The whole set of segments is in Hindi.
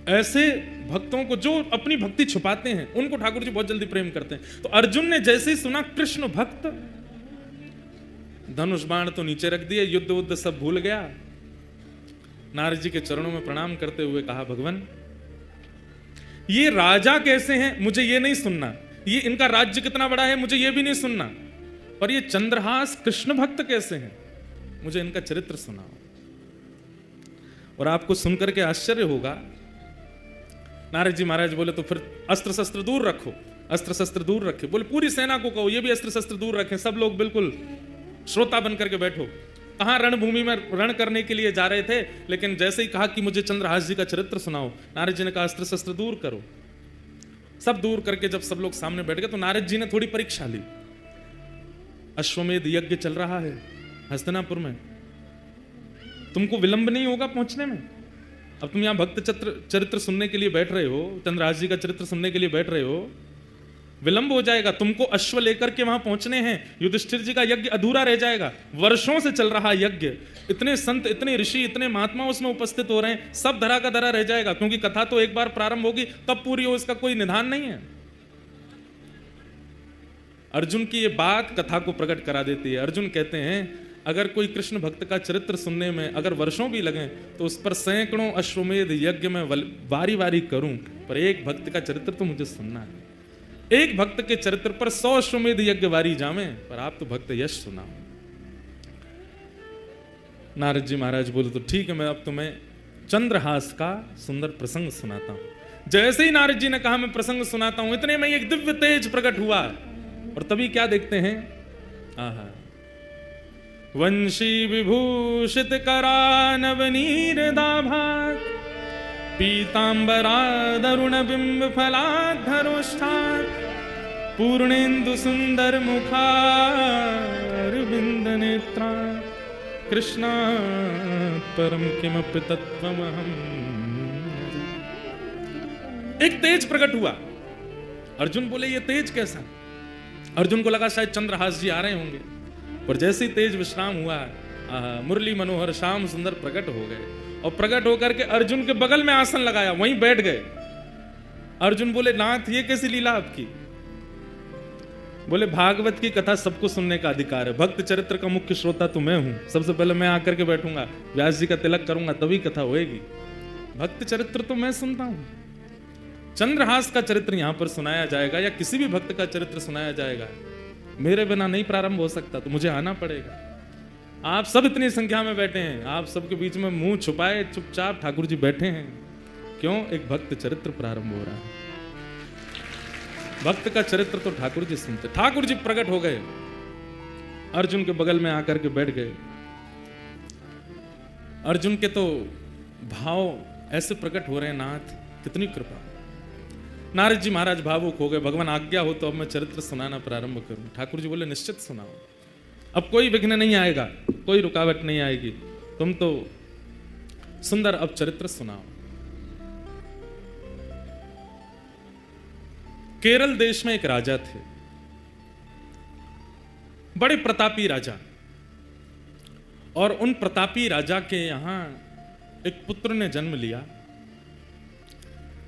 ऐसे भक्तों को जो अपनी भक्ति छुपाते हैं उनको ठाकुर जी बहुत जल्दी प्रेम करते हैं। तो अर्जुन ने जैसे ही सुना कृष्ण भक्त, धनुष बाण तो नीचे रख दिए, युद्ध उद्ध सब भूल गया। नारद जी के चरणों में प्रणाम करते हुए कहा, भगवान ये राजा कैसे हैं मुझे ये नहीं सुनना, ये इनका राज्य कितना बड़ा है मुझे ये भी नहीं सुनना, पर ये चंद्रहास कृष्ण भक्त कैसे हैं मुझे इनका चरित्र सुनाओ। और आपको सुनकर के आश्चर्य होगा, नारद जी महाराज बोले तो फिर अस्त्र शस्त्र दूर रखो, अस्त्र शस्त्र दूर रखे। बोले पूरी सेना को कहो ये भी अस्त्र शस्त्र दूर रखें, सब लोग बिल्कुल श्रोता बनकर के बैठो। कहां रणभूमि में रण करने के लिए जा रहे थे, लेकिन जैसे ही कहा कि मुझे चंद्रहास जी का चरित्र सुनाओ, नारद जी ने कहा अस्त्र शस्त्र दूर करो। सब दूर करके जब सब लोग सामने बैठ गए तो नारद जी ने थोड़ी परीक्षा ली। अश्वमेध यज्ञ चल रहा है हस्तिनापुर में, तुमको विलंब नहीं होगा पहुंचने में। अब तुम यहां भक्त चरित्र सुनने के लिए बैठ रहे हो, चंद्रहास जी का चरित्र सुनने के लिए बैठ रहे हो, विलंब हो जाएगा, तुमको अश्व लेकर के वहां पहुंचने हैं, युधिष्ठिर जी का यज्ञ अधूरा रह जाएगा। वर्षों से चल रहा यज्ञ, इतने संत इतने ऋषि इतने महात्मा उसमें उपस्थित हो रहे हैं, सब धरा का धरा रह जाएगा, क्योंकि कथा तो एक बार प्रारंभ होगी तब पूरी हो, इसका कोई निधान नहीं है। अर्जुन की ये बात कथा को प्रकट करा देती है। अर्जुन कहते हैं अगर कोई कृष्ण भक्त का चरित्र सुनने में अगर वर्षों भी लगें तो उस पर सैकड़ों अश्वमेध यज्ञ में वारी वारी करूं, पर एक भक्त का चरित्र तो मुझे सुनना है। एक भक्त के चरित्र पर 100 अश्वमेध यज्ञ वारी जावे, पर आप तो भक्त यश सुनाओ। नारद जी महाराज बोले तो ठीक है, मैं अब तुम्हें चंद्रहास का सुंदर प्रसंग सुनाता हूं। जैसे ही नारद जी ने कहा मैं प्रसंग सुनाता हूं, इतने में एक दिव्य तेज प्रकट हुआ, और तभी क्या देखते हैं, आहा, वंशी विभूषित करानवनीरदाभा पीतांबरादरुण बिंब फलाधरोष्ठात् पूर्णेन्दु सुंदर मुखारविंद नेत्रा कृष्णा परम किमपि तत्त्वमहम्। एक तेज प्रकट हुआ। अर्जुन बोले ये तेज कैसा? अर्जुन को लगा शायद चंद्रहास जी आ रहे होंगे, पर जैसे ही तेज विश्राम हुआ, मुरली मनोहर श्याम सुंदर प्रकट हो गए, और प्रकट होकर के अर्जुन के बगल में आसन लगाया, वहीं बैठ गए। अर्जुन बोले नाथ ये कैसी लीला आपकी? बोले भागवत की कथा सबको सुनने का अधिकार है, भक्त चरित्र का मुख्य श्रोता तो मैं हूं, सबसे पहले मैं आकर के बैठूंगा, व्यास जी का तिलक करूंगा, तभी कथा होएगी। भक्त चरित्र तो मैं सुनता हूं, चंद्रहास का चरित्र यहां पर सुनाया जाएगा या किसी भी भक्त का चरित्र सुनाया जाएगा, मेरे बिना नहीं प्रारंभ हो सकता, तो मुझे आना पड़ेगा। आप सब इतनी संख्या में बैठे हैं, आप सबके बीच में मुंह छुपाए चुपचाप ठाकुर जी बैठे हैं, क्यों? एक भक्त चरित्र प्रारंभ हो रहा है। भक्त का चरित्र तो ठाकुर जी सुनते। ठाकुर जी प्रकट हो गए, अर्जुन के बगल में आकर के बैठ गए। अर्जुन के तो भाव ऐसे प्रकट हो रहे हैं, नाथ कितनी कृपा। नारद जी महाराज भावुक हो गए, भगवान आज्ञा हो तो अब मैं चरित्र सुनाना प्रारंभ करूं। ठाकुर जी बोले निश्चित सुनाओ, अब कोई विघ्न नहीं आएगा, कोई रुकावट नहीं आएगी, तुम तो सुंदर अब चरित्र सुनाओ। केरल देश में एक राजा थे, बड़े प्रतापी राजा, और उन प्रतापी राजा के यहां एक पुत्र ने जन्म लिया,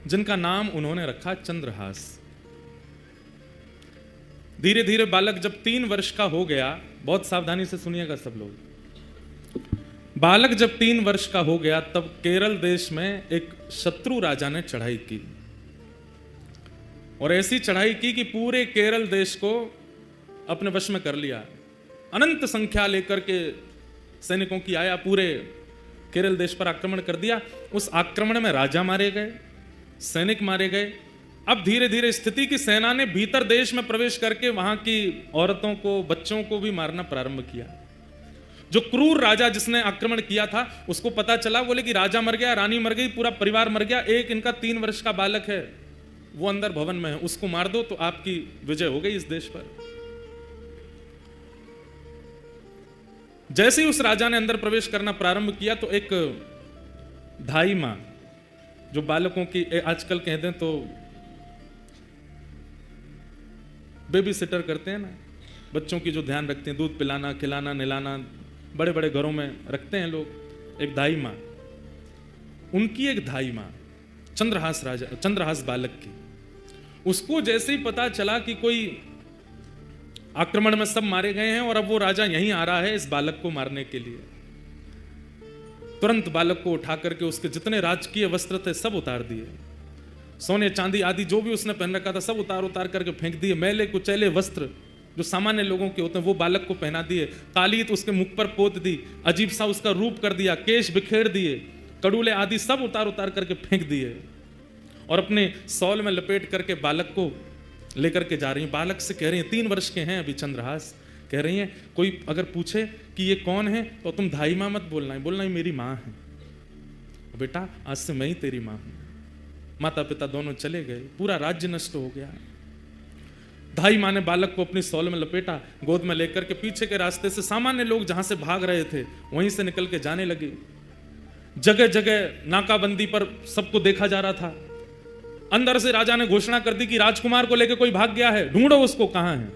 जिनका नाम उन्होंने रखा चंद्रहास। धीरे धीरे बालक जब 3 वर्ष का हो गया, बहुत सावधानी से सुनिएगा सब लोग, बालक जब 3 वर्ष का हो गया तब केरल देश में एक शत्रु राजा ने चढ़ाई की, और ऐसी चढ़ाई की कि पूरे केरल देश को अपने वश में कर लिया। अनंत संख्या लेकर के सैनिकों की आया, पूरे केरल देश पर आक्रमण कर दिया। उस आक्रमण में राजा मारे गए, सैनिक मारे गए। अब धीरे धीरे स्थिति की सेना ने भीतर देश में प्रवेश करके वहां की औरतों को, बच्चों को भी मारना प्रारंभ किया। जो क्रूर राजा जिसने आक्रमण किया था उसको पता चला, बोले कि राजा मर गया, रानी मर गई, पूरा परिवार मर गया, एक इनका 3 वर्ष का बालक है वो अंदर भवन में है, उसको मार दो तो आपकी विजय हो गई इस देश पर। जैसे ही उस राजा ने अंदर प्रवेश करना प्रारंभ किया तो एक धाई मां, जो बालकों की आजकल कहते हैं तो बेबी सिटर करते हैं ना, बच्चों की जो ध्यान रखते हैं, दूध पिलाना, खिलाना, नहलाना, बड़े बड़े घरों में रखते हैं लोग, एक धाई मां, उनकी एक धाई मां चंद्रहास बालक की। उसको जैसे ही पता चला कि कोई आक्रमण में सब मारे गए हैं और अब वो राजा यहीं आ रहा है इस बालक को मारने के लिए, तुरंत बालक को उठा करके उसके जितने राजकीय वस्त्र थे सब उतार दिए, सोने चांदी आदि जो भी उसने पहन रखा था सब उतार करके फेंक दिए। मैले कुचैले वस्त्र जो सामान्य लोगों के होते हैं वो बालक को पहना दिए, कालीत उसके मुख पर पोत दी, अजीब सा उसका रूप कर दिया, केश बिखेर दिए, कड़ूले आदि सब उतार करके फेंक दिए और अपने सौल में लपेट करके बालक को लेकर के जा रही हैं। बालक से कह रही हैं, 3 वर्ष के हैं अभी चंद्रहास, कह रही हैं कोई अगर पूछे कि ये कौन है तो तुम धाई माँ मत बोलना है, बोलना ही मेरी माँ है, बेटा आज से मैं ही तेरी माँ हूं। माता पिता दोनों चले गए, पूरा राज्य नष्ट हो गया। धाई माँ ने बालक को अपनी सौल में लपेटा, गोद में लेकर के पीछे के रास्ते से सामान्य लोग जहां से भाग रहे थे वहीं से निकल के जाने लगे। जगह जगह नाकाबंदी पर सबको देखा जा रहा था। अंदर से राजा ने घोषणा कर दी कि राजकुमार को लेकर कोई भाग गया है, ढूंढो उसको, कहां है।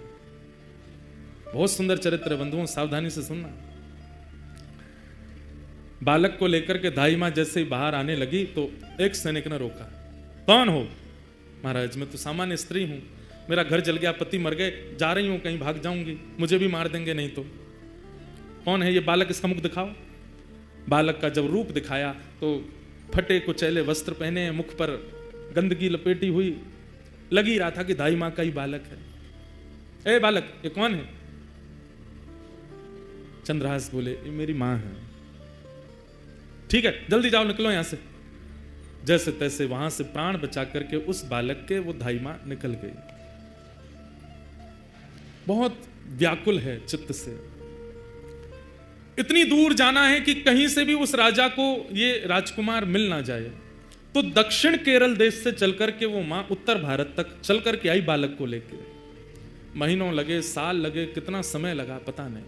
बहुत सुंदर चरित्र है बंधुओं, सावधानी से सुनना। बालक को लेकर के धाई मां जैसे ही बाहर आने लगी तो एक सैनिक ने रोका। कौन हो? महाराज मैं तो सामान्य स्त्री हूं, मेरा घर जल गया, पति मर गए, जा रही हूं कहीं, भाग जाऊंगी, मुझे भी मार देंगे नहीं तो। कौन है ये बालक, इसका मुख दिखाओ। बालक का जब रूप दिखाया तो फटे कुचैले वस्त्र पहने हैं, मुख पर गंदगी लपेटी हुई, लगी रहा था कि धाई मां का ही बालक है। ए बालक ये कौन है? चंद्रहास बोले ये मेरी मां है। ठीक है जल्दी जाओ, निकलो यहां से। जैसे तैसे वहां से प्राण बचा करके उस बालक के वो धाई मां निकल गई। बहुत व्याकुल है चित्त से, इतनी दूर जाना है कि कहीं से भी उस राजा को ये राजकुमार मिल ना जाए। तो दक्षिण केरल देश से चलकर के वो मां उत्तर भारत तक चल करके आई बालक को लेके। महीनों लगे, साल लगे, कितना समय लगा पता नहीं।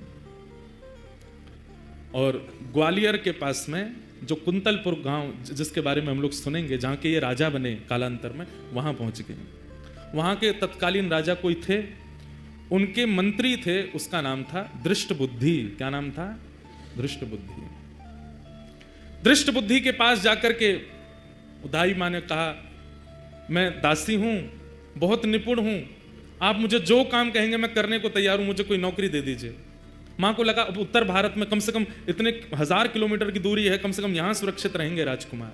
और ग्वालियर के पास में जो कुंतलपुर गांव जिसके बारे में हम लोग सुनेंगे, जहां के ये राजा बने कालांतर में, वहां पहुंच गए। वहां के तत्कालीन राजा कोई थे, उनके मंत्री थे, उसका नाम था दृष्टबुद्धि। क्या नाम था? दृष्टबुद्धि। दृष्टबुद्धि के पास जाकर के दाई मां ने कहा मैं दासी हूं, बहुत निपुण हूं, आप मुझे जो काम कहेंगे मैं करने को तैयार हूं, मुझे कोई नौकरी दे दीजिए। मां को लगा अब उत्तर भारत में कम से कम इतने 1000 किलोमीटर की दूरी है, कम से कम यहां सुरक्षित रहेंगे राजकुमार।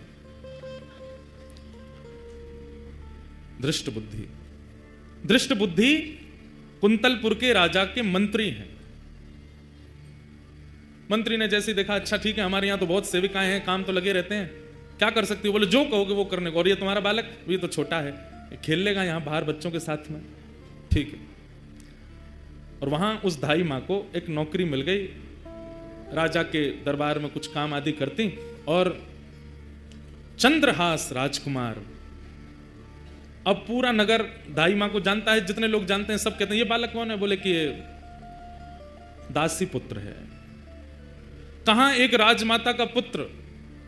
दृष्टबुद्धि, दृष्टबुद्धि कुंतलपुर के राजा के मंत्री हैं। मंत्री ने जैसे देखा, अच्छा ठीक है हमारे यहां तो बहुत सेविकाएं हैं, काम तो लगे रहते हैं, क्या कर सकती हो? बोले जो कहोगे वो करने को। और ये तुम्हारा बालक, ये तो छोटा है, खेल लेगा यहां बाहर बच्चों के साथ में, ठीक है। और वहां उस धाई मां को एक नौकरी मिल गई, राजा के दरबार में कुछ काम आदि करती। और चंद्रहास राजकुमार, अब पूरा नगर धाई मां को जानता है, जितने लोग जानते हैं सब कहते हैं ये बालक कौन है? बोले कि ये दासी पुत्र है। कहां एक राजमाता का पुत्र,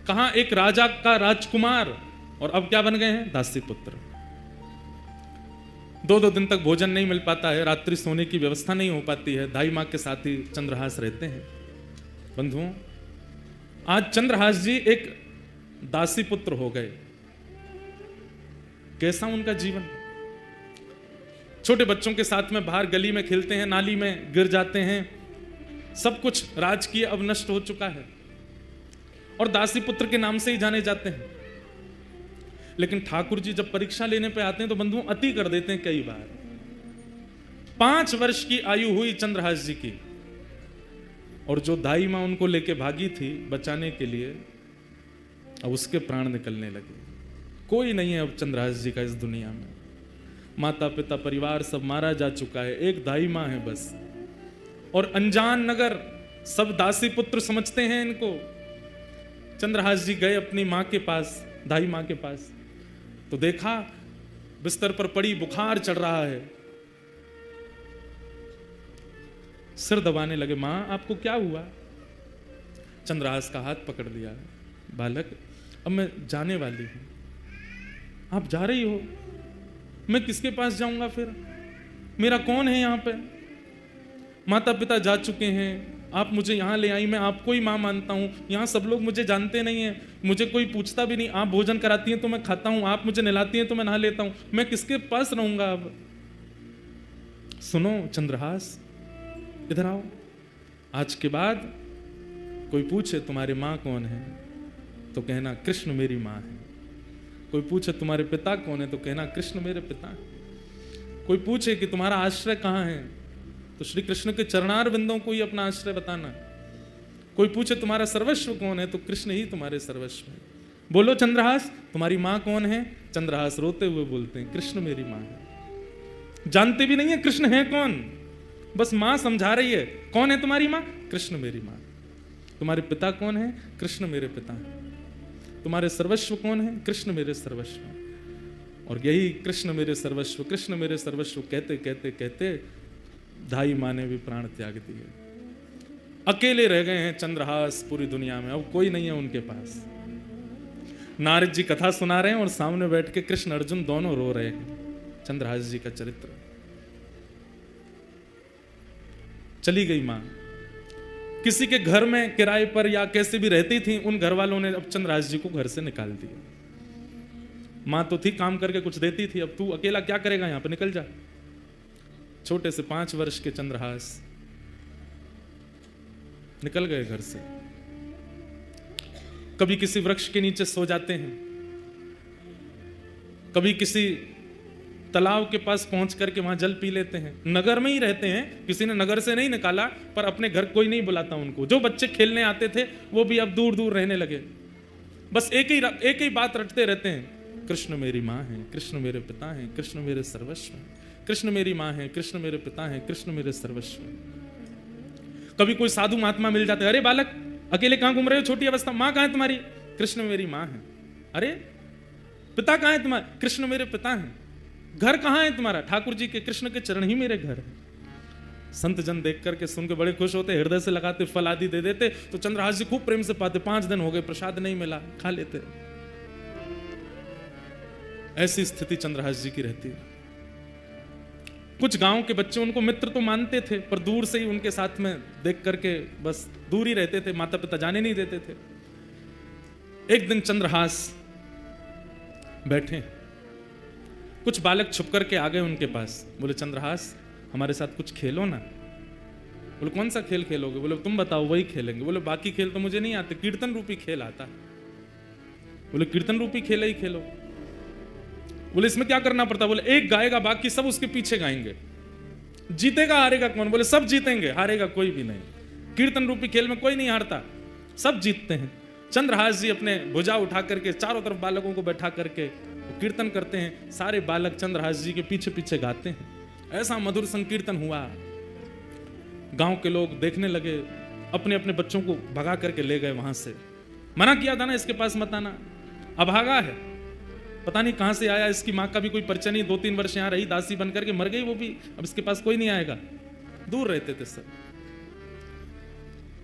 कहां एक राजा का राजकुमार, और अब क्या बन गए हैं? दासी पुत्र। 2-2 दिन तक भोजन नहीं मिल पाता है, रात्रि सोने की व्यवस्था नहीं हो पाती है, दाई मां के साथ ही चंद्रहास रहते हैं। बंधुओं आज चंद्रहास जी एक दासी पुत्र हो गए। कैसा उनका जीवन? छोटे बच्चों के साथ में बाहर गली में खेलते हैं, नाली में गिर जाते हैं, सब कुछ राजकीय अब नष्ट हो चुका है और दासी पुत्र के नाम से ही जाने जाते हैं। लेकिन ठाकुर जी जब परीक्षा लेने पे आते हैं तो बंधुओं अति कर देते हैं कई बार। 5 वर्ष की आयु हुई चंद्रहास जी की, और जो दाई मां उनको लेके भागी थी बचाने के लिए, अब उसके प्राण निकलने लगे। कोई नहीं है अब चंद्रहास जी का इस दुनिया में, माता पिता परिवार सब मारा जा चुका है, एक दाई मां है बस। और अनजान नगर सब दासी पुत्र समझते हैं इनको। चंद्रहास जी गए अपनी मां के पास, दाई मां के पास, तो देखा बिस्तर पर पड़ी, बुखार चढ़ रहा है। सिर दबाने लगे, मां आपको क्या हुआ? चंद्रहास का हाथ पकड़ लिया, बालक अब मैं जाने वाली हूं, आप जा रही हो, मैं किसके पास जाऊंगा फिर? मेरा कौन है यहां पे? माता पिता जा चुके हैं, आप मुझे यहाँ ले आई, मैं आपको ही माँ मानता हूँ, यहाँ सब लोग मुझे जानते नहीं हैं, मुझे कोई पूछता भी नहीं, आप भोजन कराती हैं तो मैं खाता हूँ, आप मुझे नहलाती हैं तो मैं नहा लेता हूँ, मैं किसके पास रहूंगा अब? सुनो चंद्रहास, इधर आओ। आज के बाद कोई पूछे तुम्हारी माँ कौन है तो कहना कृष्ण मेरी माँ है। कोई पूछे तुम्हारे पिता कौन है तो कहना कृष्ण मेरे पिता है। कोई पूछे कि तुम्हारा आश्रय कहाँ है तो श्री कृष्ण के चरणार बिंदों को ही अपना आश्रय बताना। कोई पूछे तुम्हारा सर्वस्व कौन है तो कृष्ण ही तुम्हारे सर्वस्व है। बोलो चंद्रहास, तुम्हारी माँ कौन है? चंद्रहास रोते हुए बोलते हैं कृष्ण मेरी माँ है। जानते भी नहीं है कृष्ण है कौन, बस माँ समझा रही है। कौन है तुम्हारी माँ? कृष्ण मेरी माँ। तुम्हारे पिता कौन है? कृष्ण मेरे पिता है। तुम्हारे सर्वस्व कौन है? कृष्ण मेरे सर्वस्व। और यही कृष्ण मेरे सर्वस्व, कृष्ण मेरे सर्वस्व कहते कहते कहते धाई माँ ने भी प्राण त्याग दिए। अकेले रह गए हैं चंद्रहास पूरी दुनिया में, अब कोई नहीं है उनके पास। नारद जी कथा सुना रहे हैं और सामने बैठ के कृष्ण अर्जुन दोनों रो रहे हैं। चंद्रहास जी का चरित्र। चली गई मां, किसी के घर में किराए पर या कैसे भी रहती थी, उन घर वालों ने अब चंद्रहास जी को घर से निकाल दिया। मां तो थी, काम करके कुछ देती थी, अब तू अकेला क्या करेगा, यहां पर निकल जा। छोटे से 5 वर्ष के चंद्रहास निकल गए घर से। कभी किसी वृक्ष के नीचे सो जाते हैं, कभी किसी तालाब के पास पहुंच करके वहां जल पी लेते हैं। नगर में ही रहते हैं, किसी ने नगर से नहीं निकाला, पर अपने घर कोई नहीं बुलाता उनको। जो बच्चे खेलने आते थे वो भी अब दूर दूर रहने लगे। बस एक ही बात रटते रहते हैं, कृष्ण मेरी माँ है, कृष्ण मेरे पिता हैं, कृष्ण मेरे सर्वस्व हैं। कृष्ण मेरी माँ है, कृष्ण मेरे पिता हैं, कृष्ण मेरे सर्वस्व हैं। कभी कोई साधु महात्मा मिल जाते हैं, अरे बालक अकेले कहां घूम रहे हो, छोटी अवस्था, माँ कहां है तुम्हारी? कृष्ण मेरी माँ है। अरे पिता कहां है तुम्हारे? कृष्ण मेरे पिता हैं। घर कहां है तुम्हारा? ठाकुर जी के, कृष्ण के चरण ही मेरे घर है। संत जन देख करके सुन के बड़े खुश होते, हृदय से लगाते, फल आदि दे देते। तो चंद्रहास जी खूब प्रेम से पाते। 5 दिन हो गए, प्रसाद नहीं मिला, खा लेते। ऐसी स्थिति चंद्रहास जी की रहती है। कुछ गांव के बच्चे उनको मित्र तो मानते थे, पर दूर से ही उनके साथ में देख करके बस दूर ही रहते थे, माता पिता जाने नहीं देते थे। एक दिन चंद्रहास बैठे, कुछ बालक छुप करके आ गए उनके पास। बोले चंद्रहास हमारे साथ कुछ खेलो ना। बोले कौन सा खेल खेलोगे? बोले तुम बताओ, वही खेलेंगे। बोले बाकी खेल तो मुझे नहीं आते, कीर्तन रूपी खेल आता है। बोले कीर्तन रूपी खेल ही खेलो। बोले इसमें क्या करना पड़ता? बोले एक गाएगा, बाकी सब उसके पीछे गाएंगे। जीतेगा हारेगा कौन? बोले सब जीतेंगे, हारेगा कोई भी नहीं। कीर्तन रूपी खेल में कोई नहीं हारता, सब जीतते हैं। चंद्रहास जी अपने भुजा उठा करके चारों तरफ बालकों को बैठा करके कीर्तन करते हैं। सारे बालक चंद्रहास जी के पीछे पीछे गाते हैं। ऐसा मधुर संकीर्तन हुआ, गांव के लोग देखने लगे, अपने अपने बच्चों को भगा करके ले गए वहां से। मना किया था ना इसके पास मत आना, अभागा है, पता नहीं कहां से आया, इसकी माँ का भी कोई परिचय नहीं, 2-3 वर्ष यहाँ रही, दासी बन करके मर गई वो भी, अब इसके पास कोई नहीं आएगा। दूर रहते थे सब।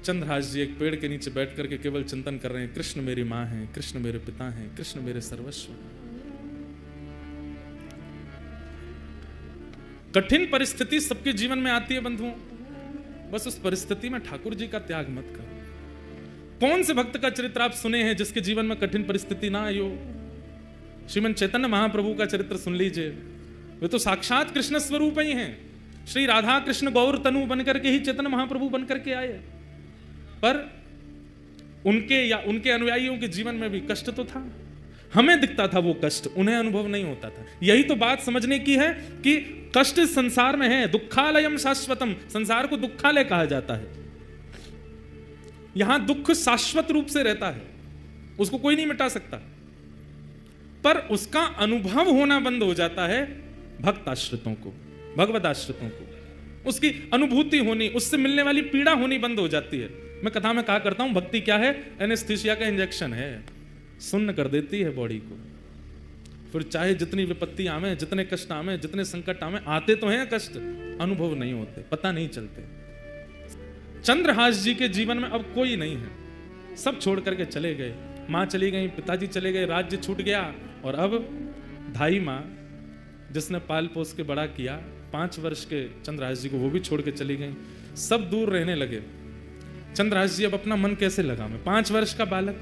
चंद्रहास जी एक पेड़ के नीचे बैठ करके केवल चिंतन कर रहे हैं, कृष्ण मेरी माँ है, कृष्ण मेरे पिता हैं, कृष्ण मेरे सर्वस्व हैं। कठिन परिस्थिति सबके जीवन में आती है बंधुओं, बस उस परिस्थिति में ठाकुर जी का त्याग मत करो। कौन से भक्त का चरित्र आप सुने हैं जिसके जीवन में कठिन परिस्थिति ना आई हो? श्रीमन चैतन्य महाप्रभु का चरित्र सुन लीजिए, वे तो साक्षात कृष्ण स्वरूप ही हैं। श्री राधा कृष्ण गौर तनु बनकर के ही चैतन्य महाप्रभु बनकर के आए, पर उनके या उनके अनुयायियों के जीवन में भी कष्ट तो था। हमें दिखता था वो कष्ट, उन्हें अनुभव नहीं होता था। यही तो बात समझने की है कि कष्ट इस संसार में है। दुखालयम शाश्वतम, संसार को दुखालय कहा जाता है। यहां दुख शाश्वत रूप से रहता है, उसको कोई नहीं मिटा सकता, पर उसका अनुभव होना बंद हो जाता है भक्त आश्रितों को, भगवत आश्रितों को। उसकी अनुभूति होनी, उससे मिलने वाली पीड़ा होनी बंद हो जाती है। मैं कथा में कहा करता हूं, भक्ति क्या है? एनेस्थीसिया का इंजेक्शन है, सुन्न कर देती है बॉडी को। फिर चाहे जितनी विपत्ति आवे, जितने कष्ट आवे, जितने संकट आवे, आते तो हैं कष्ट, अनुभव नहीं होते, पता नहीं चलते। चंद्रहास जी के जीवन में अब कोई नहीं है, सब छोड़ करके चले गए। माँ चली गई, पिताजी चले गए, राज्य छूट गया, और अब धाई माँ जिसने पाल पोस के बड़ा किया, 5 वर्ष के चंद्रहास जी को, वो भी छोड़ के चली गई। सब दूर रहने लगे। चंद्रहास जी अब अपना मन कैसे लगा मैं 5 वर्ष का बालक,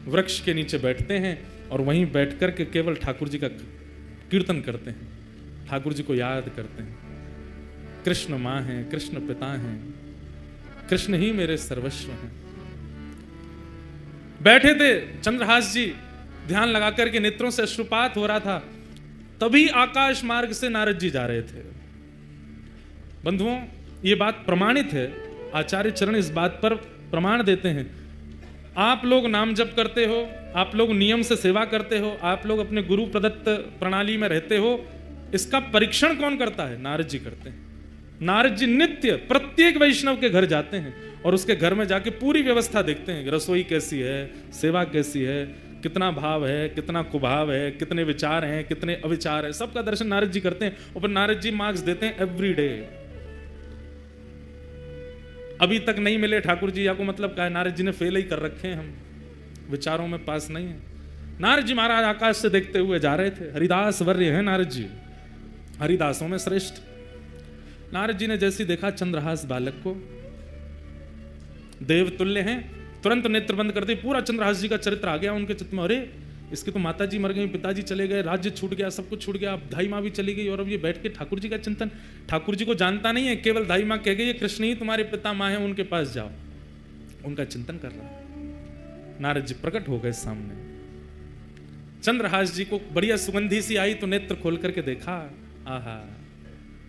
वृक्ष के नीचे बैठते हैं और वहीं बैठ कर के केवल ठाकुर जी का कीर्तन करते हैं, ठाकुर जी को याद करते हैं। कृष्ण माँ हैं, कृष्ण पिता हैं, कृष्ण ही मेरे सर्वस्व हैं। बैठे थे चंद्रहास जी, ध्यान लगा करके नेत्रों से अश्रुपात हो रहा था। तभी आकाश मार्ग से नारद जी जा रहे थे। बंधुओं, ये बात प्रमाणित है, आचार्य चरण इस बात पर प्रमाण देते हैं। आप लोग नाम जप करते हो, आप लोग नियम से सेवा करते हो, आप लोग अपने गुरु प्रदत्त प्रणाली में रहते हो, इसका परीक्षण कौन करता है? नारद जी करते हैं। नारद जी नित्य प्रत्येक वैष्णव के घर जाते हैं और उसके घर में जाके पूरी व्यवस्था देखते हैं, रसोई कैसी है, सेवा कैसी है, कितना भाव है, कितना कुभाव है, कितने विचार हैं, कितने अविचार हैं, सबका दर्शन नारद जी करते हैं। और फिर नारद जी मार्क्स देते हैं एवरी डे। अभी तक नहीं मिले ठाकुर जी, या को मतलब क्या है, नारद जी ने फेल ही कर रखे हैं, हम विचारों में पास नहीं है। नारद जी महाराज आकाश से देखते हुए जा रहे थे। हरिदास वर्य है नारद जी, हरिदासों में श्रेष्ठ। नारद जी ने जैसे देखा चंद्रहास बालक को, देवतुल्य हैं, तुरंत नेत्र बंद करते पूरा चंद्रहास जी का चरित्र आ गया उनके चित्त में। अरे इसके तो माता जी मर गई, पिताजी चले गए, राज्य छूट गया, सब कुछ छूट गया, अब धाई माँ भी चली गई, और अब ये बैठ के ठाकुर जी का चिंतन। ठाकुर जी को जानता नहीं है, केवल धाई माँ कह गई ये कृष्ण ही तुम्हारे पिता माँ है, उनके पास जाओ, उनका चिंतन कर रहा है। नारद जी प्रकट हो गए सामने। चंद्रहास जी को बढ़िया सुगंधी सी आई तो नेत्र खोल करके देखा, आहा,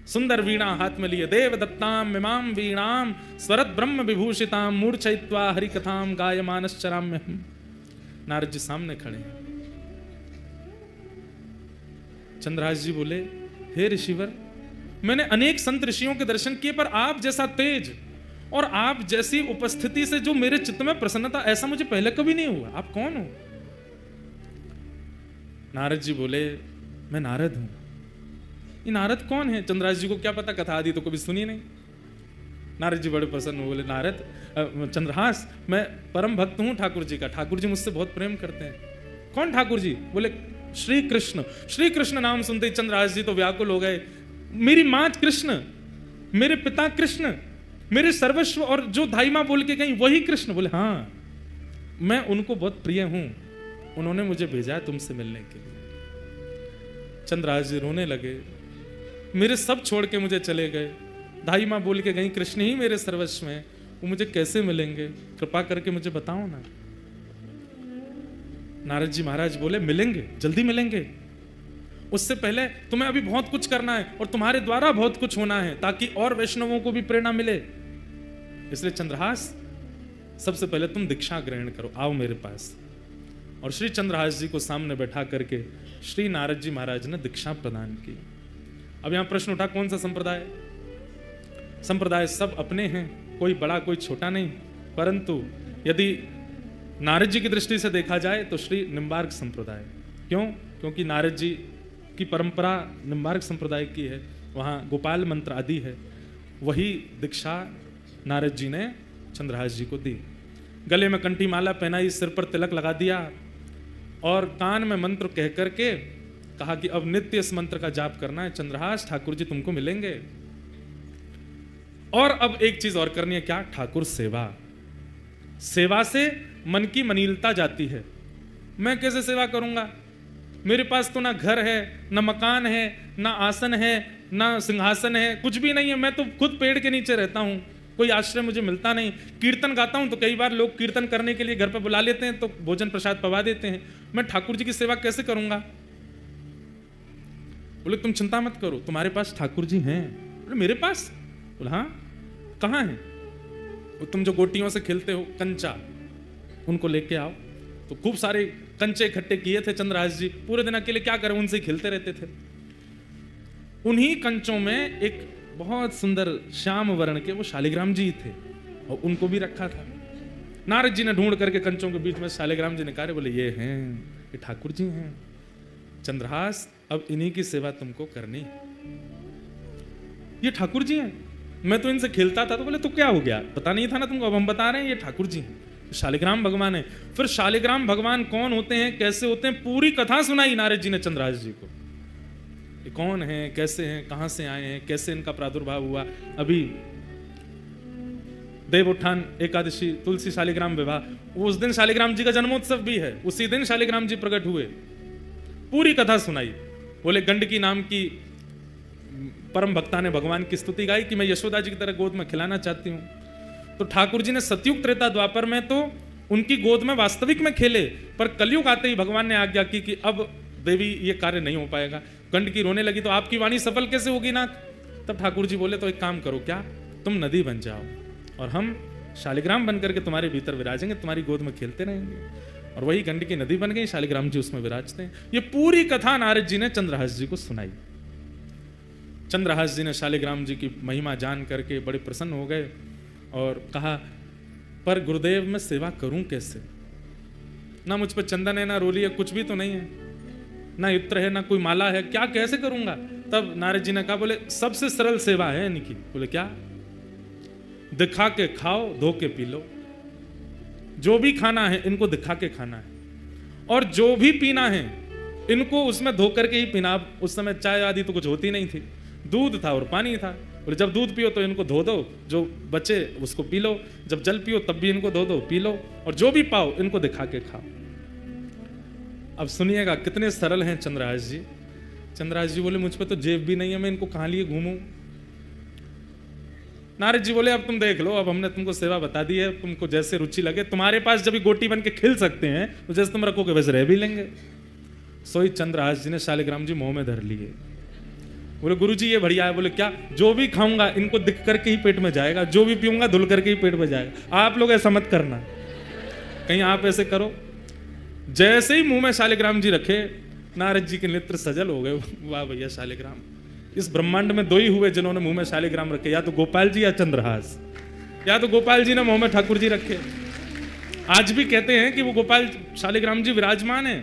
सुंदर वीणा हाथ में लिए, देव दत्ताम मिमाम वीणाम स्वरत ब्रह्म विभूषिताम मूर्छयित्वा हरि कथाम गायमानश्चराम्यहम्। नारद जी सामने खड़े हैं। चंद्रहास जी बोले, हे ऋषिवर, मैंने अनेक संत ऋषियों के दर्शन किए, पर आप जैसा तेज और आप जैसी उपस्थिति से जो मेरे चित्त में प्रसन्नता, ऐसा मुझे पहले कभी नहीं हुआ। आप कौन हो? नारद जी बोले, मैं नारद हूं। ये नारद कौन है? चंद्रहास जी को क्या पता, कथा आदि तो कभी सुनी नहीं। नारद जी बड़े प्रसन्न हुए, बोले, नारद चंद्रहास, मैं परम भक्त हूं ठाकुर जी का, ठाकुर जी मुझसे बहुत प्रेम करते हैं। कौन ठाकुर जी? बोले, श्री कृष्ण। श्री कृष्ण नाम सुनते ही चंद्रहास जी तो व्याकुल हो गए। मेरी माँ कृष्ण, मेरे पिता कृष्ण, मेरे सर्वस्व, और जो धाई माँ बोल के गई वही कृष्ण। बोले, हाँ, मैं उनको बहुत प्रिय हूं, उन्होंने मुझे भेजा है तुमसे मिलने के लिए। चंद्रहास जी रोने लगे, मेरे सब छोड़ के मुझे चले गए, धाई माँ बोल के गई कृष्ण ही मेरे सर्वस्व में, वो मुझे कैसे मिलेंगे? कृपा करके मुझे बताओ ना। नारद जी महाराज बोले, मिलेंगे, जल्दी मिलेंगे। उससे पहले तुम्हें अभी बहुत कुछ करना है और तुम्हारे द्वारा बहुत कुछ होना है, ताकि और वैष्णवों को भी प्रेरणा मिले। इसलिए चंद्रहास, सबसे पहले तुम दीक्षा ग्रहण करो, आओ मेरे पास। और श्री चंद्रहास जी को सामने बैठा करके श्री नारद जी महाराज ने दीक्षा प्रदान की। अब यहां प्रश्न उठा, कौन सा संप्रदाय? संप्रदाय सब अपने हैं, कोई बड़ा कोई छोटा नहीं, परंतु यदि नारद जी की दृष्टि से देखा जाए तो श्री निम्बार्क संप्रदाय। क्यों? क्योंकि नारद जी की परंपरा निम्बार्क संप्रदाय की है, वहां गोपाल मंत्र आदि है। वही दीक्षा नारद जी ने चंद्रहास जी को दी। गले में कंठी माला पहनाई, सिर पर तिलक लगा दिया और कान में मंत्र कह करके कहा कि अब नित्य इस मंत्र का जाप करना है। चंद्रहास, ठाकुर जी तुमको मिलेंगे। और अब एक चीज और करनी है, क्या? ठाकुर सेवा। सेवा से मन की मनीलता जाती है। मैं कैसे सेवा करूंगा? मेरे पास तो ना घर है, ना मकान है, ना आसन है, ना सिंहासन है, कुछ भी नहीं है। मैं तो खुद पेड़ के नीचे रहता हूं, कोई आश्रय मुझे मिलता नहीं। कीर्तन गाता हूं तो कई बार लोग कीर्तन करने के लिए घर पर बुला लेते हैं, तो भोजन प्रसाद पवा देते हैं। मैं ठाकुर जी की सेवा कैसे करूंगा? बोले, तुम चिंता मत करो, तुम्हारे पास ठाकुर जी हैं। बोले, मेरे पास? बोले, हाँ। कहाँ हैं? तुम जो गोटियों से खेलते हो, कंचा, उनको लेके आओ। तो खूब सारे कंचे इकट्ठे किए थे चंद्रहास जी, पूरे दिन अकेले क्या करें, उनसे खेलते रहते थे। उन्हीं कंचों में एक बहुत सुंदर श्याम वर्ण के वो शालिग्राम जी थे, और उनको भी रखा था। नारद जी ने ढूंढ करके कंचों के बीच में शालिग्राम जी निकाले, बोले, ये हैं, ये ठाकुर जी हैं। चंद्रहास, अब इन्हीं की सेवा तुमको करनी। ये ठाकुर जी हैं, मैं तो इनसे खेलता था। तो बोले, तो क्या हो गया, पता नहीं था ना तुमको? अब हम बता रहे हैं, ये ठाकुर जी हैं, शालिग्राम भगवान है। फिर शालिग्राम भगवान कौन होते हैं, कैसे होते हैं, पूरी कथा सुनाई नारद जी ने चंद्रहास जी को। ये कौन है, कैसे हैं, कहां से आए हैं, कैसे इनका प्रादुर्भाव हुआ। अभी देवोत्थान एकादशी, तुलसी शालिग्राम विवाह, उस दिन शालिग्राम जी का जन्मोत्सव भी है, उसी दिन शालिग्राम जी प्रकट हुए। पूरी कथा सुनाई। बोले गंडकी नाम की परम भक्ता ने भगवान की स्तुति गाई कि मैं यशोदा जी की तरह गोद में खिलाना चाहती हूँ। तो ठाकुर जी ने सतयुग त्रेता द्वापर में तो उनकी गोद में वास्तविक में खेले, पर कलयुग आते ही भगवान ने आज्ञा की कि अब देवी ये कार्य नहीं हो पाएगा। गंडकी रोने लगी तो आपकी वाणी सफल कैसे होगी नाथ? तब ठाकुर जी बोले तो एक काम करो, क्या तुम नदी बन जाओ और हम शालिग्राम बन करके तुम्हारे भीतर विराजेंगे, तुम्हारी गोद में खेलते रहेंगे। और वही गंडकी नदी बन गई, शालिग्राम जी उसमें विराजते हैं। ये पूरी कथा नारद जी ने चंद्रहास जी को सुनाई। चंद्रहास जी ने शालिग्राम जी की महिमा जान करके बड़े प्रसन्न हो गए और कहा, पर गुरुदेव मैं सेवा करूं कैसे? ना मुझ पर चंदन है, ना रोली है, कुछ भी तो नहीं है, ना इत्र है, ना कोई माला है, क्या कैसे करूंगा? तब नारद जी ने कहा, बोले सबसे सरल सेवा है इनकी। बोले क्या? दिखा के खाओ, धो के पी लो। जो भी खाना है इनको दिखा के खाना है, और जो भी पीना है इनको उसमें धो करके ही पीना। उस समय चाय आदि तो कुछ होती नहीं थी, दूध था और पानी था। और जब दूध पियो तो इनको धो दो, जो बचे उसको पी लो, जब जल पियो तब भी इनको धो दो, पी लो, और जो भी पाओ इनको दिखा के खाओ। अब सुनिएगा कितने सरल हैं चंद्रहास जी। चंद्रहास जी बोले मुझ पे तो जेब भी नहीं है, मैं इनको कहां लिए घूमूं? नारद जी बोले अब तुम देख लो, अब हमने तुमको सेवा बता दी है, तुमको जैसे रुचि लगे। तुम्हारे पास जब गोटी बन के खिल सकते हैं तो जैसे तुम रखोगे वैसे रह भी लेंगे। सोई चंद्रहास जी ने शालिग्राम जी मुंह में धर लिए। बोले गुरुजी ये बढ़िया है। बोले क्या? जो भी खाऊंगा इनको दिख करके ही पेट में जाएगा, जो भी पीऊंगा धुल करके ही पेट में जाएगा। आप लोग ऐसा मत करना, कहीं आप ऐसे करो। जैसे ही मुंह में शालिग्राम जी रखे, नारद जी के नेत्र सजल हो गए। वाह भैया शालिग्राम, इस ब्रह्मांड में दो ही हुए जिन्होंने मुंह में शालिग्राम रखे, या तो गोपाल जी या चंद्रहास। या तो गोपाल जी ने मुंह में ठाकुर जी रखे। आज भी कहते हैं कि वो गोपाल शालिग्राम जी विराजमान है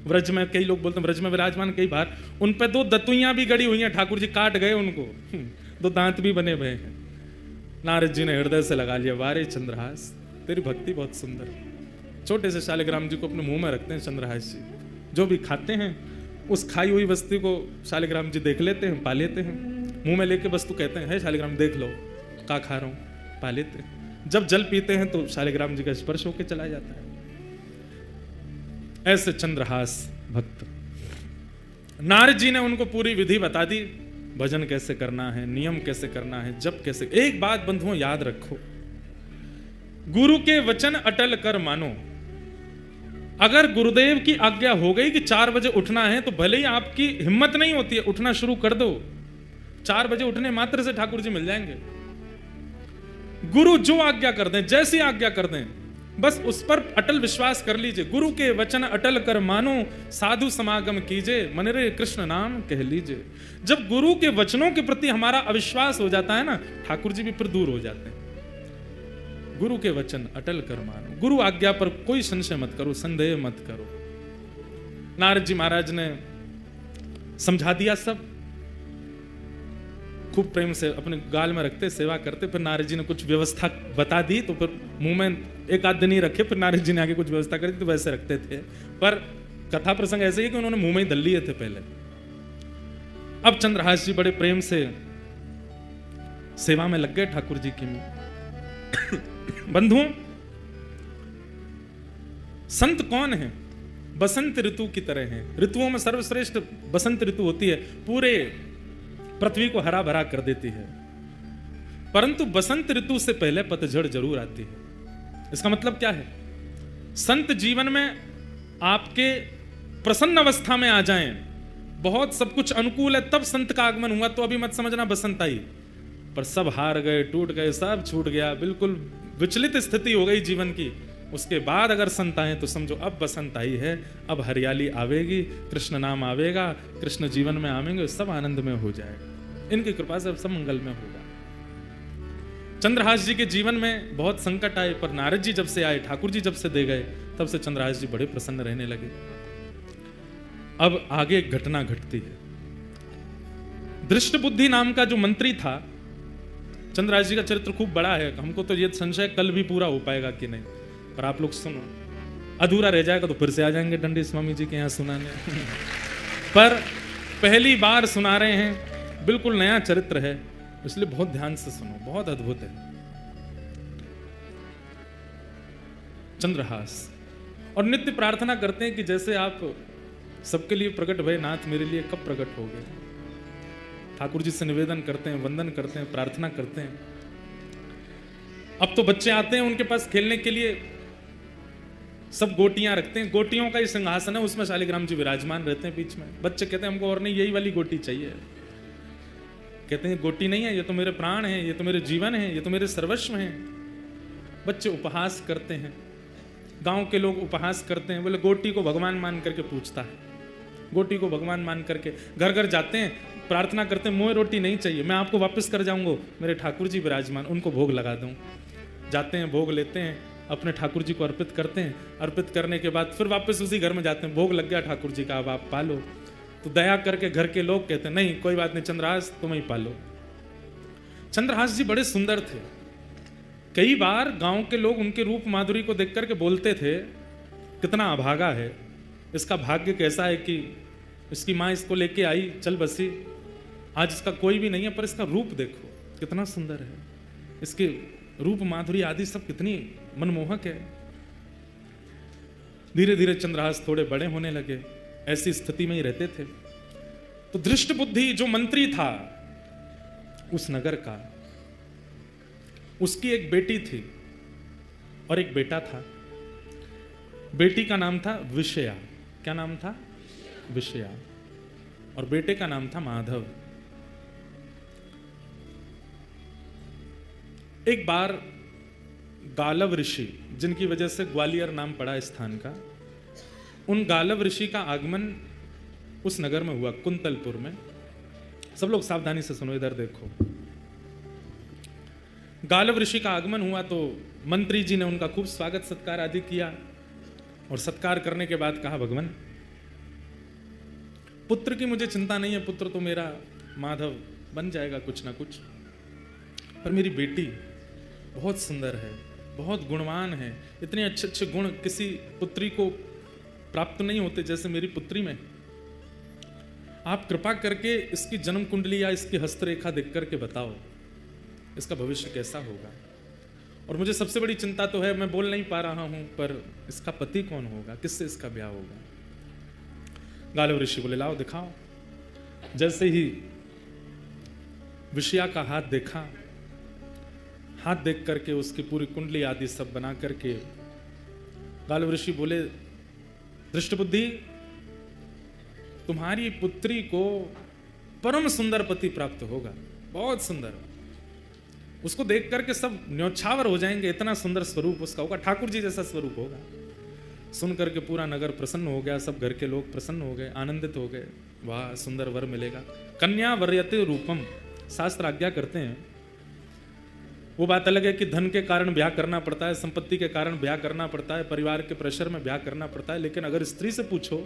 व्रज में। कई लोग बोलते हैं व्रज में विराजमान, कई बार उन पे दो दतुइयां भी गड़ी हुई हैं, ठाकुर जी काट गए उनको, दो दांत भी बने हुए हैं। नारद जी ने हृदय से लगा लिया, वारे चंद्रहास तेरी भक्ति बहुत सुंदर। छोटे से शालिग्राम जी को अपने मुंह में रखते हैं चंद्रहास जी, जो भी खाते हैं उस खाई हुई वस्तु को शालिग्राम जी देख लेते हैं, पा लेते हैं। मुंह में लेके वस्तु कहते हैं, है शालिग्राम देख लो का खा रहा हूं, पा लेते हैं। जब जल पीते हैं तो शालिग्राम जी का स्पर्श होके चला जाता है। ऐसे चंद्रहास भक्त। नारद जी ने उनको पूरी विधि बता दी, भजन कैसे करना है, नियम कैसे करना है, जब कैसे। एक बात बंधुओं याद रखो, गुरु के वचन अटल कर मानो। अगर गुरुदेव की आज्ञा हो गई कि 4 बजे उठना है, तो भले ही आपकी हिम्मत नहीं होती है, उठना शुरू कर दो। 4 बजे उठने मात्र से ठाकुर जी मिल जाएंगे। गुरु जो आज्ञा कर दें, जैसी आज्ञा कर दें, बस उस पर अटल विश्वास कर लीजिए। गुरु के वचन अटल कर मानो, साधु समागम कीजिए, मन रे कृष्ण नाम कह लीजिए। जब गुरु के वचनों के प्रति हमारा अविश्वास हो जाता है ना, ठाकुर जी भी फिर दूर हो जाते हैं। गुरु के वचन अटल कर मानो, गुरु आज्ञा पर कोई संशय मत करो, संदेह मत करो। नारद जी महाराज ने समझा दिया सब, खूब प्रेम से अपने गाल में रखते, सेवा करते। फिर नारद जी ने कुछ व्यवस्था बता दी, तो फिर मुंह में एक आध दिन ही रखे, फिर नारद जी ने आगे कुछ व्यवस्था कर दी, तो वैसे रखते थे। पर कथा प्रसंग ऐसे ही कि उन्होंने मुंह में ही धल लिए थे पहले। अब चंद्रहास जी बड़े प्रेम से सेवा में लग गए ठाकुर जी की। बंधुओं, संत कौन है? बसंत ऋतु की तरह है। ऋतुओं में सर्वश्रेष्ठ बसंत ऋतु होती है, पूरे पृथ्वी को हरा भरा कर देती है। परंतु बसंत ऋतु से पहले पतझड़ जरूर आती है। इसका मतलब क्या है? संत जीवन में आपके प्रसन्न अवस्था में आ जाएं, बहुत सब कुछ अनुकूल है, तब संत का आगमन हुआ, तो अभी मत समझना बसंत आई। पर सब हार गए, टूट गए, सब छूट गया, बिल्कुल विचलित स्थिति हो गई जीवन की, उसके बाद अगर संत आए तो समझो अब बसंत आई है, अब हरियाली आवेगी, कृष्ण नाम आवेगा, कृष्ण जीवन में आवेंगे, सब आनंद में हो जाएगा। इनकी कृपा से सब मंगल में होगा। चंद्रहास जी के जीवन में बहुत संकट आए, पर नारद जी जब से आए, ठाकुर जी जब से दे गए, तब से चंद्रहास जी बड़े प्रसन्न रहने लगे। अब आगे एक घटना घटती है। दृष्टबुद्धि नाम का जो मंत्री था, चंद्रहास जी का चरित्र खूब बड़ा है, हमको तो ये संशय कल भी पूरा हो पाएगा कि नहीं, पर आप लोग सुनो, अधूरा रह जाएगा तो फिर से आ जाएंगे डंडी स्वामी जी के यहाँ सुनाने। पर पहली बार सुना रहे हैं, बिल्कुल नया चरित्र है, इसलिए बहुत ध्यान से सुनो, बहुत अद्भुत है। चंद्रहास, और नित्य प्रार्थना करते हैं कि जैसे आप सबके लिए प्रकट भय नाथ, मेरे लिए कब प्रकट हो गए। ठाकुर जी से निवेदन करते हैं, वंदन करते हैं, प्रार्थना करते हैं। अब तो बच्चे आते हैं उनके पास खेलने के लिए, सब गोटियां रखते हैं, गोटियों का ही सिंहासन है, उसमें शालिग्राम जी विराजमान रहते हैं बीच में। बच्चे कहते हैं हमको और नहीं, यही वाली गोटी चाहिए। कहते हैं गोटी नहीं है, ये तो मेरे प्राण हैं, ये तो मेरे जीवन है, ये तो मेरे सर्वस्व हैं। बच्चे उपहास करते हैं, गांव के लोग उपहास करते हैं, बोले गोटी को भगवान मान करके पूछता है, गोटी को भगवान मान करके घर घर जाते हैं, प्रार्थना करते हैं, मोए रोटी नहीं चाहिए, मैं आपको वापस कर जाऊंगा, मेरे ठाकुर जी विराजमान, उनको भोग लगा दूं। जाते हैं, भोग लेते हैं, अपने ठाकुर जी को अर्पित करते हैं, अर्पित करने के बाद फिर वापस उसी घर में जाते हैं, भोग लग गया ठाकुर जी का, अब आप पालो। तो दया करके घर के लोग कहते हैं नहीं कोई बात नहीं चंद्रहास तुम ही पालो। चंद्रहास जी बड़े सुंदर थे, कई बार गांव के लोग उनके रूप माधुरी को देख करके बोलते थे कितना अभागा है, इसका भाग्य कैसा है कि इसकी माँ इसको लेके आई चल बसी, आज इसका कोई भी नहीं है, पर इसका रूप देखो कितना सुंदर है, इसके रूप माधुरी आदि सब कितनी मनमोहक है। धीरे धीरे चंद्रहास थोड़े बड़े होने लगे, ऐसी स्थिति में ही रहते थे। तो धृष्ट बुद्धि जो मंत्री था उस नगर का, उसकी एक बेटी थी और एक बेटा था। बेटी का नाम था विषया, क्या नाम था? विषया, और बेटे का नाम था माधव। एक बार गालव ऋषि, जिनकी वजह से ग्वालियर नाम पड़ा स्थान का, उन गालव ऋषि का आगमन उस नगर में हुआ, कुंतलपुर में। सब लोग सावधानी से सुनो, इधर देखो। गालव ऋषि का आगमन हुआ तो मंत्री जी ने उनका खूब स्वागत सत्कार आदि किया, और सत्कार करने के बाद कहा भगवान पुत्र की मुझे चिंता नहीं है, पुत्र तो मेरा माधव बन जाएगा कुछ ना कुछ, पर मेरी बेटी बहुत सुंदर है, बहुत गुणवान है, इतने अच्छे अच्छे गुण किसी पुत्री को प्राप्त नहीं होते जैसे मेरी पुत्री में। आप कृपा करके इसकी जन्म कुंडली या इसकी हस्तरेखा देख करके बताओ इसका भविष्य कैसा होगा। और मुझे सबसे बड़ी चिंता तो है, मैं बोल नहीं पा रहा हूं, पर इसका पति कौन होगा, किससे इसका ब्याह होगा। गालव ऋषि बोले लाओ दिखाओ। जैसे ही विषया का हाथ देखा, हाथ देख करके उसकी पूरी कुंडली आदि सब बना करके गालव ऋषि बोले धृष्टबुद्धि तुम्हारी पुत्री को परम सुंदर पति प्राप्त होगा, बहुत सुंदर, उसको देख करके सब न्यौछावर हो जाएंगे, इतना सुंदर स्वरूप उसका होगा, ठाकुर जी जैसा स्वरूप होगा। सुन करके पूरा नगर प्रसन्न हो गया, सब घर के लोग प्रसन्न हो गए, आनंदित हो गए, वाह सुंदर वर मिलेगा। कन्या वर्यते रूपम, शास्त्र आज्ञा करते हैं। वो बात अलग है कि धन के कारण ब्याह करना पड़ता है, संपत्ति के कारण ब्याह करना पड़ता है, परिवार के प्रेशर में ब्याह करना पड़ता है, लेकिन अगर स्त्री से पूछो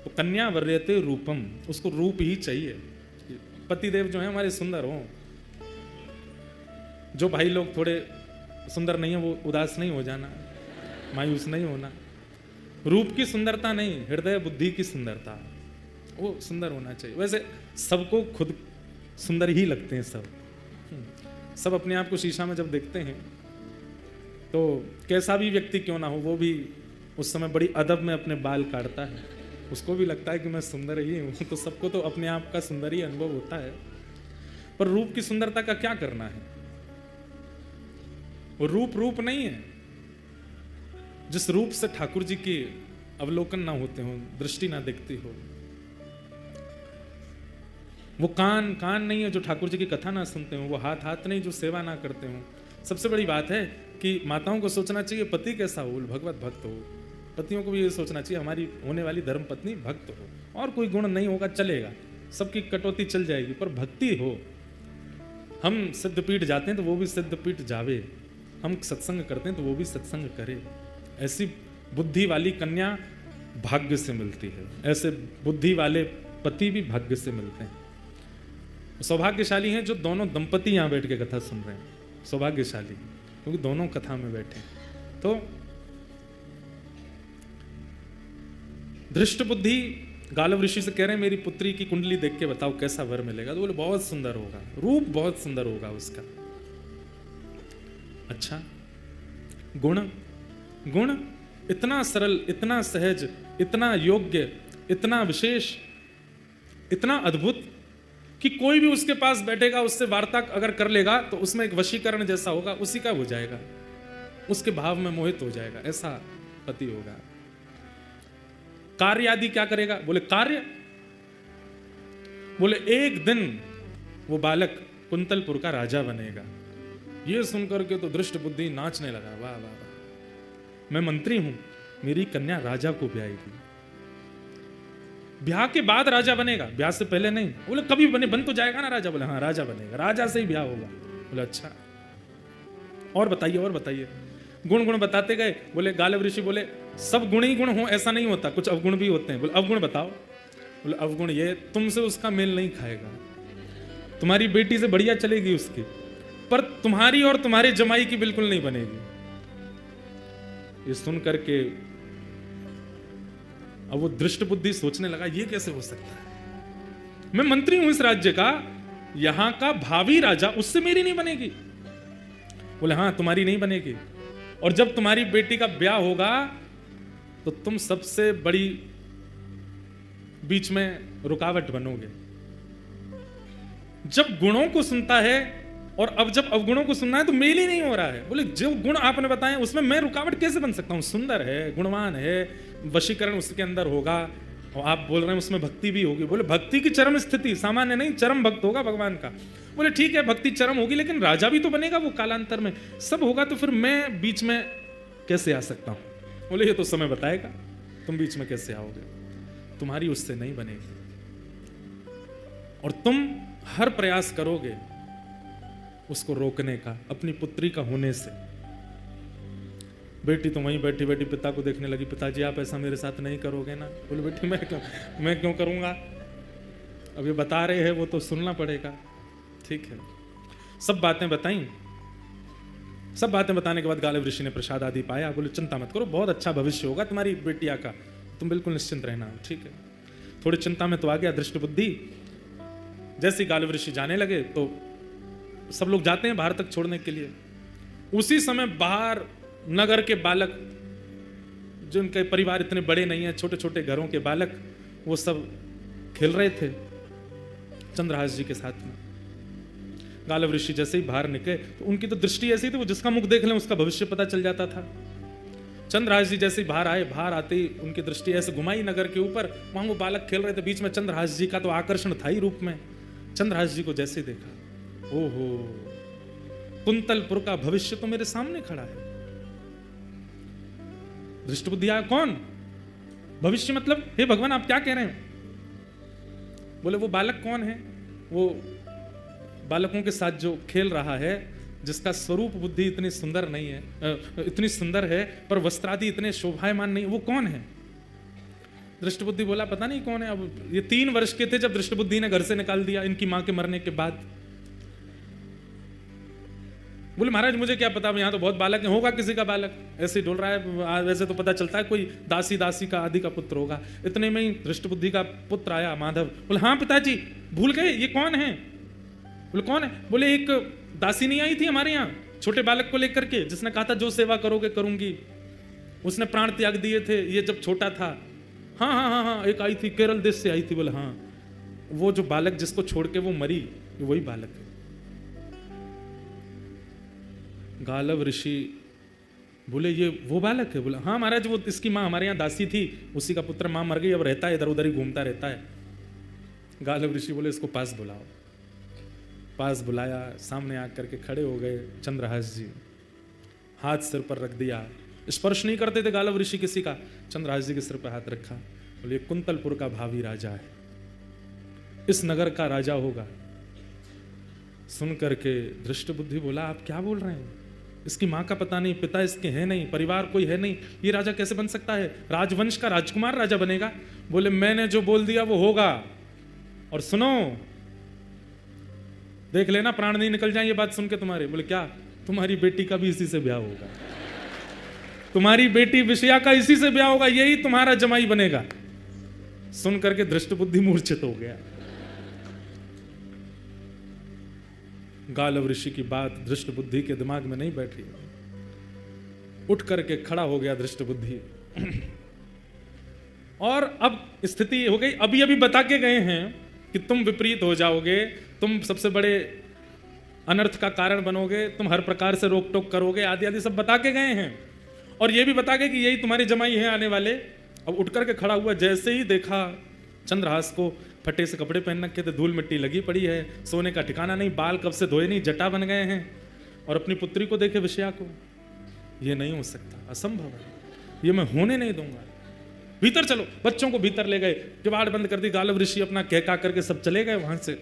तो कन्या वर्यते रूपम, उसको रूप ही चाहिए। पतिदेव जो है हमारे सुंदर हो। जो भाई लोग थोड़े सुंदर नहीं है वो उदास नहीं हो जाना, मायूस नहीं होना। रूप की सुंदरता नहीं, हृदय बुद्धि की सुंदरता, वो सुंदर होना चाहिए। वैसे सबको खुद सुंदर ही लगते हैं, सब अपने आप को शीशा में जब देखते हैं तो कैसा भी व्यक्ति क्यों ना हो, वो भी उस समय बड़ी अदब में अपने बाल काटता है, उसको भी लगता है कि मैं सुंदर ही हूँ। तो सबको तो अपने आप का सुंदर ही अनुभव होता है, पर रूप की सुंदरता का क्या करना है। वो रूप रूप नहीं है। जिस रूप से ठाकुर जी की अवलोकन ना होते हो, दृष्टि ना देखती हो, वो कान कान नहीं है जो ठाकुर जी की कथा ना सुनते हो, वो हाथ हाथ नहीं जो सेवा ना करते हो। सबसे बड़ी बात है कि माताओं को सोचना चाहिए पति कैसा हो, भगवत भक्त हो। पतियों को भी ये सोचना चाहिए हमारी होने वाली धर्म पत्नी भक्त हो। और कोई गुण नहीं होगा चलेगा, सबकी कटौती चल जाएगी, पर भक्ति हो। हम सिद्धपीठ जाते हैं तो वो भी सिद्धपीठ जावे, हम सत्संग करते हैं तो वो भी सत्संग करे। ऐसी बुद्धि वाली कन्या भाग्य से मिलती है, ऐसे बुद्धि वाले पति भी भाग्य से मिलते हैं। सौभाग्यशाली हैं जो दोनों दंपति यहां बैठ के कथा सुन रहे हैं, सौभाग्यशाली, क्योंकि दोनों कथा में बैठे। तो धृष्ट बुद्धि गालव ऋषि से कह रहे हैं मेरी पुत्री की कुंडली देख के बताओ कैसा वर मिलेगा। तो बोले बहुत सुंदर होगा, रूप बहुत सुंदर होगा उसका। अच्छा, गुण गुण इतना सरल, इतना सहज, इतना योग्य, इतना विशेष, इतना अद्भुत कि कोई भी उसके पास बैठेगा, उससे वार्ता अगर कर लेगा तो उसमें एक वशीकरण जैसा होगा, उसी का हो जाएगा, उसके भाव में मोहित हो जाएगा, ऐसा पति होगा। कार्य आदि क्या करेगा? बोले कार्य, बोले एक दिन वो बालक कुंतलपुर का राजा बनेगा। ये सुनकर के तो दृष्ट बुद्धि नाचने लगा, वाह वाह वाह, मैं मंत्री हूं, मेरी कन्या राजा को ब्याहेगी। ब्याह के बाद राजा बनेगा, ब्याह से पहले नहीं। बोले कभी बन तो जाएगा ना राजा? बोले हाँ राजा बनेगा, राजा से ही ब्याह होगा। बोले अच्छा, और बताइए और बताइए। गुण गुण बताते गए। बोले गालव ऋषि बोले सब गुण ही गुण हो ऐसा नहीं होता, कुछ अवगुण भी होते हैं। बोले अवगुण बताओ। बोले अवगुण ये, तुमसे उसका मेल नहीं खाएगा, तुम्हारी बेटी से बढ़िया चलेगी उसकी, पर तुम्हारी और तुम्हारे जमाई की बिल्कुल नहीं बनेगी। ये सुन करके अब वो दृष्ट बुद्धि सोचने लगा, ये कैसे हो सकता है? मैं मंत्री हूं इस राज्य का, यहां का भावी राजा, उससे मेरी नहीं बनेगी। बोले हाँ तुम्हारी नहीं बनेगी, और जब तुम्हारी बेटी का ब्याह होगा तो तुम सबसे बड़ी बीच में रुकावट बनोगे। जब गुणों को सुनता है और अब जब अवगुणों को सुनना है तो मेल ही नहीं हो रहा है। बोले जो गुण आपने बताए उसमें मैं रुकावट कैसे बन सकता हूं? सुंदर है, गुणवान है, वशीकरण उसके अंदर होगा, और आप बोल रहे हैं उसमें भक्ति भी होगी। बोले भक्ति की चरम स्थिति, सामान्य नहीं, चरम भक्त होगा भगवान का। बोले ठीक है भक्ति चरम होगी, लेकिन राजा भी तो बनेगा वो कालांतर में, सब होगा, तो फिर मैं बीच में कैसे आ सकता हूं? बोले ये तो समय बताएगा, तुम बीच में कैसे आओगे, तुम्हारी उससे नहीं बनेगी, और तुम हर प्रयास करोगे उसको रोकने का, अपनी पुत्री का होने से। बेटी तो वहीं बैठी बैठी पिता को देखने लगी, पिताजी आप ऐसा मेरे साथ नहीं करोगे ना? बोले बेटी मैं क्यों करूंगा, अब ये बता रहे हैं वो तो सुनना पड़ेगा। ठीक है, सब बातें बताई। सब बातें बताने के बाद गालव ऋषि ने प्रसाद आदि पाया। बोले चिंता मत करो, बहुत अच्छा भविष्य होगा तुम्हारी बेटिया का, तुम बिल्कुल निश्चिंत रहना। ठीक है, थोड़ी चिंता में तो आ गया दृष्ट बुद्धि। जैसे गालव ऋषि जाने लगे तो सब लोग जाते हैं बाहर तक छोड़ने के लिए। उसी समय बाहर नगर के बालक, जिनके परिवार इतने बड़े नहीं है, छोटे छोटे घरों के बालक, वो सब खेल रहे थे चंद्रहास जी के साथ में। गालव ऋषि जैसे ही बाहर निकले तो उनकी तो दृष्टि ऐसी थी, वो जिसका मुख देख लें उसका भविष्य पता चल जाता था। चंद्रहास जी जैसे ही बाहर आए, बाहर आते ही उनकी दृष्टि ऐसे घुमाई नगर के ऊपर, वहां वो बालक खेल रहे थे, बीच में चंद्रहास जी का तो आकर्षण था ही रूप में। चंद्रहास जी को जैसे देखा, ओहो कुंतलपुर का भविष्य तो मेरे सामने खड़ा है। दृष्ट बुद्धि आया, कौन भविष्य मतलब? हे भगवान आप क्या कह रहे हैं? बोले वो बालक कौन है? वो बालकों के साथ जो खेल रहा है, जिसका स्वरूप बुद्धि इतनी सुंदर नहीं है, इतनी सुंदर है पर वस्त्रादि इतने शोभायमान नहीं, वो कौन है? दृष्ट बुद्धि बोला पता नहीं कौन है। अब ये 3 वर्ष के थे जब दृष्ट बुद्धि ने घर से निकाल दिया इनकी मां के मरने के बाद। बोले महाराज मुझे क्या पता, यहाँ तो बहुत बालक है, होगा किसी का बालक ऐसे ही डोल रहा है, वैसे तो पता चलता है कोई दासी का आदि का पुत्र होगा। इतने में ही दृष्ट बुद्धि का पुत्र आया माधव। बोले हाँ पिताजी भूल गए ये कौन है? बोले कौन है? बोले एक दासी नहीं आई थी हमारे यहाँ छोटे बालक को लेकर के, जिसने कहा था जो सेवा करोगे करूंगी, उसने प्राण त्याग दिए थे ये जब छोटा था। हाँ हाँ हाँ हाँ, एक आई थी केरल देश से आई थी। बोले हाँ, वो जो बालक जिसको छोड़ के वो मरी, वही बालक है। गालव ऋषि बोले ये वो बालक है? बोले हाँ महाराज, वो इसकी माँ हमारे यहाँ दासी थी, उसी का पुत्र, माँ मर गई, अब रहता है इधर उधर ही घूमता रहता है। गालव ऋषि बोले इसको पास बुलाओ। पास बुलाया, सामने आकर के खड़े हो गए चंद्रहास जी, हाथ सिर पर रख दिया। स्पर्श नहीं करते थे गालव ऋषि किसी का, चंद्रहास जी के सिर पर हाथ रखा। बोले कुंतलपुर का भावी राजा है, इस नगर का राजा होगा। सुन करके दृष्ट बुद्धि बोला आप क्या बोल रहे हैं? इसकी माँ का पता नहीं, पिता इसके है नहीं, परिवार कोई है नहीं, ये राजा कैसे बन सकता है? राजवंश का राजकुमार राजा बनेगा? बोले मैंने जो बोल दिया वो होगा, और सुनो देख लेना प्राण नहीं निकल जाए ये बात सुन के तुम्हारे। बोले क्या? तुम्हारी बेटी का भी इसी से ब्याह होगा, तुम्हारी बेटी विषया का इसी से ब्याह होगा, यही तुम्हारा जमाई बनेगा। सुन करके दृष्ट बुद्धि मूर्छित हो गया। गालव ऋषि की बात दृष्ट बुद्धि के दिमाग में नहीं बैठी। उठ करके खड़ा हो गया दृष्ट बुद्धि। और अब स्थिति हो गई, अभी अभी बता के गए हैं कि तुम विपरीत हो जाओगे, तुम सबसे बड़े अनर्थ का कारण बनोगे, तुम हर प्रकार से रोक टोक करोगे, आदि आदि सब बता के गए हैं। और ये भी बता के कि यही तुम्हारी जमाई है आने वाले। अब उठ करके खड़ा हुआ, जैसे ही देखा चंद्रहास को, फटे से कपड़े पहन रखे थे, धूल मिट्टी लगी पड़ी है, सोने का ठिकाना नहीं, बाल कब से धोए नहीं, जटा बन गए हैं। और अपनी पुत्री को देखे विषया को, ये नहीं हो सकता, असंभव है, ये मैं होने नहीं दूंगा। भीतर चलो, बच्चों को भीतर ले गए, किवाड़ बंद कर दी, गालव ऋषि अपना कहका करके सब चले गए वहां से।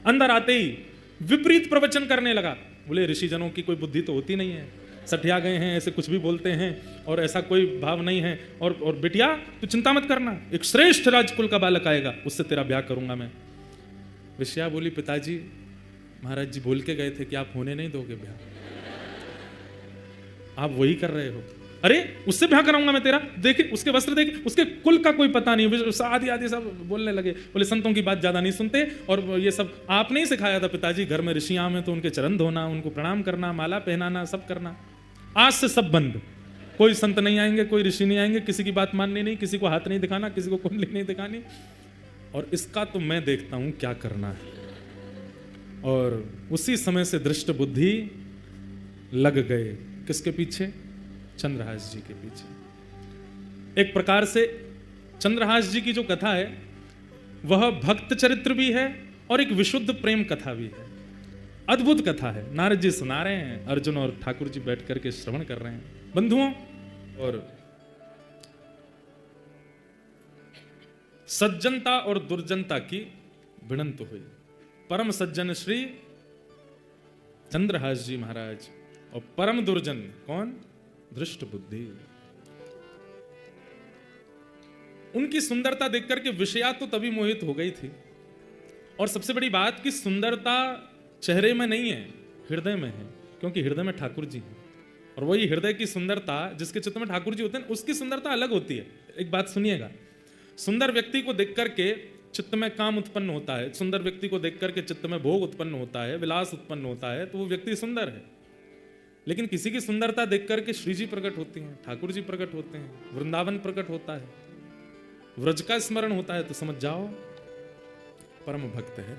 अंदर आते ही विपरीत प्रवचन करने लगा। बोले ऋषि जनों की कोई बुद्धि तो होती नहीं है, सठिया गए हैं, ऐसे कुछ भी बोलते हैं और ऐसा कोई भाव नहीं है। और बिटिया तू चिंता मत करना, एक श्रेष्ठ राजकुल का बालक आएगा, उससे तेरा ब्याह करूंगा मैं। विषया बोली पिताजी, महाराज जी बोल के गए थे कि आप होने नहीं दोगे ब्याह, आप वही कर रहे हो। अरे उससे ब्याह कराऊंगा मैं तेरा, देखे उसके वस्त्र, देखे उसके कुल का कोई पता नहीं, आदि आदि सब बोलने लगे। बोले संतों की बात ज्यादा नहीं सुनते, और ये सब आपने ही सिखाया था पिताजी, घर में ऋषियां में तो उनके चरण धोना, उनको प्रणाम करना, माला पहनाना, सब करना। आज से सब बंद, कोई संत नहीं आएंगे, कोई ऋषि नहीं आएंगे, किसी की बात माननी नहीं, किसी को हाथ नहीं दिखाना, किसी को कुंडली नहीं दिखानी, और इसका तो मैं देखता हूं क्या करना है। और उसी समय से दृष्ट बुद्धि लग गए किसके पीछे? चंद्रहास जी के पीछे। एक प्रकार से चंद्रहास जी की जो कथा है वह भक्त चरित्र भी है और एक विशुद्ध प्रेम कथा भी है। अद्भुत कथा है, नारद जी सुना रहे हैं, अर्जुन और ठाकुर जी बैठ करके श्रवण कर रहे हैं। बंधुओं, और सज्जनता और दुर्जनता की भिड़ंत हुई। परम सज्जन श्री चंद्रहास जी महाराज और परम दुर्जन कौन? दृष्ट बुद्धि। उनकी सुंदरता देख करके विषया तो तभी मोहित हो गई थी। और सबसे बड़ी बात कि सुंदरता चेहरे में नहीं है, हृदय में है, क्योंकि हृदय में ठाकुर जी हैं। और वही हृदय की सुंदरता, जिसके चित्त में ठाकुर जी होते हैं, उसकी सुंदरता अलग होती है। एक बात सुनिएगा, सुंदर व्यक्ति को देख करके चित्त में काम उत्पन्न होता है, सुंदर व्यक्ति को देख करके चित्त में भोग उत्पन्न होता है, विलास उत्पन्न होता है, तो वो व्यक्ति सुंदर है। लेकिन किसी की सुंदरता देख करके श्री जी प्रकट होती हैं, ठाकुर जी प्रकट होते हैं, वृंदावन प्रकट होता है, व्रज का स्मरण होता है, तो समझ जाओ परम भक्त है।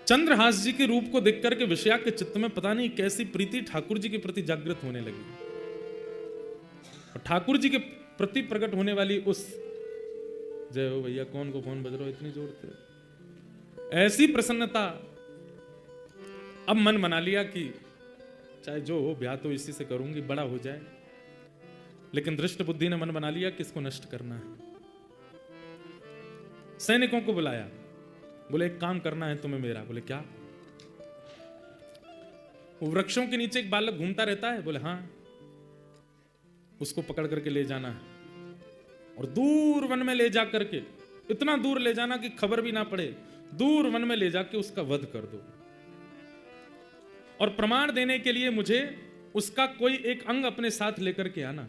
चंद्रहास जी के रूप को देख करके विषया के चित्त में पता नहीं कैसी प्रीति ठाकुर जी के प्रति जागृत होने लगी। और ठाकुर जी के प्रति प्रकट होने वाली उस, जय हो भैया, कौन को फोन बज रहा हो इतनी जोर से, ऐसी प्रसन्नता, अब मन बना लिया कि चाहे जो हो ब्याह तो इसी से करूंगी, बड़ा हो जाए। लेकिन दृष्ट बुद्धि ने मन बना लिया कि इसको नष्ट करना है। सैनिकों को बुलाया, बोले एक काम करना है तुम्हें मेरा। बोले क्या? वो वृक्षों के नीचे एक बालक घूमता रहता है। बोले हाँ, उसको पकड़ करके ले जाना है और दूर वन में ले जा करके, इतना दूर ले जाना कि खबर भी ना पड़े, दूर वन में ले जाके उसका वध कर दो। और प्रमाण देने के लिए मुझे उसका कोई एक अंग अपने साथ लेकर के आना,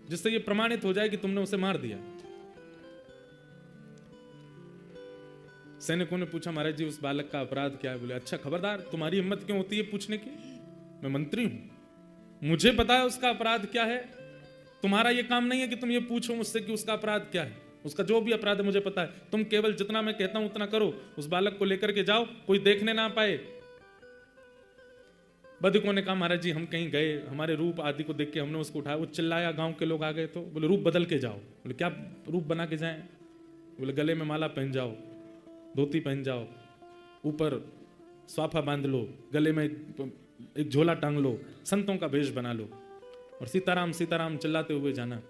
जिससे यह प्रमाणित हो जाए कि तुमने उसे मार दिया। सैनिकों ने पूछा महाराज जी उस बालक का अपराध क्या है? बोले अच्छा खबरदार, तुम्हारी हिम्मत क्यों होती है पूछने की? मैं मंत्री हूं, मुझे पता है उसका अपराध क्या है। तुम्हारा यह काम नहीं है कि तुम ये पूछो मुझसे कि उसका अपराध क्या है। उसका जो भी अपराध है मुझे पता है। तुम केवल जितना मैं कहता हूं उतना करो, उस बालक को लेकर के जाओ, कोई देखने ना पाए। बधिकों ने कहा महाराज जी हम कहीं गए, हमारे रूप आदि को देख के हमने उसको उठाया, वो चिल्लाया, गांव के लोग आ गए तो बोले रूप बदल के जाओ। बोले क्या रूप बना के जाएं? बोले गले में माला पहन जाओ, धोती पहन जाओ, ऊपर स्वाफा बांध लो, गले में एक झोला टांग लो, संतों का भेष बना लो और सीताराम सीताराम चिल्लाते हुए जाना।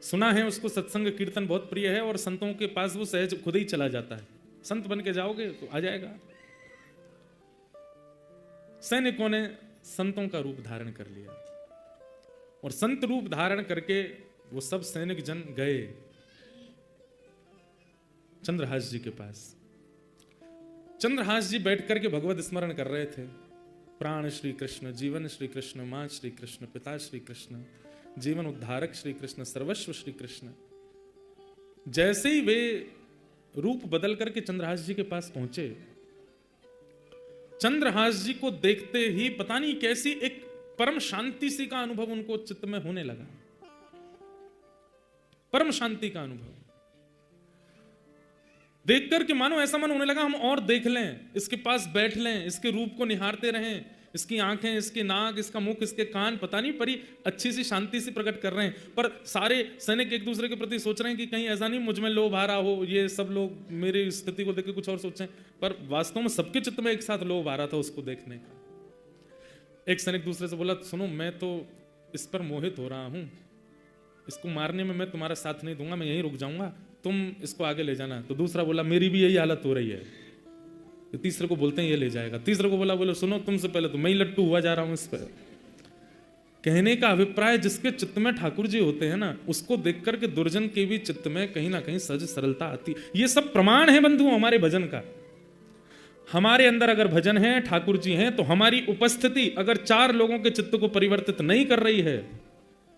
सुना है उसको सत्संग कीर्तन बहुत प्रिय है और संतों के पास वो सहज खुद ही चला जाता है। संत बन के जाओगे तो आ जाएगा। सैनिकों ने संतों का रूप धारण कर लिया और संत रूप धारण करके वो सब सैनिक जन गए चंद्रहास जी के पास। चंद्रहास जी बैठ करके भगवत स्मरण कर रहे थे। प्राण श्री कृष्ण, जीवन श्री कृष्ण, मां श्री कृष्ण, पिता श्री कृष्ण, जीवन उद्धारक श्री कृष्ण, सर्वस्व श्री कृष्ण। जैसे ही वे रूप बदल करके चंद्रहास जी के पास पहुंचे, चंद्रहास जी को देखते ही पता नहीं कैसी एक परम शांति सी का अनुभव उनको चित्त में होने लगा, परम शांति का अनुभव देख करके मानो ऐसा मन होने लगा हम और देख लें, इसके पास बैठ लें, इसके रूप को निहारते रहें, इसकी आंखें, इसके नाक, इसका मुख, इसके कान, पता नहीं परी अच्छी सी शांति से प्रकट कर रहे हैं। पर सारे सैनिक एक दूसरे के प्रति सोच रहे हैं कि कहीं ऐसा नहीं मुझ में लोभ आ रहा हो, ये सब लोग मेरी स्थिति को देख के कुछ और सोचें, पर वास्तव में सबके चित्त में एक साथ लोभ आ रहा था उसको देखने का। एक सैनिक दूसरे से बोला, सुनो मैं तो इस पर मोहित हो रहा हूं, इसको मारने में मैं तुम्हारा साथ नहीं दूंगा, मैं यहीं रुक जाऊंगा, तुम इसको आगे ले जाना। तो दूसरा बोला, मेरी भी यही हालत हो रही है। तो तीसरे को बोलते हैं ये ले जाएगा। तीसरे को बोले सुनो तुमसे पहले तो मैं ही लट्टू हुआ जा रहा हूं इस पर। कहने का अभिप्राय जिसके चित्त में ठाकुर जी होते हैं ना, उसको देख करके दुर्जन के भी चित्त में कहीं ना कहीं सहज सरलता आती। ये सब प्रमाण है बंधुओं हमारे भजन का। हमारे अंदर अगर भजन है, ठाकुर जी हैं, तो हमारी उपस्थिति अगर 4 लोगों के चित्त को परिवर्तित नहीं कर रही है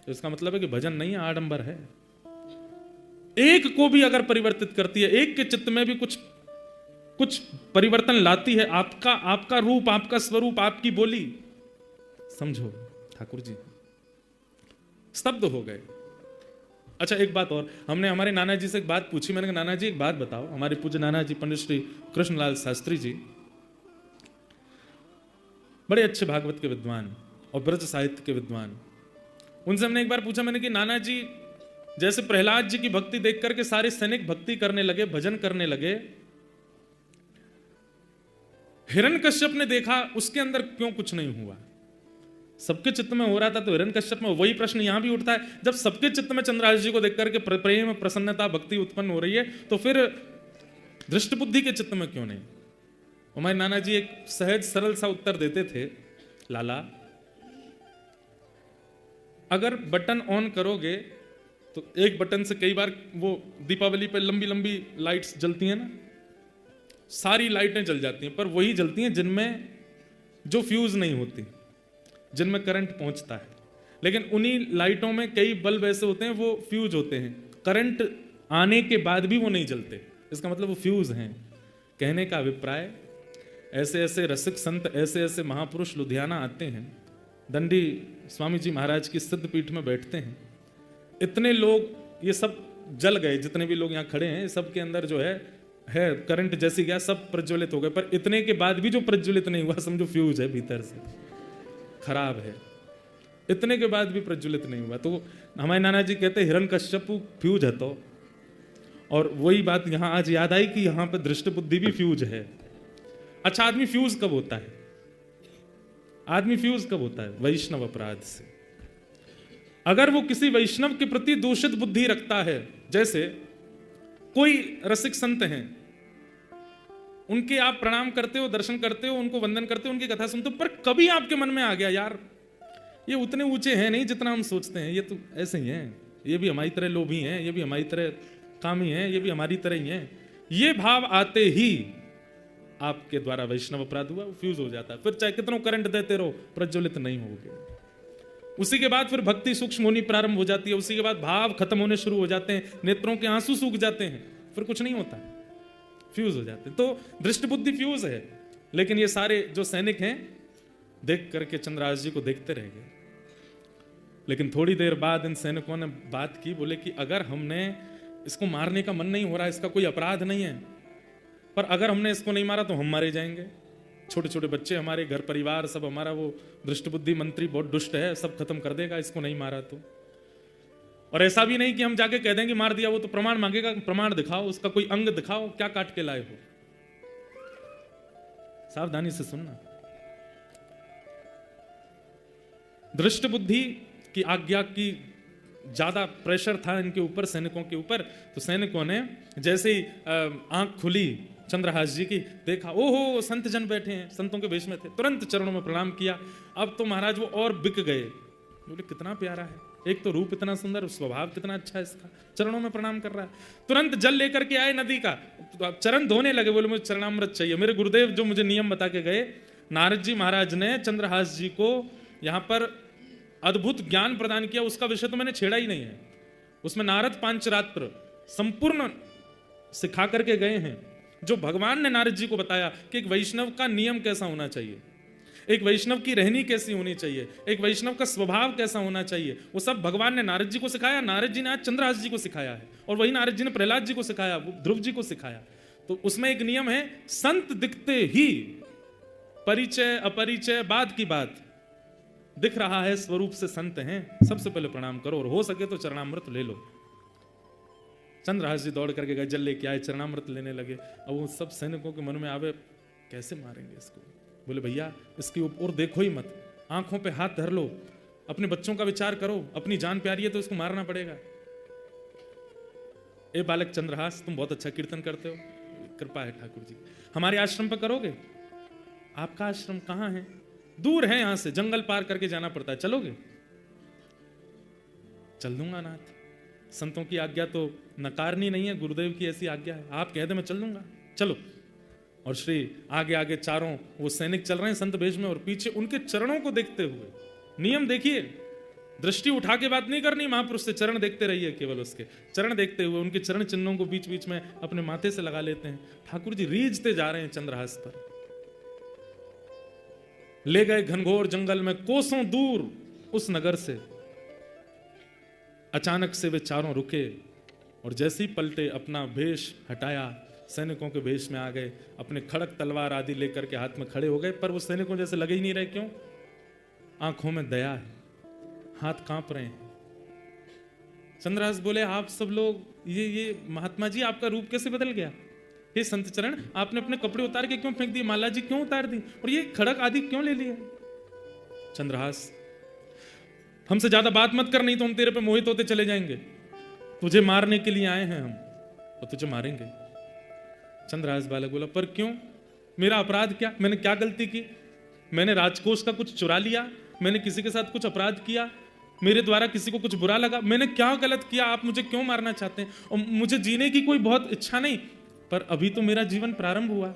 तो इसका मतलब है कि भजन नहीं है, आडंबर है। एक को भी अगर परिवर्तित करती है, एक के चित्त में भी कुछ परिवर्तन लाती है, आपका रूप, आपका स्वरूप, आपकी बोली, समझो ठाकुर जी स्तब्ध हो गए। अच्छा एक बात और, हमने हमारे नाना जी से एक बात पूछी। मैंने कहा नाना जी एक बात बताओ, हमारे पूज्य नाना जी पंडित श्री कृष्णलाल शास्त्री जी बड़े अच्छे भागवत के विद्वान और ब्रज साहित्य के विद्वान, उनसे हमने एक बार पूछा, मैंने कि नाना जी जैसे प्रहलाद जी की भक्ति देख करके सारे सैनिक भक्ति करने लगे, भजन करने लगे, हिरण्यकश्यप ने देखा उसके अंदर क्यों कुछ नहीं हुआ? सबके चित्त में हो रहा था तो हिरण्यकश्यप में, वही प्रश्न यहां भी उठता है, जब सबके चित्त में चंद्रहास जी को देख करके प्रेम, प्रसन्नता, भक्ति उत्पन्न हो रही है तो फिर दृष्ट बुद्धि के चित्त में क्यों नहीं? हमारे नाना जी एक सहज सरल सा उत्तर देते थे, लाला अगर बटन ऑन करोगे तो एक बटन से कई बार वो दीपावली पे लंबी लंबी लाइट्स जलती हैं ना, सारी लाइटें जल जाती हैं, पर वही जलती हैं जिनमें जो फ्यूज नहीं होती, जिनमें करंट पहुंचता है। लेकिन उन्हीं लाइटों में कई बल्ब ऐसे होते हैं वो फ्यूज होते हैं, करंट आने के बाद भी वो नहीं जलते, इसका मतलब वो फ्यूज हैं। कहने का अभिप्राय ऐसे ऐसे रसिक संत, ऐसे ऐसे महापुरुष लुधियाना आते हैं, दंडी स्वामी जी महाराज की सिद्ध पीठ में बैठते हैं, इतने लोग ये सब जल गए, जितने भी लोग यहाँ खड़े हैं सबके अंदर जो है करंट जैसी गया, सब प्रज्वलित हो गए, पर इतने के बाद भी जो प्रज्वलित नहीं हुआ समझो फ्यूज है, भीतर से खराब है, इतने के बाद भी प्रज्वलित नहीं हुआ। तो हमारे नाना जी कहते हिरण्यकश्यप फ्यूज है तो, और वही बात यहाँ आज याद आई कि यहाँ पे दृष्ट बुद्धि भी फ्यूज है। अच्छा आदमी फ्यूज कब होता है? आदमी फ्यूज कब होता है? वैष्णव अपराध से। अगर वो किसी वैष्णव के प्रति दूषित बुद्धि रखता है, जैसे कोई रसिक संत हैं, उनके आप प्रणाम करते हो, दर्शन करते हो, उनको वंदन करते हो, उनकी कथा सुनते हो, पर कभी आपके मन में आ गया यार ये उतने ऊंचे हैं नहीं जितना हम सोचते हैं, ये तो ऐसे ही हैं, ये भी हमारी तरह लोभी हैं, ये भी हमारी तरह कामी हैं, ये भी हमारी तरह ही हैं, ये भाव आते ही आपके द्वारा वैष्णव अपराध हुआ, वो फ्यूज हो जाता है। फिर चाहे कितना करंट देते रहो प्रज्वलित नहीं होगे। उसी के बाद फिर भक्ति सूक्ष्म होनी प्रारंभ हो जाती है, उसी के बाद भाव खत्म होने शुरू हो जाते हैं, नेत्रों के आंसू सूख जाते हैं, फिर कुछ नहीं होता, फ्यूज हो जाते हैं। तो दृष्ट बुद्धि फ्यूज है। लेकिन ये सारे जो सैनिक हैं देख करके चंद्रहास जी को देखते रह गए। लेकिन थोड़ी देर बाद इन सैनिकों ने बात की, बोले कि अगर हमने इसको मारने का मन नहीं हो रहा, इसका कोई अपराध नहीं है, पर अगर हमने इसको नहीं मारा तो हम मारे जाएंगे, छोटे छोटे बच्चे, हमारे घर परिवार सब, हमारा वो दृष्ट बुद्धि मंत्री बहुत दुष्ट है, सब खत्म कर देगा इसको नहीं मारा तो। और ऐसा भी नहीं कि हम जाके कह देंगे मार दिया, वो तो प्रमाण मांगेगा, प्रमाण दिखाओ, उसका कोई अंग दिखाओ, क्या काट के लाए हो। सावधानी से सुनना। दृष्ट बुद्धि की आज्ञा की ज्यादा प्रेशर था इनके ऊपर, सैनिकों के ऊपर, तो सैनिकों ने जैसे ही आंख खुली चंद्रहास जी की, देखा ओहो संत जन बैठे हैं, संतों के वेश में थे, तुरंत चरणों में प्रणाम किया। अब तो महाराज वो और बिक गए, बोले कितना प्यारा है, एक तो रूप इतना सुंदर, स्वभाव कितना अच्छा है इसका, चरणों में प्रणाम कर रहा है। तुरंत जल लेकर के आए नदी का, चरण धोने लगे, बोले मुझे चरणामृत चाहिए। मेरे गुरुदेव जो मुझे नियम बता के गए, नारद जी महाराज ने चंद्रहास जी को यहाँ पर अद्भुत ज्ञान प्रदान किया, उसका विषय तो मैंने छेड़ा ही नहीं है। उसमें नारद पांचरात्र संपूर्ण सिखा करके गए हैं, जो भगवान ने नारद जी को बताया कि एक वैष्णव का नियम कैसा होना चाहिए। एक वैष्णव की रहनी कैसी होनी चाहिए, एक वैष्णव का स्वभाव कैसा होना चाहिए, वो सब भगवान ने नारद जी को सिखाया। नारद जी ने आज चंद्रहास जी को सिखाया है, और वही नारद जी ने प्रहलाद जी को सिखाया, ध्रुव जी को सिखाया। तो उसमें एक नियम है, संत दिखते ही परिचय अपरिचय बाद की बात, दिख रहा है स्वरूप से संत हैं, सबसे पहले प्रणाम करो, और हो सके तो चरणामृत ले लो। चंद्रहास जी दौड़ करके गए, जल लेके आए, चरणामृत लेने लगे। अब वो सब सैनिकों के मन में आवे, कैसे मारेंगे इसको। बोले भैया इसकी ओर देखो ही मत, आंखों पे हाथ धर लो, अपने बच्चों का विचार करो, अपनी जान प्यारी है तो इसको मारना पड़ेगा। ए बालक चंद्रहास, तुम बहुत अच्छा कीर्तन करते हो, कृपा है ठाकुर जी, हमारे आश्रम पर करोगे? आपका आश्रम कहाँ है? दूर है, यहां से जंगल पार करके जाना पड़ता है, चलोगे? चल दूंगा नाथ, संतों की आज्ञा तो नकारनी नहीं है, गुरुदेव की ऐसी आज्ञा है, आप कह दे मैं चल दूंगा, चलो। और श्री आगे आगे चारों वो सैनिक चल रहे हैं संत भेष में, और पीछे उनके चरणों को देखते हुए, नियम देखिए, दृष्टि उठा के बात नहीं करनी, महापुरुष से चरण देखते रहिए, केवल उसके चरण देखते हुए उनके चरण चिन्हों को बीच बीच में अपने माथे से लगा लेते हैं। ठाकुर जी रीझते जा रहे हैं चंद्रहास पर। ले गए घनघोर जंगल में, कोसों दूर उस नगर से। अचानक से वे चारों रुके, और जैसे ही पलटे, अपना भेष हटाया, सैनिकों के भेष में आ गए, अपने खड़क तलवार आदि लेकर के हाथ में खड़े हो गए। पर वो सैनिकों जैसे लगे ही नहीं रहे, क्यों? आंखों में दया है, हाथ कांप रहे हैं। चंद्रहास बोले, आप सब लोग, ये महात्मा जी आपका रूप कैसे बदल गया? हे संत चरण, आपने अपने कपड़े उतार के क्यों फेंक दिए? माला जी क्यों उतार दी? और ये खड़क आदि क्यों ले लिया? चंद्रहास, हमसे ज्यादा बात मत कर, नहीं तो हम तेरे पे मोहित होते चले जाएंगे। तुझे मारने के लिए आए हैं हम, और तुझे मारेंगे। चंद्रहास बालक बोला, पर क्यों? मेरा अपराध क्या? मैंने क्या गलती की? मैंने राजकोष का कुछ चुरा लिया? मैंने किसी के साथ कुछ अपराध किया? मेरे द्वारा किसी को कुछ बुरा लगा? मैंने क्या गलत किया? आप मुझे क्यों मारना चाहते हैं? और मुझे जीने की कोई बहुत इच्छा नहीं, पर अभी तो मेरा जीवन प्रारंभ हुआ।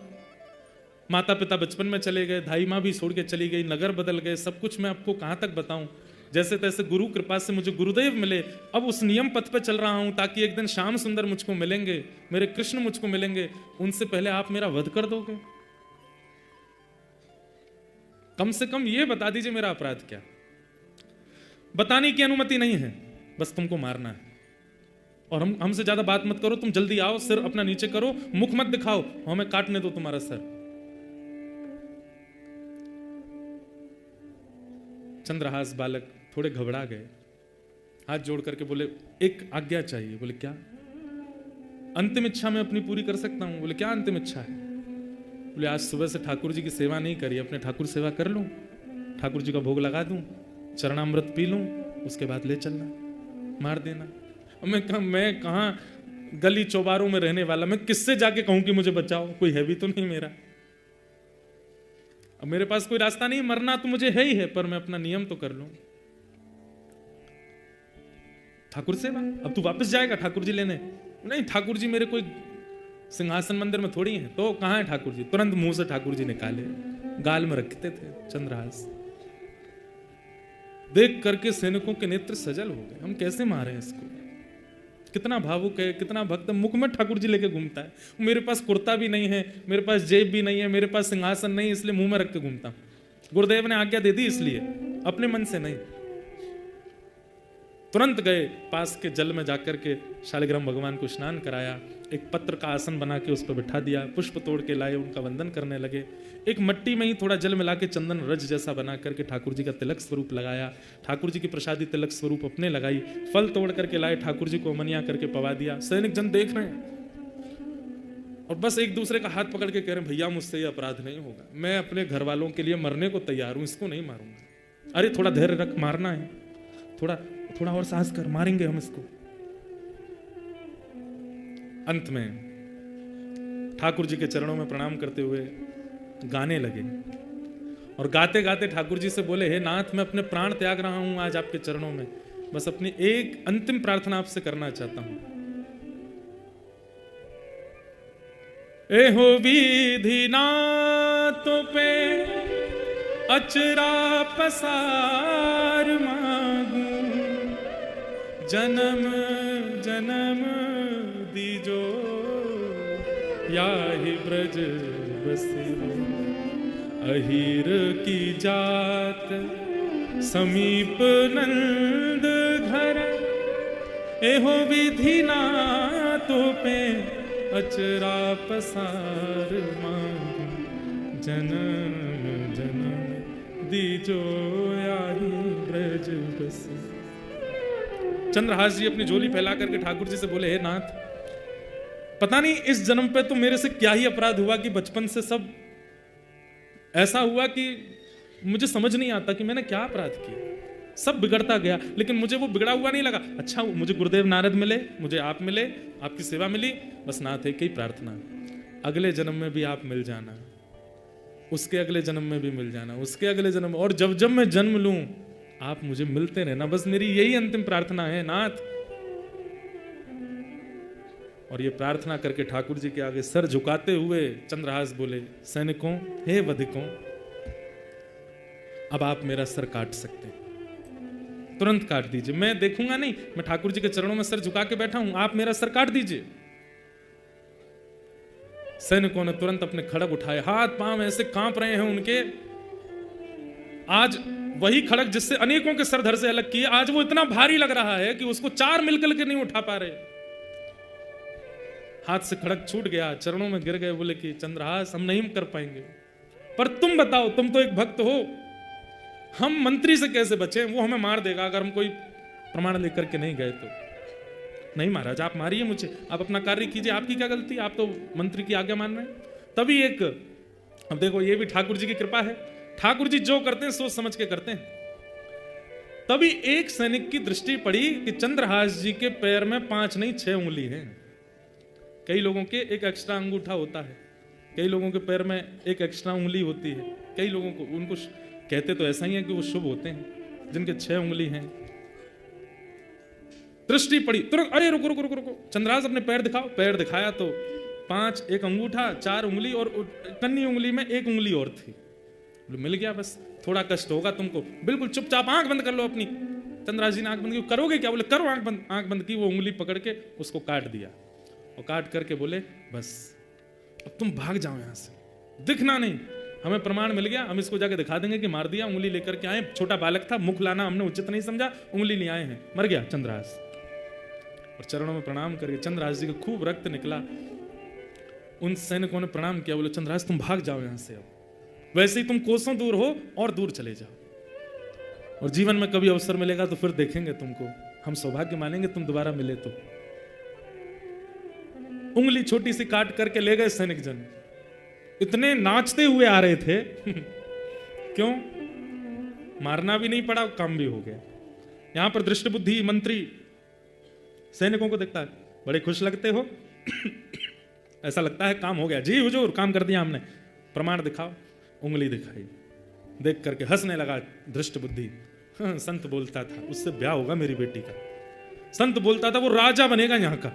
माता पिता बचपन में चले गए, धाई माँ भी छोड़ के चली गई, नगर बदल गए, सब कुछ मैं आपको कहां तक बताऊं। जैसे तैसे गुरु कृपा से मुझे गुरुदेव मिले, अब उस नियम पथ पे चल रहा हूं, ताकि एक दिन श्याम सुंदर मुझको मिलेंगे, मेरे कृष्ण मुझको मिलेंगे, उनसे पहले आप मेरा वध कर दोगे? कम से कम ये बता दीजिए मेरा अपराध क्या। बताने की अनुमति नहीं है, बस तुमको मारना है। और हमसे ज्यादा बात मत करो, तुम जल्दी आओ, सिर अपना नीचे करो, मुख मत दिखाओ, हमें काटने दो तुम्हारा सर। चंद्रहास बालक थोड़े घबरा गए, हाथ जोड़ करके बोले, एक आज्ञा चाहिए। बोले क्या? अंतिम इच्छा मैं अपनी पूरी कर सकता हूं। बोले क्या अंतिम इच्छा है? बोले आज सुबह से ठाकुर जी की सेवा नहीं करी, अपने ठाकुर सेवा कर लूं, ठाकुर जी का भोग लगा दूं, चरणामृत पी लूं, उसके बाद ले चलना, मार देना। मैं कहाँ गली चौबारों में रहने वाला, मैं किससे जाके कहूं कि मुझे बचाओ? कोई है भी तो नहीं मेरा, अब मेरे पास कोई रास्ता नहीं, मरना तो मुझे है ही है, पर मैं अपना नियम तो कर लूं। ठाकुर सेवा, अब तू वापस जाएगा ठाकुर जी लेने? नहीं, ठाकुर जी मेरे कोई सिंहासन मंदिर में थोड़ी है। तो कहां है ठाकुर जी? तुरंत मुंह से ठाकुर जी निकाले, गाल में रखते थे। चंद्रहास देख करके सैनिकों के नेत्र सजल हो गए, हम कैसे मारे इसको? कितना भावुक है, कितना भक्त, मुख में ठाकुर जी लेके घूमता है। मेरे पास कुर्ता भी नहीं है, मेरे पास जेब भी नहीं है, मेरे पास सिंहासन नहीं, इसलिए मुंह में रख के घूमता हूं। गुरुदेव ने आज्ञा दे दी, इसलिए, अपने मन से नहीं। तुरंत गए पास के जल में जाकर के शालिग्राम भगवान को स्नान कराया, एक पत्र का आसन बना के उस पर बिठा दिया, पुष्प तोड़ के लाए, उनका वंदन करने लगे। एक मट्टी में ही थोड़ा जल मिला के चंदन रज जैसा बना करके ठाकुर जी का तिलक स्वरूप लगाया, ठाकुर जी की प्रसादी तिलक स्वरूप अपने लगाई, फल तोड़ करके लाए, ठाकुर जी को अमनिया करके पवा दिया। सैनिक जन देख रहे हैं और बस एक दूसरे का हाथ पकड़ के कह रहे हैं, भैया मुझसे ये अपराध नहीं होगा, मैं अपने घर वालों के लिए मरने को तैयार हूं, इसको नहीं मारूंगा। अरे थोड़ा धैर्य रख, मारना है, थोड़ा और साहस कर, मारेंगे हम इसको। अंत में ठाकुर जी के चरणों में प्रणाम करते हुए गाने लगे और गाते गाते ठाकुर जी से बोले, हे नाथ, मैं अपने प्राण त्याग रहा हूं आज आपके चरणों में, बस अपनी एक अंतिम प्रार्थना आपसे करना चाहता हूं। एहो विधि नाथों पे अचरा पसार मांगू, जन्म जन्म दीजो याहि ब्रज बसी, अहीर की जात समीप नंद घर, एहो विधि ना तो पे अचरा पसार मांग, जन्म जन्म दीजो आही ब्रज बस। चंद्रहास जी अपनी झोली फैला करके ठाकुर जी से बोले, हे नाथ, पता नहीं इस जन्म पे तो मेरे से क्या ही अपराध हुआ कि बचपन से सब ऐसा हुआ कि मुझे समझ नहीं आता कि मैंने क्या अपराध किया। सब बिगड़ता गया, लेकिन मुझे वो बिगड़ा हुआ नहीं लगा। अच्छा, मुझे गुरुदेव नारद मिले, मुझे आप मिले, आपकी सेवा मिली, बस नाथ एक ही प्रार्थना, अगले जन्म में भी आप मिल जाना, उसके अगले जन्म में भी मिल जाना, उसके अगले जन्म, और जब जब मैं जन्म लूं आप मुझे मिलते रहना, बस मेरी यही अंतिम प्रार्थना है नाथ। और ये प्रार्थना करके ठाकुर जी के आगे सर झुकाते हुए चंद्रहास बोले, सैनिकों, हे वधिकों, अब आप मेरा सर काट सकते हैं, तुरंत काट दीजिए, मैं देखूंगा नहीं, मैं ठाकुर जी के चरणों में सर झुका के बैठा हूं, आप मेरा सर काट दीजिए। सैनिकों ने तुरंत अपने खड़ग उठाए, हाथ पांव ऐसे कांप रहे हैं उनके। आज वही खड़ग जिससे अनेकों के सर धड़ से अलग किए, आज वो इतना भारी लग रहा है कि उसको चार मिलकर के नहीं उठा पा रहे। हाथ से खड़ग छूट गया, चरणों में गिर गए, बोले कि चंद्रहास हम नहीं कर पाएंगे, पर तुम बताओ, तुम तो एक भक्त हो, हम मंत्री से कैसे बचे? वो हमें मार देगा अगर हम कोई प्रमाण लेकर के नहीं गए तो। नहीं महाराज, आप मारिए मुझे, आप अपना कार्य कीजिए, आपकी क्या गलती, आप तो मंत्री की आज्ञा मान रहे हैं। तभी एक, अब देखो ये भी ठाकुर जी की कृपा है, ठाकुर जी जो करते हैं सोच समझ के करते हैं। तभी एक सैनिक की दृष्टि पड़ी कि चंद्रहास जी के पैर में 5 नहीं 6 उंगली है। कई लोगों के एक एक्स्ट्रा अंगूठा होता है, कई लोगों के पैर में एक एक्स्ट्रा उंगली होती है, कई लोगों को, उनको कहते तो ऐसा ही है कि वो शुभ होते हैं, जिनके 6 उंगली हैं। दृष्टि पड़ी तुरंत, अरे रुको रुको रुको रुको, चंद्रहास अपने पैर दिखाओ। पैर दिखाया तो 5, एक अंगूठा, 4 उंगली, और कन्नी उंगली में 1 उंगली और थी। मिल गया, बस थोड़ा कष्ट होगा तुमको, बिल्कुल चुपचाप आंख बंद कर लो अपनी। चंद्रहास जी ने आंख बंद की, करोगे क्या? बोले करो आंख बंद। आंख बंद की, वो उंगली पकड़ के उसको काट दिया, और काट करके बोले बस अब तुम भाग जाओ यहां से, दिखना नहीं, हमें प्रमाण मिल गया, हम इसको जाके दिखा देंगे कि मार दिया, उंगली लेकर के आए, छोटा बालक था, मुख लाना हमने उचित नहीं समझा, उंगली ले आए हैं, मर गया चंद्रहास। और चरणों में प्रणाम करके चंद्रहास जी को खूब रक्त निकला। उन सैनिकों ने प्रणाम किया, बोले चंद्रहास तुम भाग जाओ यहां से, अब वैसे ही तुम कोसों दूर हो और दूर चले जाओ, और जीवन में कभी अवसर मिलेगा तो फिर देखेंगे तुमको, हम सौभाग्य मानेंगे तुम दोबारा मिले तो। उंगली छोटी सी काट करके ले गए सैनिक जन, इतने नाचते हुए आ रहे थे क्यों? मारना भी नहीं पड़ा, काम भी हो गया। यहां पर दृष्ट बुद्धि मंत्री सैनिकों को देखता है, बड़े खुश लगते हो ऐसा लगता है काम हो गया। जी हुजूर, काम कर दिया हमने, प्रमाण दिखाओ। उंगली दिखाई, देख करके हंसने लगा दृष्ट बुद्धि। हाँ, संत बोलता था उससे ब्याह होगा मेरी बेटी का, संत बोलता था वो राजा बनेगा यहाँ का।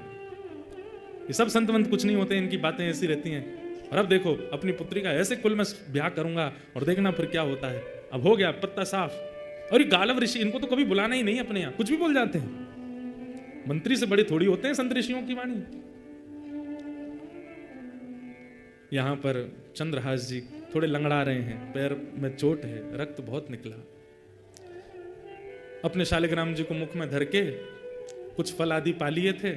ये सब संत वंत कुछ नहीं होते, इनकी बातें ऐसी रहती हैं। और अब देखो अपनी पुत्री का ऐसे कुल में ब्याह करूंगा, और देखना फिर क्या होता है। अब हो गया पत्ता साफ। और ये गालव ऋषि, इनको तो कभी बुलाना ही नहीं अपने यहाँ, कुछ भी बोल जाते हैं। मंत्री से बड़े थोड़ी होते हैं संत ऋषियों की वाणी। यहां पर चंद्रहास जी थोड़े लंगड़ा रहे हैं, पैर में चोट है, रक्त बहुत निकला। अपने शालिग्राम जी को मुख में धर के कुछ फल आदि पा लिए थे,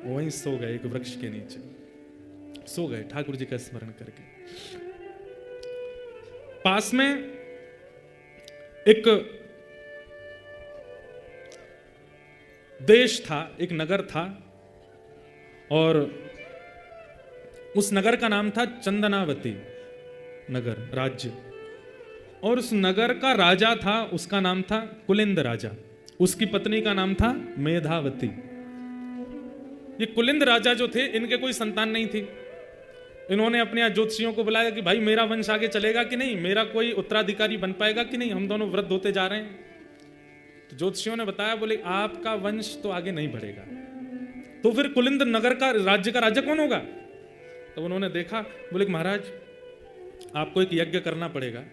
वहीं सो गए, एक वृक्ष के नीचे सो गए ठाकुर जी का स्मरण करके। पास में एक देश था, एक नगर था, और उस नगर का नाम था चंदनावती नगर राज्य। और उस नगर का राजा था, उसका नाम था कुलिंद राजा, उसकी पत्नी का नाम था मेधावती। ये कुलिंद राजा जो थे, इनके कोई संतान नहीं थी। इन्होंने अपने यहाँ ज्योतिषियों को बुलाया कि भाई मेरा वंश आगे चलेगा कि नहीं, मेरा कोई उत्तराधिकारी बन पाएगा कि नहीं, हम दोनों वृद्ध होते जा रहे हैं। तो ज्योतिषियों ने बताया, बोले आपका वंश तो आगे नहीं बढ़ेगा, तो फिर कुलिंद नगर का राज्य का राजा कौन होगा? तो उन्होंने देखा, बोले महाराज आपको एक यज्ञ करना पड़ेगा,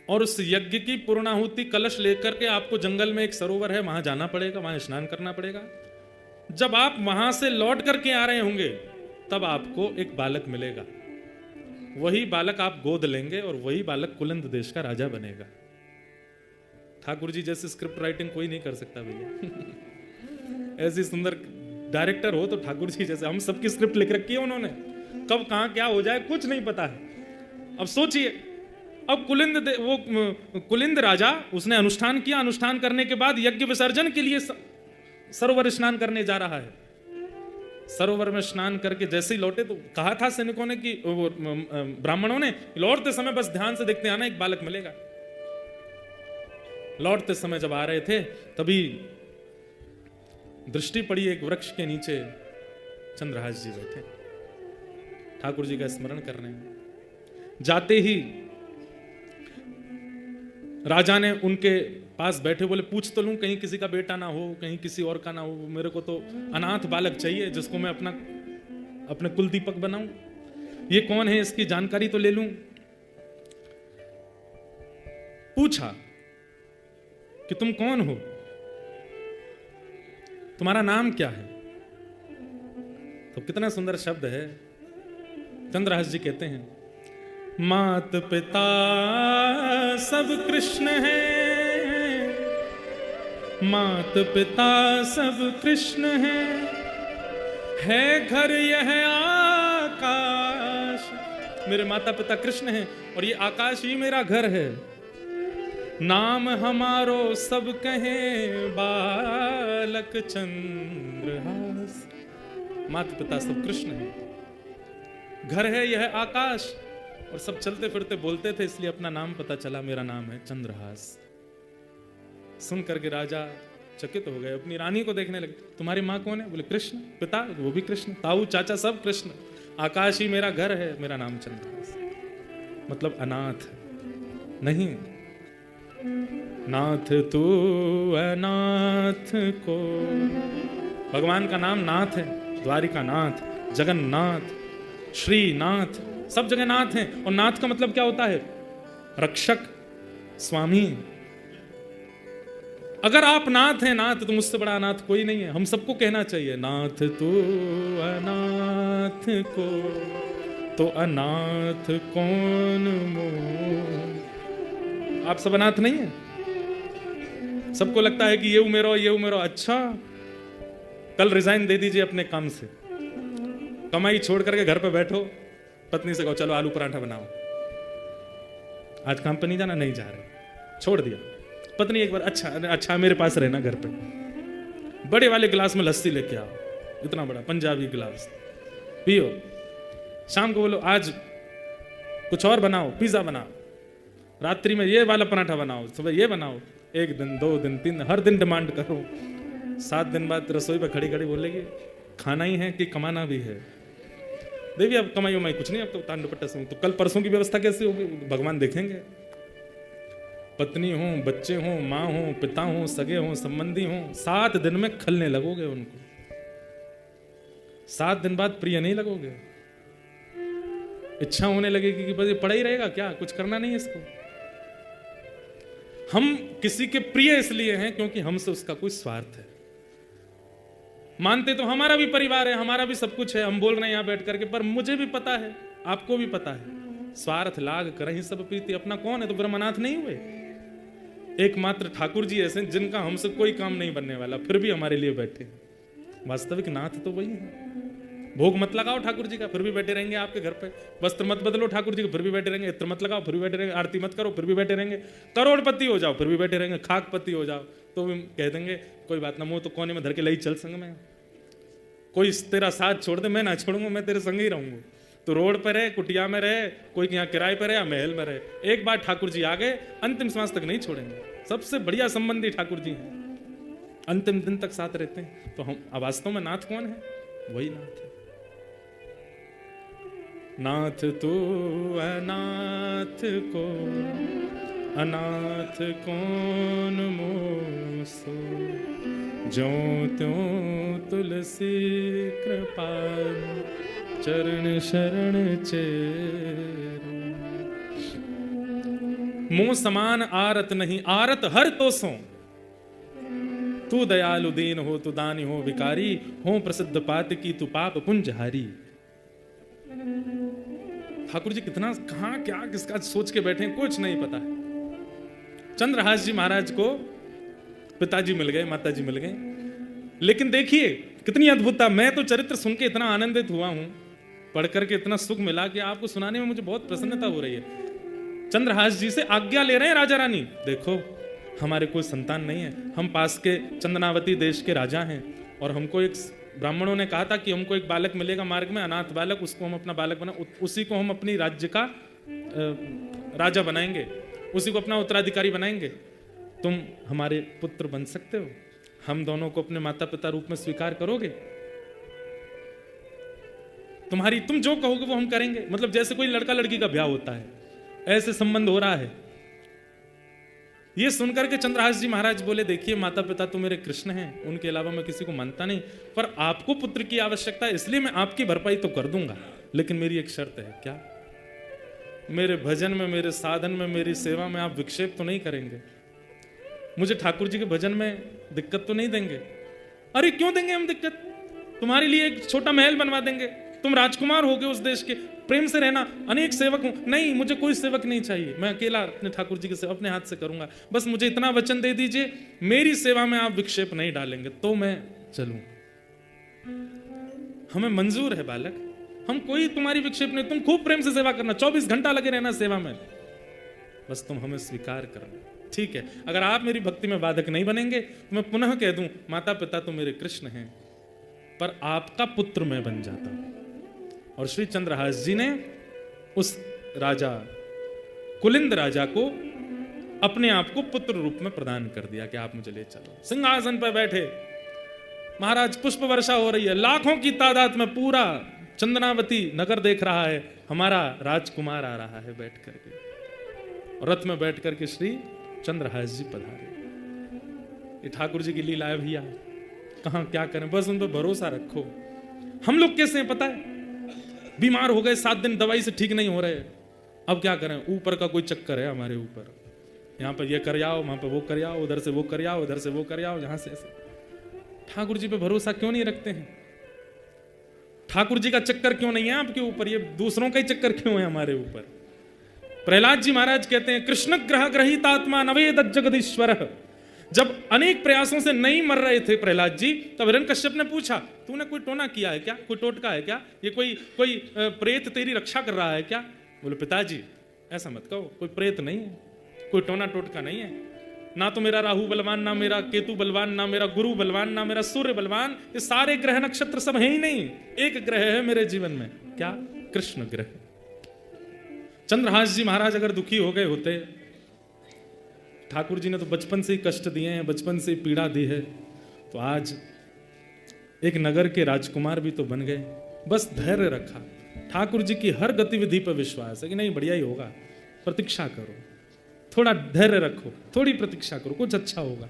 और उस यज्ञ की पूर्णाहुति कलश लेकर के आपको जंगल में एक सरोवर है, वहां जाना पड़ेगा, वहां स्नान करना पड़ेगा। जब आप वहां से लौट करके आ रहे होंगे, तब आपको एक बालक मिलेगा, वही बालक आप गोद लेंगे और वही बालक कुलिंद देश का राजा बनेगा। ठाकुर जी जैसे स्क्रिप्ट राइटिंग कोई नहीं कर सकता भैया। ऐसी सुंदर डायरेक्टर हो तो ठाकुर जी जैसे। हम सबकी स्क्रिप्ट लिख रखी है उन्होंने, कब कहां क्या हो जाए कुछ नहीं पता है। अब सोचिए, अब कुलिंद राजा, उसने अनुष्ठान किया, अनुष्ठान करने के बाद यज्ञ विसर्जन के लिए सरोवर स्नान करने जा रहा है। सरोवर में स्नान करके जैसे ही लौटे तो कहा था सैनिकों ने कि ब्राह्मणों ने, लौटते समय बस ध्यान से देखते आना, एक बालक मिलेगा। लौटते समय जब आ रहे थे तभी दृष्टि पड़ी एक वृक्ष के नीचे चंद्रहास जी बैठे, ठाकुर जी का स्मरण कर रहे हैं। जाते ही राजा ने उनके पास बैठे बोले, पूछ तो लूं कहीं किसी का बेटा ना हो, कहीं किसी और का ना हो, मेरे को तो अनाथ बालक चाहिए जिसको मैं अपने कुल दीपक बनाऊं। ये कौन है, इसकी जानकारी तो ले लूं। पूछा कि तुम कौन हो, तुम्हारा नाम क्या है। तो कितना सुंदर शब्द है। चंद्रहास जी कहते हैं, मात पिता सब कृष्ण है, मात पिता सब कृष्ण है घर यह आकाश। मेरे माता पिता कृष्ण हैं और ये आकाश ही मेरा घर है। नाम हमारो सब कहें बालक चंद्रहास। माता पिता सब कृष्ण हैं, घर है यह आकाश, और सब चलते फिरते बोलते थे इसलिए अपना नाम पता चला, मेरा नाम है चंद्रहास। सुन करके राजा चकित हो गए, अपनी रानी को देखने लगे। तुम्हारी माँ कौन है? बोले कृष्ण। पिता? वो भी कृष्ण। ताऊ चाचा सब कृष्ण। आकाश ही मेरा घर है, मेरा नाम चंद्रहास। मतलब अनाथ नहीं। नाथ तू अनाथ को, भगवान का नाम नाथ है। द्वारिका नाथ, जगन्नाथ, श्रीनाथ, सब जगह नाथ हैं। और नाथ का मतलब क्या होता है? रक्षक, स्वामी। अगर आप नाथ हैं, नाथ, तो मुझसे बड़ा अनाथ कोई नहीं है। हम सबको कहना चाहिए, नाथ तू अनाथ को तो अनाथ कौन मोह। आप सब अनाथ नहीं है। सबको लगता है कि ये उमेरो, ये उमेरो। अच्छा, कल रिजाइन दे दीजिए अपने काम से, कमाई छोड़ करके घर पे बैठो, पत्नी से कहो चलो आलू पराठा बनाओ। आज काम पे नहीं जाना, नहीं जा रहे, छोड़ दिया। पत्नी एक बार, अच्छा मेरे पास रहना घर पे, बड़े वाले गिलास में लस्सी लेके आओ, इतना बड़ा पंजाबी गिलास, पियो। शाम को बोलो आज कुछ और बनाओ, पिज्जा बनाओ, रात्रि में ये वाला पराठा बनाओ, सुबह ये बनाओ। 1 दिन 2 दिन 3 हर दिन डिमांड करो। 7 दिन बाद रसोई पे खड़ी खड़ी बोलेगी खाना ही है कि कमाना भी है। देवी अब कमाई उमाई कुछ नहीं, अब तो तान दुपट्टा से। तो कल परसों की व्यवस्था कैसे होगी, भगवान देखेंगे। पत्नी हो, बच्चे हो, माँ हो, पिता हो, सगे हो, संबंधी हो, 7 दिन में खलने लगोगे उनको। 7 दिन बाद प्रिय नहीं लगोगे। इच्छा होने लगेगी कि बस ये पड़ा ही रहेगा क्या, कुछ करना नहीं है इसको। हम किसी के प्रिय इसलिए हैं क्योंकि हमसे उसका कोई स्वार्थ है। मानते तो हमारा भी परिवार है, हमारा भी सब कुछ है, हम बोल रहे हैं यहां बैठ करके, पर मुझे भी पता है, आपको भी पता है, स्वार्थ लाग करहि सब प्रीति। अपना कौन है तो ब्रह्मनाथ नहीं हुए। एकमात्र ठाकुर जी ऐसे जिनका हमसे कोई काम नहीं बनने वाला, फिर भी हमारे लिए बैठे। वास्तविक नाथ तो वही है। भोग मत लगाओ ठाकुर जी का, फिर भी बैठे रहेंगे आपके घर पे। वस्त्र मत बदलो ठाकुर जी को, फिर भी बैठे रहेंगे। इत्र मत लगाओ, फिर भी बैठे रहेंगे। आरती मत करो, फिर भी बैठे रहेंगे। करोड़पति हो जाओ, फिर भी बैठे रहेंगे। खाकपति हो जाओ तो भी कह देंगे कोई बात ना, मुंह तो कोने में धर के लई चल संग में। कोई तेरा साथ छोड़ दे, मैं ना छोड़ूंगा, मैं तेरे संग ही रहूंगा। तो रोड पर रहे, कुटिया में रहे, कोई यहाँ किराए पर रहे या महल में रहे, एक बार ठाकुर जी आ गए, अंतिम सांस तक नहीं छोड़ेंगे। सबसे बढ़िया संबंधी ठाकुर जी हैं, अंतिम दिन तक साथ रहते हैं। तो हम वास्तव में नाथ कौन है? वही नाथ है। नाथ तू अनाथ को अनाथ कौन मोसो, ज्यों त्यों तुलसी कृपाल चरण शरण चेरो। मुंह समान आरत नहीं, आरत हर तो सो। तू दयालु दीन हो, तू दानी हो विकारी, हो प्रसिद्ध पात की तू पाप पुंजहारी। ठाकुर जी कितना कहाँ क्या किसका सोच के बैठे कुछ नहीं पता है। चंद्रहास जी महाराज को पिताजी मिल गए, माताजी मिल गए, लेकिन देखिए कितनी अद्भुतता। मैं तो चरित्र सुन के इतना आनंदित हुआ हूं, पढ़ करके इतना सुख मिला कि आपको सुनाने में मुझे बहुत प्रसन्नता हो रही है। चंद्रहास जी से आज्ञा ले रहे हैं राजा रानी, देखो हमारे कोई संतान नहीं है, हम पास के चंदनावती देश के राजा हैं और हमको एक ब्राह्मणों ने कहा था कि हमको एक बालक मिलेगा मार्ग में, अनाथ बालक, उसको हम अपना बालक बना, उसी को हम अपनी राज्य का राजा बनाएंगे, उसी को अपना उत्तराधिकारी बनाएंगे। तुम हमारे पुत्र बन सकते हो, हम दोनों को अपने माता पिता रूप में स्वीकार करोगे, तुम जो कहोगे वो हम करेंगे। मतलब जैसे कोई लड़का लड़की का ब्याह होता है, ऐसे संबंध हो रहा है। ये सुनकर के चंद्रहास जी महाराज बोले, देखिए माता पिता तो मेरे कृष्ण हैं, उनके अलावा मैं किसी को मानता नहीं, पर आपको पुत्र की आवश्यकता है, इसलिए मैं आपकी भरपाई तो कर दूंगा, लेकिन मेरी एक शर्त है। क्या? मेरे भजन में, मेरे साधन में, मेरी सेवा में आप विक्षेप तो नहीं करेंगे, मुझे ठाकुर जी के भजन में दिक्कत तो नहीं देंगे। अरे क्यों देंगे हम दिक्कत, तुम्हारे लिए एक छोटा महल बनवा देंगे, तुम राजकुमार होगे उस देश के, प्रेम से रहना, अनेक सेवक हूं। नहीं, मुझे कोई सेवक नहीं चाहिए, मैं अकेला अपने ठाकुर जी की सेवा अपने हाथ से करूंगा, बस मुझे इतना वचन दे दीजिए, मेरी सेवा में आप विक्षेप नहीं डालेंगे तो मैं चलूं। हमें मंजूर है बालक, हम कोई तुम्हारी विक्षेप नहीं, तुम खूब प्रेम से सेवा करना, 24 घंटा लगे रहना सेवा में, बस तुम हमें स्वीकार करना। ठीक है, अगर आप मेरी भक्ति में बाधक नहीं बनेंगे तो मैं पुनः कह दूं, माता पिता तो मेरे कृष्ण हैं, पर आपका पुत्र मैं बन जाता हूं। और श्री चंद्रहास जी ने उस राजा कुलिंद राजा को अपने आप को पुत्र रूप में प्रदान कर दिया कि आप मुझे ले चलो। सिंहासन पर बैठे महाराज, पुष्प वर्षा हो रही है, लाखों की तादाद में पूरा चंदनावती नगर देख रहा है, हमारा राजकुमार आ रहा है बैठ करके, रथ में बैठ करके श्री चंद्रहास जी पधारे। ये ठाकुर जी की लीला है भैया, कहां क्या करें, बस उन पर भरोसा रखो। हम लोग कैसे हैं पता है, बीमार हो गए, 7 दिन दवाई से ठीक नहीं हो रहे, अब क्या करें, ऊपर का कोई चक्कर है हमारे ऊपर, यहाँ पर ये कर आओ, वहां पर वो कर आओ, उधर से वो कर आओ, उधर से वो कर आओ, जहां से ऐसे। ठाकुर जी पे भरोसा क्यों नहीं रखते हैं? ठाकुर जी का चक्कर क्यों नहीं है आपके ऊपर, ये दूसरों का ही चक्कर क्यों है हमारे ऊपर? प्रहलाद जी महाराज कहते हैं, कृष्ण ग्रह ग्रहितात्मा नवेद जगदीश्वर। जब अनेक प्रयासों से नहीं मर रहे थे प्रहलाद जी, तब हिरण्यकश्यप ने पूछा, तूने कोई टोना किया है क्या, कोई टोटका है क्या, ये कोई प्रेत तेरी रक्षा कर रहा है क्या? बोले पिताजी ऐसा मत कहो, कोई प्रेत नहीं है, कोई टोना टोटका नहीं है, ना तो मेरा राहु बलवान, ना मेरा केतु बलवान, ना मेरा गुरु बलवान, ना मेरा सूर्य बलवान, ये सारे ग्रह नक्षत्र सब है ही नहीं, एक ग्रह है मेरे जीवन में, क्या? कृष्ण ग्रह। चंद्रहास जी महाराज अगर दुखी हो गए होते, ठाकुर जी ने तो बचपन से ही कष्ट दिए हैं, बचपन से ही पीड़ा दी है, तो आज एक नगर के राजकुमार भी तो बन गए। बस धैर्य रखा, ठाकुर जी की हर गतिविधि पर विश्वास है कि नहीं बढ़िया ही होगा, प्रतीक्षा करो, थोड़ा धैर्य रखो, थोड़ी प्रतीक्षा करो, कुछ अच्छा होगा।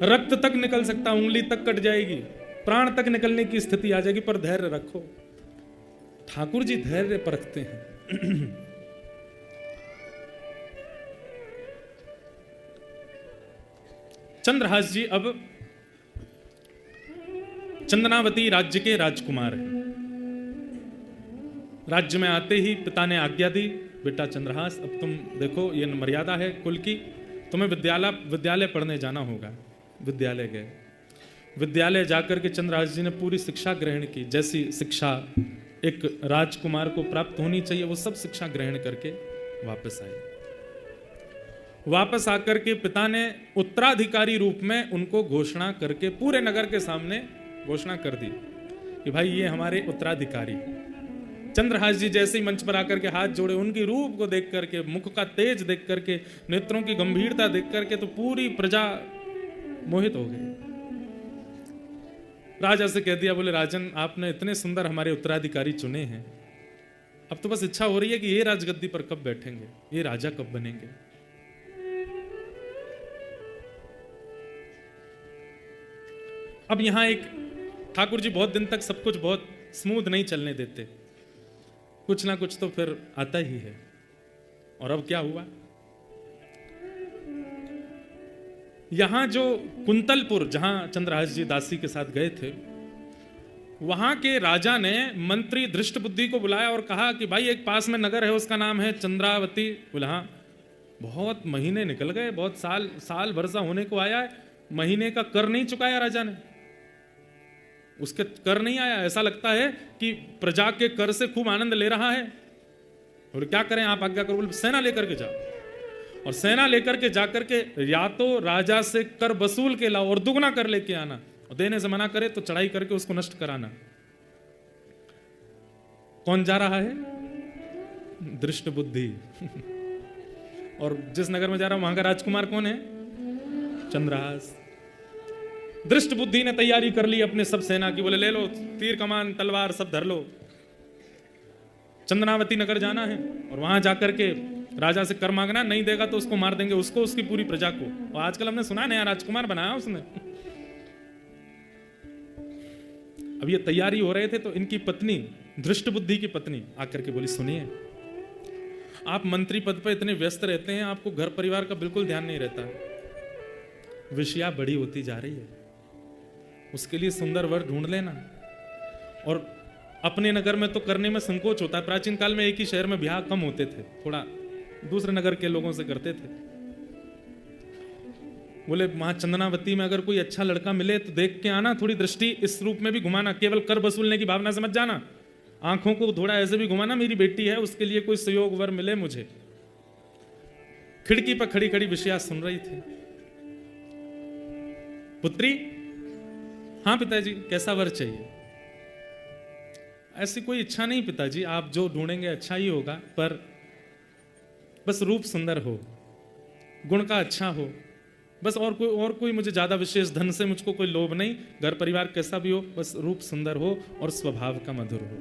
रक्त तक निकल सकता, उंगली तक कट जाएगी, प्राण तक निकलने की स्थिति आ जाएगी, पर धैर्य रखो। ठाकुर जी धैर्य परखते हैं। चंद्रहास जी अब चंदनावती राज्य के राजकुमार हैं। राज्य में आते ही पिता ने आज्ञा दी, बेटा चंद्रहास अब तुम देखो, ये मर्यादा है कुल की, तुम्हें विद्यालय पढ़ने जाना होगा। विद्यालय गए, विद्यालय जाकर के चंद्रहास जी ने पूरी शिक्षा ग्रहण की, जैसी शिक्षा एक राजकुमार को प्राप्त होनी चाहिए, वो सब शिक्षा ग्रहण करके वापस आए। वापस आकर के पिता ने उत्तराधिकारी रूप में उनको घोषणा करके पूरे नगर के सामने घोषणा कर दी कि भाई ये हमारे उत्तराधिकारी। चंद्रहास जी जैसे ही मंच पर आकर के हाथ जोड़े, उनकी रूप को देख करके, मुख का तेज देख करके, नेत्रों की गंभीरता देख करके तो पूरी प्रजा मोहित हो गई। राजा से कह दिया, बोले राजन आपने इतने सुंदर हमारे उत्तराधिकारी चुने हैं, अब तो बस इच्छा हो रही है कि ये राजगद्दी पर कब बैठेंगे, ये राजा कब बनेंगे। अब यहां एक ठाकुर जी बहुत दिन तक सब कुछ बहुत स्मूथ नहीं चलने देते, कुछ ना कुछ तो फिर आता ही है। और अब क्या हुआ, यहां जो कुंतलपुर, जहां चंद्रहास जी दासी के साथ गए थे, वहां के राजा ने मंत्री धृष्ट बुद्धि को बुलाया और कहा कि भाई एक पास में नगर है, उसका नाम है चंद्रावती। बोला हाँ। बहुत महीने निकल गए, बहुत साल वर्षा होने को आया है, महीने का कर नहीं चुकाया राजा ने, उसके कर नहीं आया। ऐसा लगता है कि प्रजा के कर से खूब आनंद ले रहा है। और क्या करें, आप आज्ञा करो। बोले सेना लेकर के जाओ, और सेना लेकर के जाकर के या तो राजा से कर वसूल के लाओ और दुगना कर लेके आना, और देने से मना करे तो चढ़ाई करके उसको नष्ट कराना। कौन जा रहा है? धृष्ट बुद्धि। और जिस नगर में जा रहा है वहां का राजकुमार कौन है? चंद्रहास। धृष्ट बुद्धि ने तैयारी कर ली अपने सब सेना की। बोले ले लो तीर कमान तलवार सब धर लो, चंद्रावती नगर जाना है और वहां जाकर के राजा से कर मांगना, नहीं देगा तो उसको मार देंगे, उसको उसकी पूरी प्रजा को। और आजकल हमने सुना नया राजकुमार बनाया उसने। अब ये तैयारी हो रहे थे तो इनकी पत्नी, धृष्ट बुद्धि की पत्नी आकर के बोली सुनिए, आप मंत्री पद पर इतने व्यस्त रहते हैं, आपको घर परिवार का बिल्कुल ध्यान नहीं रहता, विषया बड़ी होती जा रही है, उसके लिए सुंदर वर ढूंढ लेना। और अपने नगर में तो करने में संकोच होता है। प्राचीन काल में एक ही शहर में ब्याह कम होते थे, थोड़ा दूसरे नगर के लोगों से करते थे। बोले वहां चंदनावती में अगर कोई अच्छा लड़का मिले तो देख के आना, थोड़ी दृष्टि इस रूप में भी घुमाना, केवल कर वसूलने की भावना से मत जाना, आंखों को थोड़ा ऐसे भी घुमाना, मेरी बेटी है उसके लिए कोई सहयोग वर मिले मुझे। खिड़की पर खड़ी खड़ी विषया सुन रही थी। पुत्री, हाँ पिताजी, कैसा वर चाहिए? ऐसी कोई इच्छा नहीं पिताजी, आप जो ढूंढेंगे अच्छा ही होगा, पर बस रूप सुंदर हो, गुण का अच्छा हो, बस और कोई मुझे ज्यादा विशेष धन से मुझको कोई लोभ नहीं, घर परिवार कैसा भी हो, बस रूप सुंदर हो और स्वभाव का मधुर हो।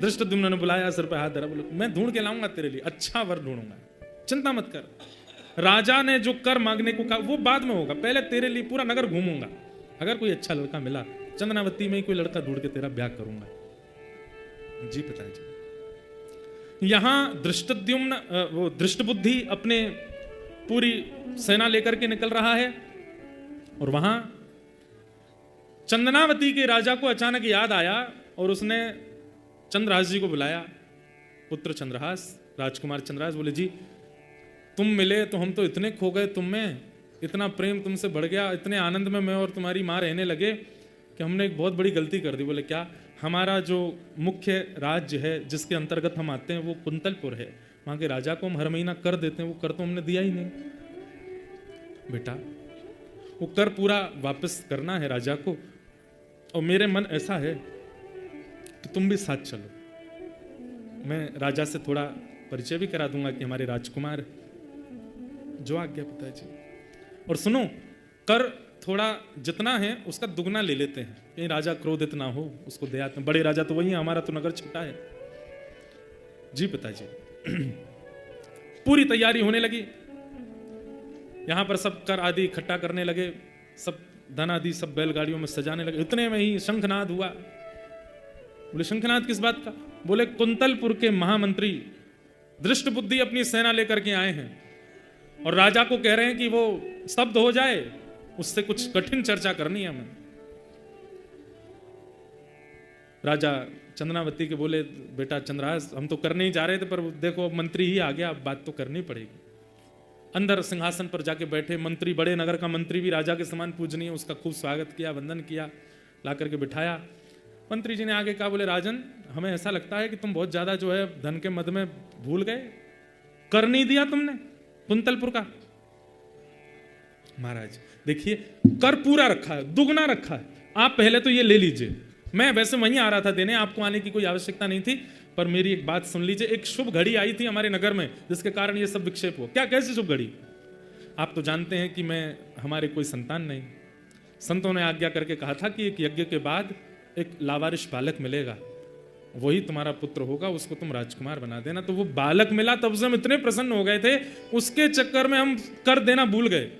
धृष्टद्युम्न ने बुलाया, सिर पे हाथ धरा, बोले मैं ढूंढ के लाऊंगा तेरे लिए, अच्छा वर ढूंढूंगा, चिंता मत कर। राजा ने जो कर मांगने को कहा वो बाद में होगा, पहले तेरे लिए पूरा नगर घूमूंगा, अगर कोई अच्छा लड़का मिला चंदनावती में ही कोई लड़का ढूंढ के तेरा ब्याह करूंगा। जी पिताजी। यहां धृष्टद्युम्न, वो धृष्ट बुद्धि अपने पूरी सेना लेकर के निकल रहा है, और वहां चंदनावती के राजा को अचानक याद आया और उसने चंद्रहास जी को बुलाया। पुत्र चंद्रहास, राजकुमार चंद्रहास, बोले जी तुम मिले तो हम तो इतने खो गए तुम में, इतना प्रेम तुमसे बढ़ गया, इतने आनंद में मैं और तुम्हारी माँ रहने लगे कि हमने एक बहुत बड़ी गलती कर दी। बोले क्या? हमारा जो मुख्य राज्य है जिसके अंतर्गत हम आते हैं वो कुंतलपुर है, वहां के राजा को हम हर महीना कर देते हैं, वो कर तो हमने दिया ही नहीं। बेटा वो कर पूरा वापस करना है राजा को, और मेरे मन ऐसा है कि तुम भी साथ चलो, मैं राजा से थोड़ा परिचय भी करा दूंगा कि हमारे राजकुमार। जो आज्ञा पिताजी। और सुनो, कर थोड़ा जितना है उसका दुगना ले लेते हैं, कहीं राजा क्रोधित ना हो, उसको दया, बड़े राजा तो वही है, हमारा तो नगर छोटा है। जी पिताजी। पूरी तैयारी होने लगी, यहां पर सब कर आदि इकट्ठा करने लगे, सब धन आदि सब बैलगाड़ियों में सजाने लगे। इतने में ही शंखनाद हुआ। बोले शंखनाद किस बात का? बोले कुंतलपुर के महामंत्री धृष्ट बुद्धि अपनी सेना लेकर के आए हैं और राजा को कह रहे हैं कि वो स्तब्ध हो जाए, उससे कुछ कठिन चर्चा करनी है हमें। राजा चंद्रावती के बोले बेटा चंद्रहास, हम तो करने ही जा रहे थे, पर देखो मंत्री ही आ गया, अब बात तो करनी पड़ेगी। अंदर सिंहासन पर जाके बैठे मंत्री, बड़े नगर का मंत्री भी राजा के समान पूजनीय, उसका खूब स्वागत किया, वंदन किया, ला करके बिठाया। मंत्री जी ने आगे कहा, बोले राजन, हमें ऐसा लगता है कि तुम बहुत ज्यादा जो है धन के मद में भूल गए, कर नहीं दिया तुमने कुंतलपुर का। महाराज देखिए, कर पूरा रखा है, दुगना रखा है, आप पहले तो ये ले लीजिए। मैं वैसे वहीं आ रहा था देने, आपको आने की कोई आवश्यकता नहीं थी, पर मेरी एक बात सुन लीजिए। एक शुभ घड़ी आई थी हमारे नगर में जिसके कारण ये सब विक्षेप हो। क्या, कैसी शुभ घड़ी? आप तो जानते हैं कि हमारे कोई संतान नहीं, संतों ने आज्ञा करके कहा था कि एक यज्ञ के बाद एक लावारिश बालक मिलेगा, वही तुम्हारा पुत्र होगा, उसको तुम राजकुमार बना देना। तो वो बालक मिला, तब से हम इतने प्रसन्न हो गए थे, उसके चक्कर में हम कर देना भूल गए।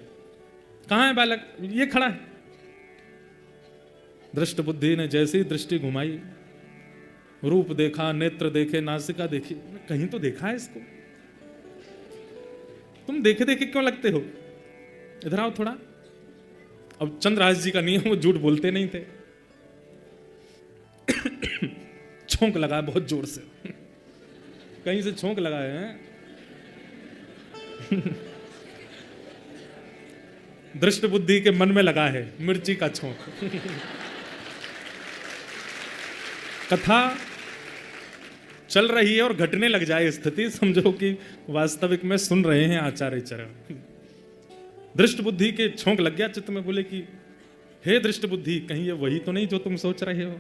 कहां है बालक? ये खड़ा है। धृष्ट बुद्धि ने जैसे ही दृष्टि घुमाई, रूप देखा, नेत्र देखे, नासिका देखी, कहीं तो देखा है इसको। तुम देखे देखे क्यों लगते हो? इधर आओ थोड़ा। अब चंद्रहास जी का नियम, वो झूठ बोलते नहीं थे। छोंक लगा बहुत जोर से। कहीं से छोंक लगाए हैं। दृष्ट बुद्धि के मन में लगा है मिर्ची का छोंक। कथा चल रही है और घटने लग जाए स्थिति, समझो कि वास्तविक में सुन रहे हैं आचार्य चरण। दृष्ट बुद्धि के छोंक लग गया चित्त में, बोले कि हे दृष्ट बुद्धि, कहीं ये वही तो नहीं जो तुम सोच रहे हो?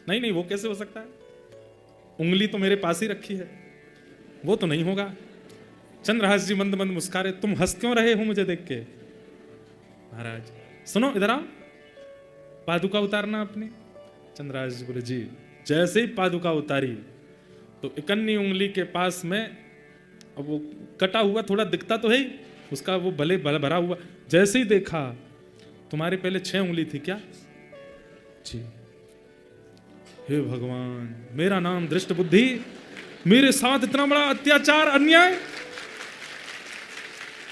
नहीं नहीं, वो कैसे हो सकता है? उंगली तो मेरे पास ही रखी है, वो तो नहीं होगा। चंद्रहास जी मंद मंद मुस्कुराए, तुम हंस क्यों रहे हो मुझे देख के? महाराज सुनो, इधर आओ, पादुका उतारना अपनी। चंद्रहास जी बोले जी। जैसे ही पादुका उतारी तो इकन्नी उंगली के पास में, अब वो कटा हुआ थोड़ा दिखता तो है ही, उसका वो भले भरा हुआ, जैसे ही देखा, तुम्हारे पहले 6 उंगली थी क्या? जी। हे भगवान, मेरा नाम दृष्ट बुद्धि, मेरे साथ इतना बड़ा अत्याचार अन्याय,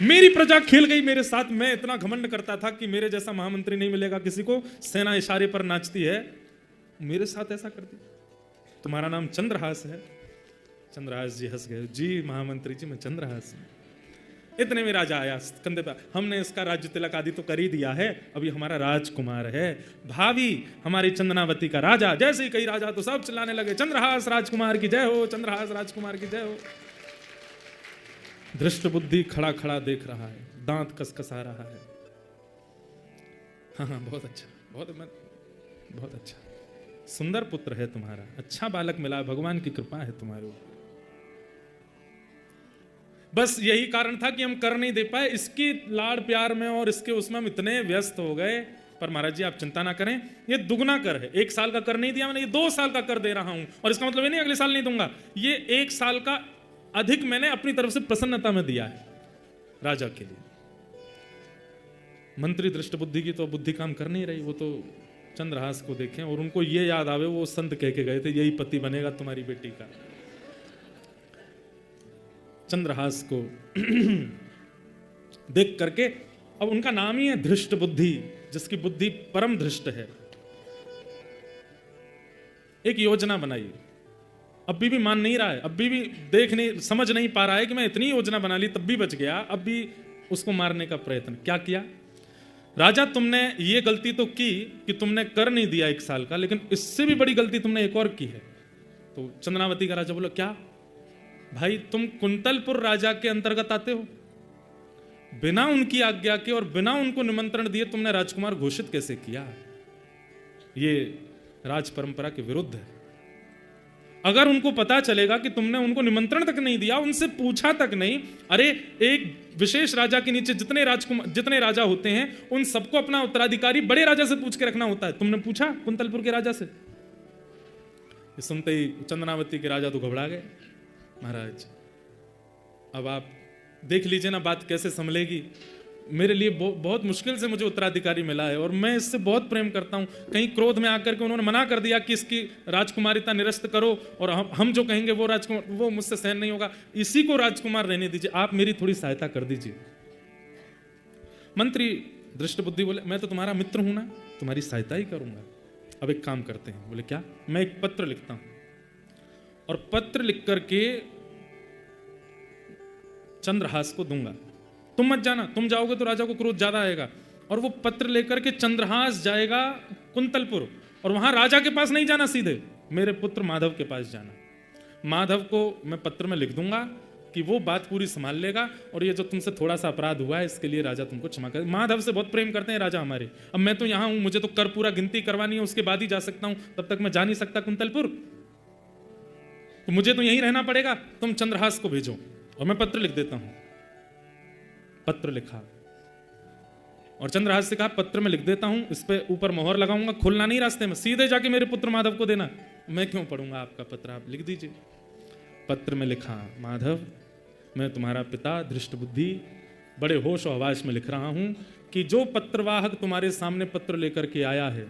मेरी प्रजा खेल गई मेरे साथ। मैं इतना घमंड करता था कि मेरे जैसा महामंत्री नहीं मिलेगा किसी को, सेना इशारे पर नाचती है, मेरे साथ ऐसा कर दिया। तुम्हारा नाम चंद्रहास है? चंद्रहास जी हंस गए, जी महामंत्री जी, मैं चंद्रहास हूं। इतने में राजा आया कंधे पर, हमने इसका राज्य तिलक आदि तो कर ही दिया है, अभी हमारा राजकुमार है, भावी हमारी चंदनावती का राजा। जैसे ही कई राजा तो सब चिल्लाने लगे, चंद्रहास राजकुमार की जय हो, चंद्रहास राजकुमार की जय हो। दृष्ट बुद्धि खड़ा खड़ा देख रहा है, दांत कसकसा रहा है। हाँ, बहुत अच्छा, बहुत अच्छा, सुंदर पुत्र है तुम्हारा, अच्छा बालक मिला, भगवान की कृपा है तुम्हारे ऊपर। बस यही कारण था कि हम कर नहीं दे पाए, इसकी लाड़ प्यार में और इसके उसमें हम इतने व्यस्त हो गए। पर महाराज जी आप चिंता ना करें, ये दुगना कर है। 1 साल का कर नहीं दिया मैंने, ये 2 साल का कर दे रहा हूं, और इसका मतलब ये नहीं अगले साल नहीं दूंगा, ये 1 साल का अधिक मैंने अपनी तरफ से प्रसन्नता में दिया है राजा के लिए। मंत्री दृष्ट बुद्धि की तो बुद्धि काम कर नहीं रही, वो तो चंद्रहास को देखें और उनको ये याद आवे, वो संत कह के गए थे यही पति बनेगा तुम्हारी बेटी का। चंद्रहास को देख करके, अब उनका नाम ही है धृष्ट बुद्धि, जिसकी बुद्धि परम धृष्ट है। एक योजना बनाई, अभी भी मान नहीं रहा है, अभी भी देख नहीं, समझ नहीं पा रहा है कि मैं इतनी योजना बना ली तब भी बच गया, अब भी उसको मारने का प्रयत्न। क्या किया? राजा तुमने ये गलती तो की कि तुमने कर नहीं दिया 1 साल का, लेकिन इससे भी बड़ी गलती तुमने एक और की है। तो चंद्रनावती का राजा बोला, क्या भाई, तुम कुंतलपुर राजा के अंतर्गत आते हो, बिना उनकी आज्ञा के और बिना उनको निमंत्रण दिए तुमने राजकुमार घोषित कैसे किया? ये राज परंपरा के विरुद्ध है। अगर उनको पता चलेगा कि तुमने उनको निमंत्रण तक नहीं दिया, उनसे पूछा तक नहीं, अरे एक विशेष राजा के नीचे जितने राजा होते हैं उन सबको अपना उत्तराधिकारी बड़े राजा से पूछ के रखना होता है। तुमने पूछा कुंतलपुर के राजा से? ये सुनते ही चंदनावती के राजा तो घबरा गए। महाराज अब आप देख लीजिए ना बात कैसे संभलेगी। मेरे लिए बहुत मुश्किल से मुझे उत्तराधिकारी मिला है और मैं इससे बहुत प्रेम करता हूं। कहीं क्रोध में आकर के उन्होंने मना कर दिया कि इसकी राजकुमारिता निरस्त करो और हम जो कहेंगे वो राजकुमार, वो मुझसे सहन नहीं होगा, इसी को राजकुमार रहने दीजिए, आप मेरी थोड़ी सहायता कर दीजिए। मंत्री दृष्ट बुद्धि बोले, मैं तो तुम्हारा मित्र हूं ना, तुम्हारी सहायता ही करूंगा। अब एक काम करते हैं। बोले क्या? मैं एक पत्र लिखता हूं और पत्र लिख करके चंद्रहास को दूंगा, तुम मत जाना, तुम जाओगे तो राजा को क्रोध ज्यादा आएगा। और वो पत्र लेकर के चंद्रहास जाएगा कुंतलपुर, और वहां राजा के पास नहीं जाना, सीधे मेरे पुत्र माधव के पास जाना। माधव को मैं पत्र में लिख दूंगा कि वो बात पूरी संभाल लेगा, और ये जो तुमसे थोड़ा सा अपराध हुआ है इसके लिए राजा तुमको क्षमा करे। माधव से बहुत प्रेम करते हैं राजा हमारे। अब मैं तो यहाँ हूं, मुझे तो कर पूरा गिनती करवानी है, उसके बाद ही जा सकता हूं, तब तक मैं जा नहीं सकता कुंतलपुर, तो मुझे तो यहीं रहना पड़ेगा। तुम चंद्रहास को भेजो और मैं पत्र लिख देता हूं। पत्र लिखा और चंद्रहास से कहा, पत्र में लिख देता हूं, इस पे ऊपर मोहर लगाऊंगा, खुलना नहीं रास्ते में, सीधे जाके मेरे पुत्र माधव को देना। मैं क्यों पढ़ूंगा आपका पत्र, आप लिख दीजिए। पत्र में लिखा, माधव मैं तुम्हारा पिता दृष्ट बुद्धि बड़े होश और हवास में लिख रहा हूं कि जो पत्रवाहक तुम्हारे सामने पत्र लेकर के आया है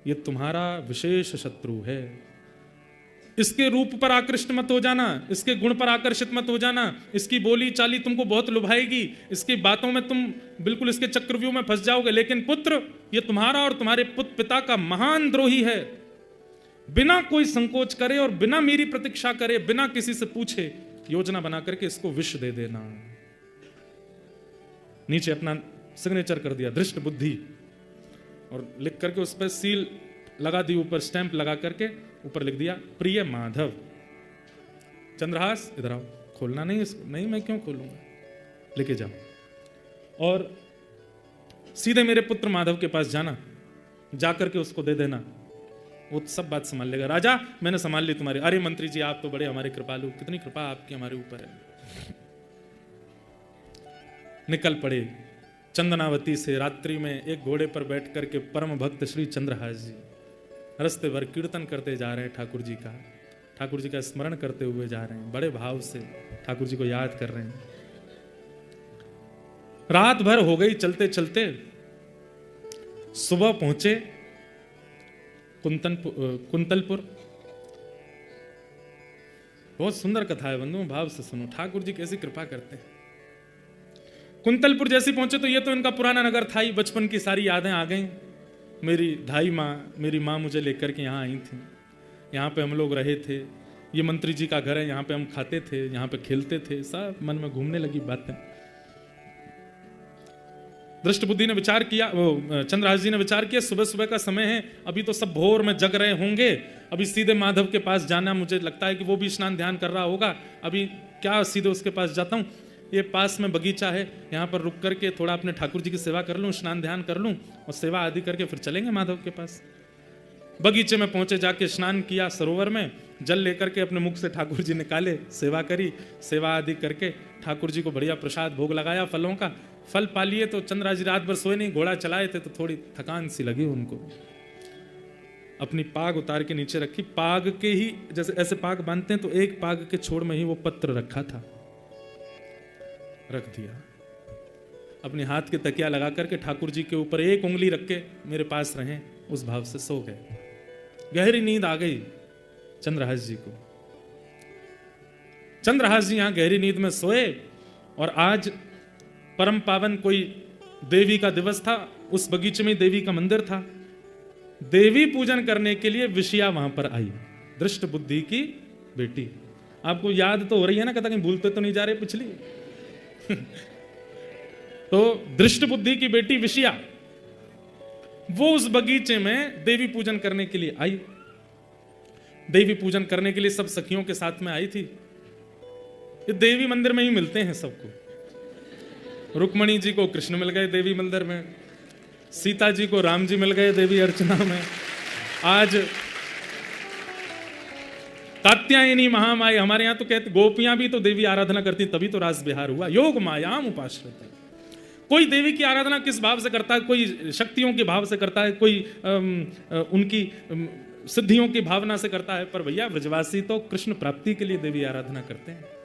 ये तुम्हारा विशेष शत्रु है। इसके रूप पर आकृष्ट मत हो जाना, इसके गुण पर आकर्षित मत हो जाना, इसकी बोली चाली तुमको बहुत लुभाएगी, इसकी बातों में तुम बिल्कुल इसके चक्रव्यूह में फंस जाओगे। लेकिन पुत्र, ये तुम्हारा और तुम्हारे पिता का महान द्रोही है। बिना कोई संकोच करे और बिना मेरी प्रतीक्षा करे, बिना किसी से पूछे योजना बना करके इसको विष दे देना। नीचे अपना सिग्नेचर कर दिया, दृष्ट बुद्धि, और लिख करके उस पर सील लगा दी, ऊपर स्टैंप लगा करके ऊपर लिख दिया प्रिय माधव। चंद्रहास इधर आओ, खोलना नहीं इसको। नहीं, मैं क्यों खोलूंगा, लेके जाओ और सीधे मेरे पुत्र माधव के पास जाना, जाकर के उसको दे देना, वो सब बात संभाल लेगा। राजा मैंने संभाल ली तुम्हारी। अरे मंत्री जी आप तो बड़े हमारे कृपालु, कितनी कृपा आपकी हमारे ऊपर है। निकल पड़े चंदनावती से। रात्रि में एक घोड़े पर बैठ करके परम भक्त श्री चंद्रहास जी रास्ते भर कीर्तन करते जा रहे हैं, ठाकुर जी का स्मरण करते हुए जा रहे हैं, बड़े भाव से ठाकुर जी को याद कर रहे हैं। रात भर हो गई चलते चलते, सुबह पहुंचे कुंतलपुर। बहुत सुंदर कथा है बंधुओं, भाव से सुनो, ठाकुर जी कैसी कृपा करते हैं। कुंतलपुर जैसे पहुंचे तो ये तो इनका पुराना नगर था ही, बचपन की सारी यादें आ गई। मेरी माँ मुझे लेकर के यहाँ आई थी, यहाँ पे हम लोग रहे थे, ये मंत्री जी का घर है, यहाँ पे हम खाते थे, यहाँ पे खेलते थे, सब मन में घूमने लगी बातें। दृष्ट बुद्धि ने विचार किया, चंद्रहास जी ने विचार किया, सुबह सुबह का समय है, अभी तो सब भोर में जग रहे होंगे, अभी सीधे माधव के पास जाना, मुझे लगता है कि वो भी स्नान ध्यान कर रहा होगा, अभी क्या सीधे उसके पास जाता हूँ, ये पास में बगीचा है, यहाँ पर रुक करके थोड़ा अपने ठाकुर जी की सेवा कर लूँ, स्नान ध्यान कर लूँ और सेवा आदि करके फिर चलेंगे माधव के पास। बगीचे में पहुंचे, जाके स्नान किया, सरोवर में जल लेकर के अपने मुख से ठाकुर जी निकाले, सेवा करी, सेवा आदि करके ठाकुर जी को बढ़िया प्रसाद भोग लगाया फलों का। फल पा लिए तो चंद्रहास जी रात भर सोए नहीं, घोड़ा चलाए थे तो थोड़ी थकान सी लगी उनको। अपनी पाग उतार के नीचे रखी, पाग के ही जैसे ऐसे पाग बांधते हैं तो एक पाग के छोर में ही वो पत्र रखा था, रख दिया। अपने हाथ के तकिया लगा करके ठाकुर जी के ऊपर एक उंगली रख के मेरे पास रहे, उस भाव से सो गए। गहरी नींद आ गई चंद्रहास जी को। चंद्रहास जी यहां गहरी नींद में सोए और आज परम पावन कोई देवी का दिवस था, उस बगीचे में देवी का मंदिर था। देवी पूजन करने के लिए विषया वहां पर आई, दृष्ट बुद्धि की बेटी। आपको याद तो हो रही है ना, कथा कहीं भूलते तो नहीं जा रहे पिछली। तो दृष्ट बुद्धि की बेटी विषया, वो उस बगीचे में देवी पूजन करने के लिए आई। देवी पूजन करने के लिए सब सखियों के साथ में आई थी। ये देवी मंदिर में ही मिलते हैं सबको। रुक्मणी जी को कृष्ण मिल गए देवी मंदिर में, सीता जी को राम जी मिल गए देवी अर्चना में, आज कात्यायनी महामाई, हमारे यहां तो कहते गोपियां भी तो देवी आराधना करती, तभी तो रास बिहार हुआ। योग मायाम उपाश्रित। कोई देवी की आराधना किस भाव से करता है, कोई शक्तियों के भाव से करता है, कोई उनकी सिद्धियों की भावना से करता है, पर भैया ब्रजवासी तो कृष्ण प्राप्ति के लिए देवी आराधना करते हैं।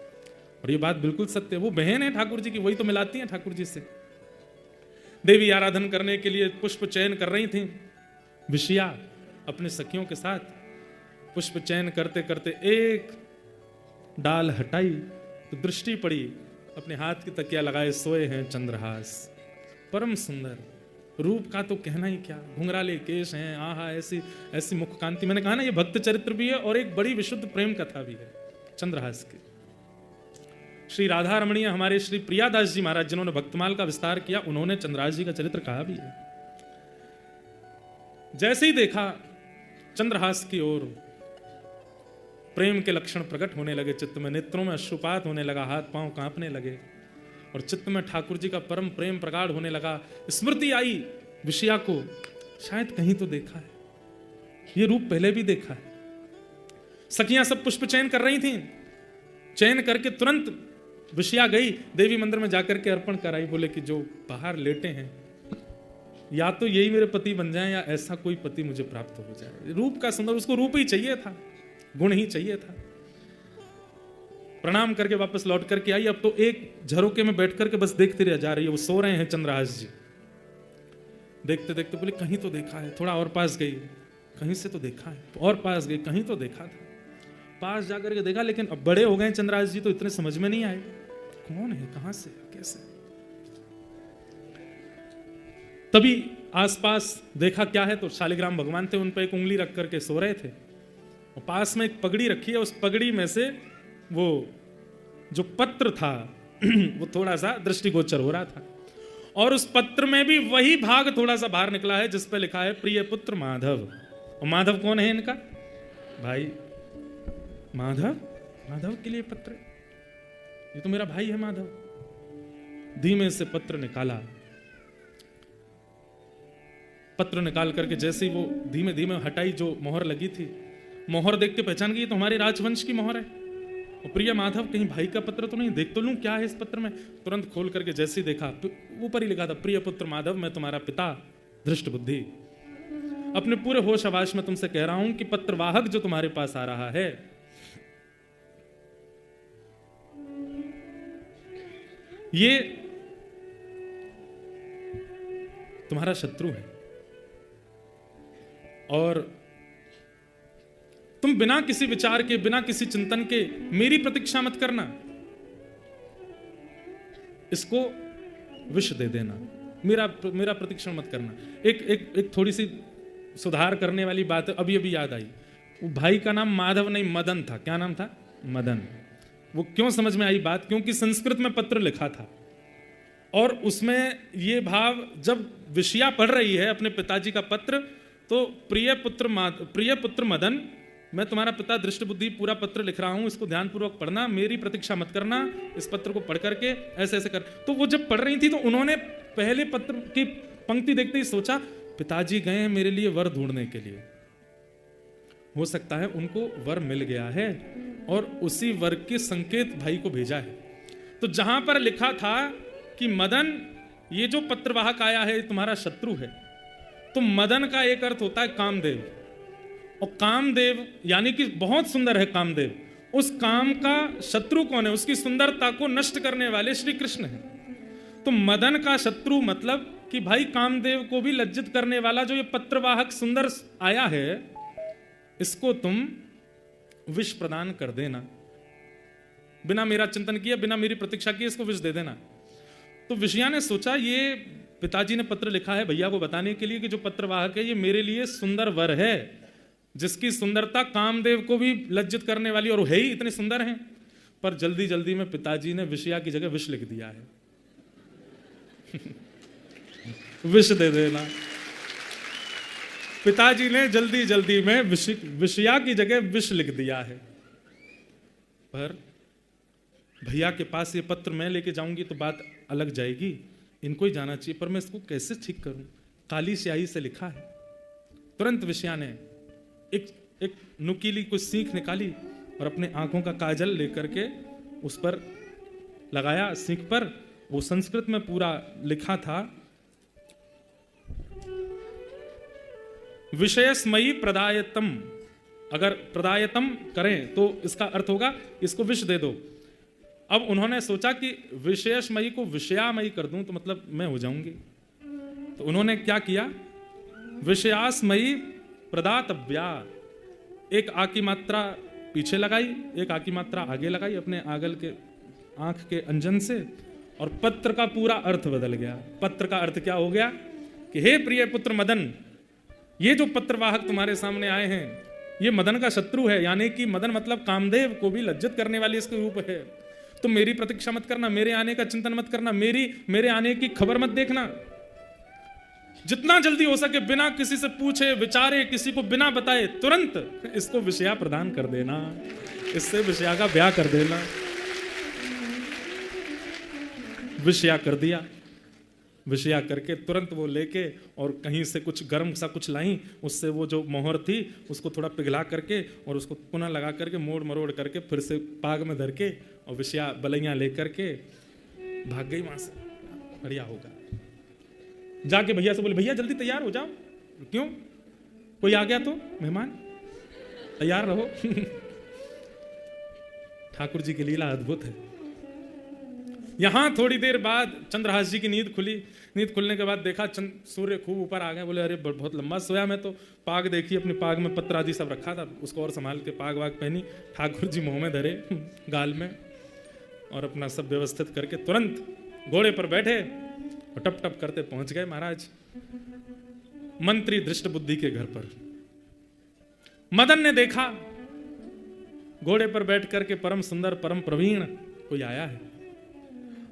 और ये बात बिल्कुल सत्य है, वो बहन है ठाकुर जी की, वही तो मिलाती हैं ठाकुर जी से। देवी आराधना करने के लिए पुष्प चयन कर रही थी विषया अपने सखियों के साथ। पुष्प चयन करते करते एक डाल हटाई तो दृष्टि पड़ी, अपने हाथ की तकिया लगाए सोए हैं चंद्रहास। परम सुंदर रूप का तो कहना ही क्या, घुंघराले केश हैं, आहा ऐसी ऐसी मुख कांति। मैंने कहा ना, ये भक्त चरित्र भी है और एक बड़ी विशुद्ध प्रेम कथा भी है चंद्रहास की। श्री राधा रमणीय हमारे श्री प्रियादास जी महाराज, जिन्होंने भक्तमाल का विस्तार किया, उन्होंने चंद्रहास जी का चरित्र कहा भी है। जैसे ही देखा चंद्रहास की ओर, प्रेम के लक्षण प्रकट होने लगे चित्त में, नेत्रों में अश्रुपात होने लगा, हाथ पांव कांपने लगे और चित्त में ठाकुर जी का परम प्रेम प्रगाढ़ होने लगा। स्मृति आई विषया को, शायद कहीं तो देखा है, ये रूप पहले भी देखा है। सखियां सब पुष्प चयन कर रही थीं, चयन करके तुरंत विषया गई देवी मंदिर में जाकर के अर्पण कराई। बोले कि जो बाहर लेटे हैं, या तो यही मेरे पति बन जाए या ऐसा कोई पति मुझे प्राप्त हो जाए। रूप का सुंदर, उसको रूप ही चाहिए था, गुण ही चाहिए था। प्रणाम करके वापस लौट करके आई। अब तो एक झरोके में बैठ करके बस देखते रह जा रही है, वो सो रहे हैं चंद्रहास जी। देखते देखते बोले कहीं तो देखा है, थोड़ा और पास गई, कहीं से तो देखा है, और पास गई, कहीं तो देखा था। पास जाकर के देखा, लेकिन अब बड़े हो गए चंद्रहास जी तो इतने समझ में नहीं आए कौन है, कहां से, कैसे। तभी आसपास देखा क्या है, तो शालिग्राम भगवान थे, उन पर एक उंगली रख करके सो रहे थे। और पास में एक पगड़ी रखी है, उस पगड़ी में से वो जो पत्र था वो थोड़ा सा दृष्टिगोचर हो रहा था, और उस पत्र में भी वही भाग थोड़ा सा बाहर निकला है जिस पे लिखा है प्रिय पुत्र माधव। और माधव कौन है इनका भाई? माधव, माधव के लिए पत्र, ये तो मेरा भाई है माधव। धीमे से पत्र निकाला, पत्र निकाल करके जैसे ही वो धीमे धीमे हटाई, जो मोहर लगी थी, मोहर देख के पहचान गई तो हमारे राजवंश की मोहर है। और प्रिय माधव, कहीं भाई का पत्र तो नहीं, देख तो लूं क्या है इस पत्र में। तुरंत खोल करके जैसे ही देखा, ऊपर ही लिखा था प्रिय पुत्र माधव, मैं तुम्हारा पिता धृष्ट बुद्धि, अपने पूरे होश आवास में तुमसे कह रहा हूं कि पत्रवाहक जो तुम्हारे पास आ रहा है, ये तुम्हारा शत्रु है, और तुम बिना किसी विचार के, बिना किसी चिंतन के मेरी प्रतीक्षा मत करना, इसको विष दे देना, मेरा प्रतीक्षण मत करना। एक थोड़ी सी सुधार करने वाली बात अभी अभी याद आई। वो भाई का नाम माधव नहीं मदन था। क्या नाम था? मदन। वो क्यों समझ में आई बात? क्योंकि संस्कृत में पत्र लिखा था और उसमें ये भाव, जब विषया पढ़ रही है अपने पिताजी का पत्र, तो प्रिय पुत्र मदन, मैं तुम्हारा पिता दृष्ट बुद्धि पूरा पत्र लिख रहा हूं, इसको ध्यानपूर्वक पढ़ना, मेरी प्रतीक्षा मत करना, इस पत्र को पढ़ करके ऐसे ऐसे कर। तो वो जब पढ़ रही थी तो उन्होंने पहले पत्र की पंक्ति देखते ही सोचा पिताजी गए हैं मेरे लिए वर ढूंढने के लिए, हो सकता है उनको वर मिल गया है और उसी वर के संकेत भाई को भेजा है। तो जहां पर लिखा था कि मदन, ये जो पत्रवाहक आया है तुम्हारा शत्रु है, तो मदन का एक अर्थ होता है कामदेव, और कामदेव यानी कि बहुत सुंदर है कामदेव, उस काम का शत्रु कौन है? उसकी सुंदरता को नष्ट करने वाले श्री कृष्ण है। तो मदन का शत्रु मतलब कि भाई कामदेव को भी लज्जित करने वाला जो ये पत्रवाहक सुंदर आया है, इसको तुम विष प्रदान कर देना, बिना मेरा चिंतन किए, बिना मेरी प्रतीक्षा किए इसको विष दे देना। तो विषया ने सोचा ये पिताजी ने पत्र लिखा है भैया को बताने के लिए कि जो पत्रवाहक है ये मेरे लिए सुंदर वर है, जिसकी सुंदरता कामदेव को भी लज्जित करने वाली, और है ही इतने सुंदर हैं। पर जल्दी जल्दी में पिताजी ने विषया की जगह विष लिख दिया है। विष दे देना। पिताजी ने जल्दी जल्दी में विषया की जगह विष लिख दिया है। पर भैया के पास ये पत्र मैं लेके जाऊंगी तो बात अलग जाएगी, इनको ही जाना चाहिए, पर मैं इसको कैसे ठीक करूं? काली स्याही से लिखा है। तुरंत विषया ने एक नुकीली कुछ सीख निकाली और अपने आंखों का काजल लेकर के उस पर लगाया, सीख पर। वो संस्कृत में पूरा लिखा था, विषयस्मयी प्रदायतम। अगर प्रदायतम करें तो इसका अर्थ होगा इसको विष दे दो। अब उन्होंने सोचा कि विषयस्मयी को विषयामयी कर दूं तो मतलब मैं हो जाऊंगी। तो उन्होंने क्या किया, विषयास्मयी प्रदातव्या, एक आ की मात्रा पीछे लगाई, एक आ की मात्रा आगे लगाई अपने आगल के आंख के अंजन से, और पत्र का पूरा अर्थ बदल गया। पत्र का अर्थ क्या हो गया कि हे प्रिय पुत्र मदन, ये जो पत्रवाहक तुम्हारे सामने आए हैं ये मदन का शत्रु है, यानी कि मदन मतलब कामदेव को भी लज्जित करने वाली इसके रूप है। तुम मेरी प्रतीक्षा मत करना, मेरे आने का चिंतन मत करना, मेरे आने की खबर मत देखना। जितना जल्दी हो सके बिना किसी से पूछे विचारे, किसी को बिना बताए तुरंत इसको विषया प्रदान कर देना, इससे विषया का ब्याह कर देना। विषया कर दिया। विषया करके तुरंत वो लेके और कहीं से कुछ गर्म सा कुछ लाई, उससे वो जो मोहर थी उसको थोड़ा पिघला करके और उसको पुनः लगा करके मोड़ मरोड़ करके फिर से पाग में धर के और विषया बलैया लेकर के भाग गई वहां से। बढ़िया होगा। जाके भैया से बोले भैया जल्दी तैयार हो जाओ। क्यों? कोई आ गया तो मेहमान, तैयार रहो। ठाकुर जी की लीला अद्भुत है। यहां थोड़ी देर बाद चंद्रहास जी की नींद खुली। नींद खुलने के बाद देखा सूर्य खूब ऊपर आ गए। बोले अरे बहुत लंबा सोया मैं तो। पाग देखी, अपनी पाग में पत्र आदि सब रखा था, उसको और संभाल के पाग वाग पहनी, ठाकुर जी मुंह में धरे गाल में, और अपना सब व्यवस्थित करके तुरंत घोड़े पर बैठे और टप टप करते पहुंच गए महाराज मंत्री धृष्ट बुद्धि के घर पर। मदन ने देखा घोड़े पर बैठ करके परम सुंदर परम प्रवीण कोई आया है।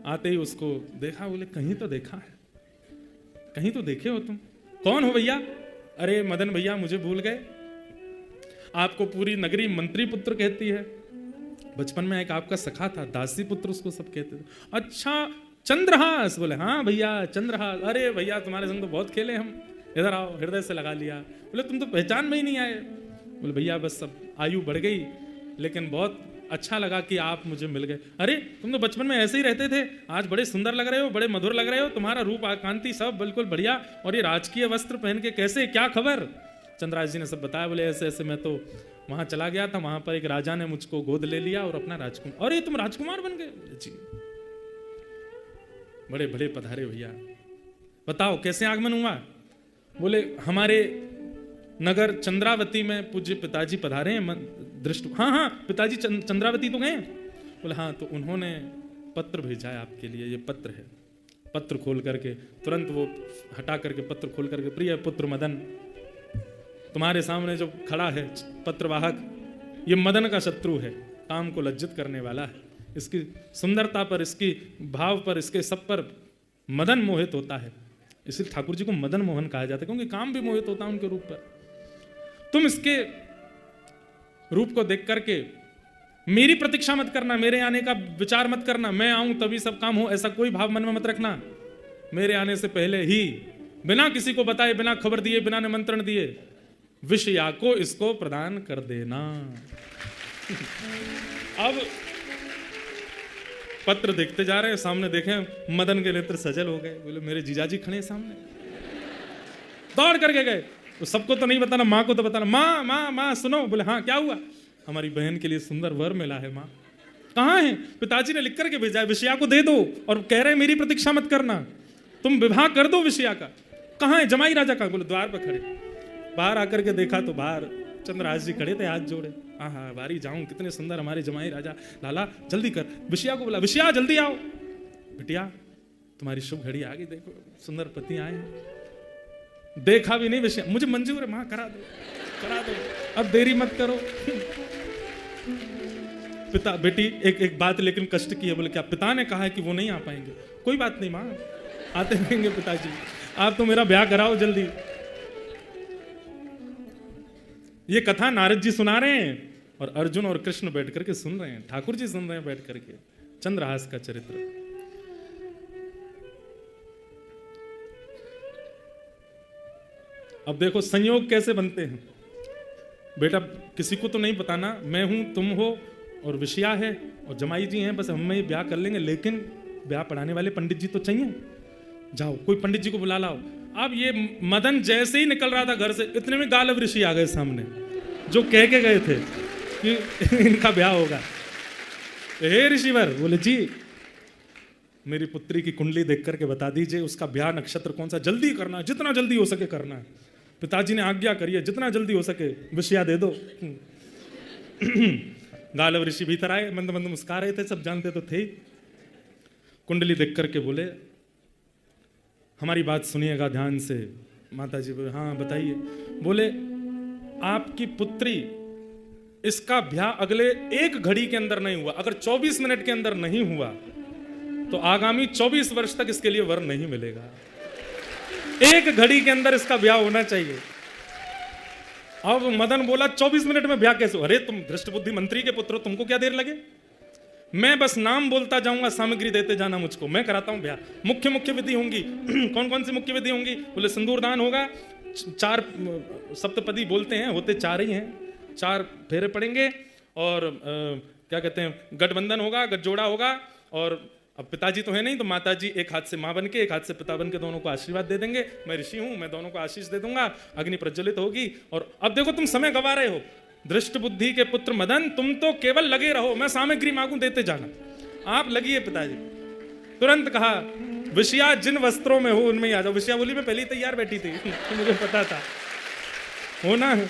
आते ही उसको देखा, बोले कहीं तो देखा है, कहीं तो देखे हो तुम, कौन हो भैया? अरे मदन भैया मुझे भूल गए, आपको पूरी नगरी मंत्री पुत्र कहती है, बचपन में एक आपका सखा था दासी पुत्र उसको सब कहते थे। अच्छा चंद्रहास? बोले हाँ भैया चंद्रहास। अरे भैया तुम्हारे संग तो बहुत खेले हम, इधर आओ, हृदय से लगा लिया। बोले तुम तो पहचान में ही नहीं आए। बोले भैया बस सब आयु बढ़ गई, लेकिन बहुत अच्छा लगा कि आप मुझे मिल गए। अरे तुम तो बचपन में ऐसे ही रहते थे, आज बड़े सुंदर लग रहे हो, बड़े मधुर लग रहे हो, तुम्हारा रूप आकांति सब बिल्कुल बढ़िया, और ये राजकीय वस्त्र पहन के कैसे, क्या खबर? चंद्रहास जी ने सब बताया। बोले ऐसे ऐसे मैं तो वहां चला गया था, वहां पर एक राजा ने मुझको गोद ले लिया और अपना राजकुमार। अरे तुम राजकुमार बन गए? जी बड़े बड़े पधारे भैया, बताओ कैसे आगमन हुआ? बोले हमारे नगर चंद्रावती में पूज्य पिताजी पधारे हैं, दृष्ट। हाँ हाँ पिताजी चंद्रावती तो गए? बोले हाँ, तो उन्होंने पत्र भेजा है आपके लिए, ये पत्र है। पत्र खोल करके तुरंत वो हटा करके पत्र खोल करके, प्रिय पुत्र मदन, तुम्हारे सामने जो खड़ा है पत्रवाहक, ये मदन का शत्रु है, काम को लज्जित करने वाला है। इसकी सुंदरता पर, इसकी भाव पर, इसके सब पर मदन मोहित होता है। इसलिए ठाकुर जी को मदन मोहन कहा जाता है, क्योंकि काम भी मोहित होता है उनके रूप पर। तुम इसके रूप को देख करके मेरी प्रतीक्षा मत करना, मेरे आने का विचार मत करना, मैं आऊं तभी सब काम हो, ऐसा कोई भाव मन में मत रखना। मेरे आने से पहले ही बिना किसी को बताए, बिना खबर दिए, बिना निमंत्रण दिए विषया को इसको प्रदान कर देना। अब पत्र देखते जा रहे हैं, सामने देखें मदन के नेत्र सजल हो गए। बोले मेरे जीजाजी खड़े हैं सामने। दौड़ करके गए, तो सबको तो नहीं बताना, माँ को तो बताना। माँ माँ माँ सुनो। बोले हाँ क्या हुआ? हमारी बहन के लिए सुंदर वर मिला है माँ। कहाँ है? पिताजी ने लिख करके भेजा है, विषया को दे दो, और कह रहे मेरी प्रतीक्षा मत करना, तुम विवाह कर दो विषया का। कहाँ है? जमाई राजा का। बोले द्वार पर खड़े। बाहर आकर के देखा तो बाहर चंद्रहास जी खड़े थे, हाथ जोड़े। हाँ बारी जाऊं, कितने सुंदर हमारे जमाई राजा। लाला जल्दी कर। विषया को बोला, विषया जल्दी आओ। बिटिया तुम्हारी शुभ घड़ी आ गई, देखो सुंदर पति आए हैं। देखा भी नहीं विषया, मुझे मंजूर है माँ, करा दो करा दो, अब देरी मत करो। पिता बेटी एक बात लेकिन कष्ट की है। बोले क्या? पिता ने कहा है कि वो नहीं आ पाएंगे। कोई बात नहीं माँ, आते रहेंगे पिताजी, आप तो मेरा ब्याह कराओ जल्दी। ये कथा नारद जी सुना रहे हैं और अर्जुन और कृष्ण बैठ करके सुन रहे हैं, ठाकुर जी सुन रहे हैं बैठ करके चंद्रहास का चरित्र। अब देखो संयोग कैसे बनते हैं। बेटा किसी को तो नहीं बताना, मैं हूं, तुम हो और विषया है और जमाई जी हैं, बस हम ये ब्याह कर लेंगे, लेकिन ब्याह पढ़ाने वाले पंडित जी तो चाहिए। जाओ कोई पंडित जी को बुला लाओ। अब ये मदन जैसे ही निकल रहा था घर से, इतने में गालव ऋषि आ गए सामने, जो कह के गए थे कि इनका ब्याह होगा। हे ऋषिवर। बोले जी मेरी पुत्री की कुंडली देख करके बता दीजिए, उसका ब्याह नक्षत्र कौन सा, जल्दी करना, जितना जल्दी हो सके करना है। पिताजी ने आज्ञा करी है, जितना जल्दी हो सके विषया दे दो। गालव ऋषि भीतर आए, मंद मंद मुस्कुरा रहे थे, सब जानते तो थे। कुंडली देख करके बोले हमारी बात सुनिएगा ध्यान से। माता जी बोले हाँ बताइए। बोले आपकी पुत्री, इसका ब्याह अगले एक घड़ी के अंदर नहीं हुआ, अगर 24 मिनट के अंदर नहीं हुआ तो आगामी 24 वर्ष तक इसके लिए वर नहीं मिलेगा। एक घड़ी के अंदर इसका ब्याह होना चाहिए। अब मदन बोला 24 मिनट में ब्याह कैसे? अरे तुम धृष्ट बुद्धि मंत्री के पुत्र हो, तुमको क्या देर लगे? मैं बस नाम बोलता जाऊंगा, सामग्री देते जाना मुझको, मैं कराता हूं ब्याह। मुख्य मुख्य विधि होंगी। कौन कौन सी मुख्य विधि होंगी? बोले सिंदूर दान होगा, 4 सप्तपदी बोलते हैं, होते 4 ही हैं, 4 फेरे पड़ेंगे, और क्या कहते हैं गठबंधन होगा, गठजोड़ा होगा। और अब पिताजी तो है नहीं, तो माताजी एक हाथ से माँ बन के एक हाथ से पिता बन के दोनों को आशीर्वाद दे देंगे। मैं ऋषि हूं, मैं दोनों को आशीष दे दूंगा, अग्नि प्रज्वलित होगी। और अब देखो तुम समय गवा रहे हो, दृष्ट बुद्धि के पुत्र मदन, तुम तो केवल लगे रहो, मैं सामग्री मांगू देते जाना, आप लगिए। पिताजी तुरंत कहा विषया जिन वस्त्रों में हो उनमें ही आ जाओ। विषया बोली मैं पहले ही तैयार बैठी थी, मुझे पता था होना है।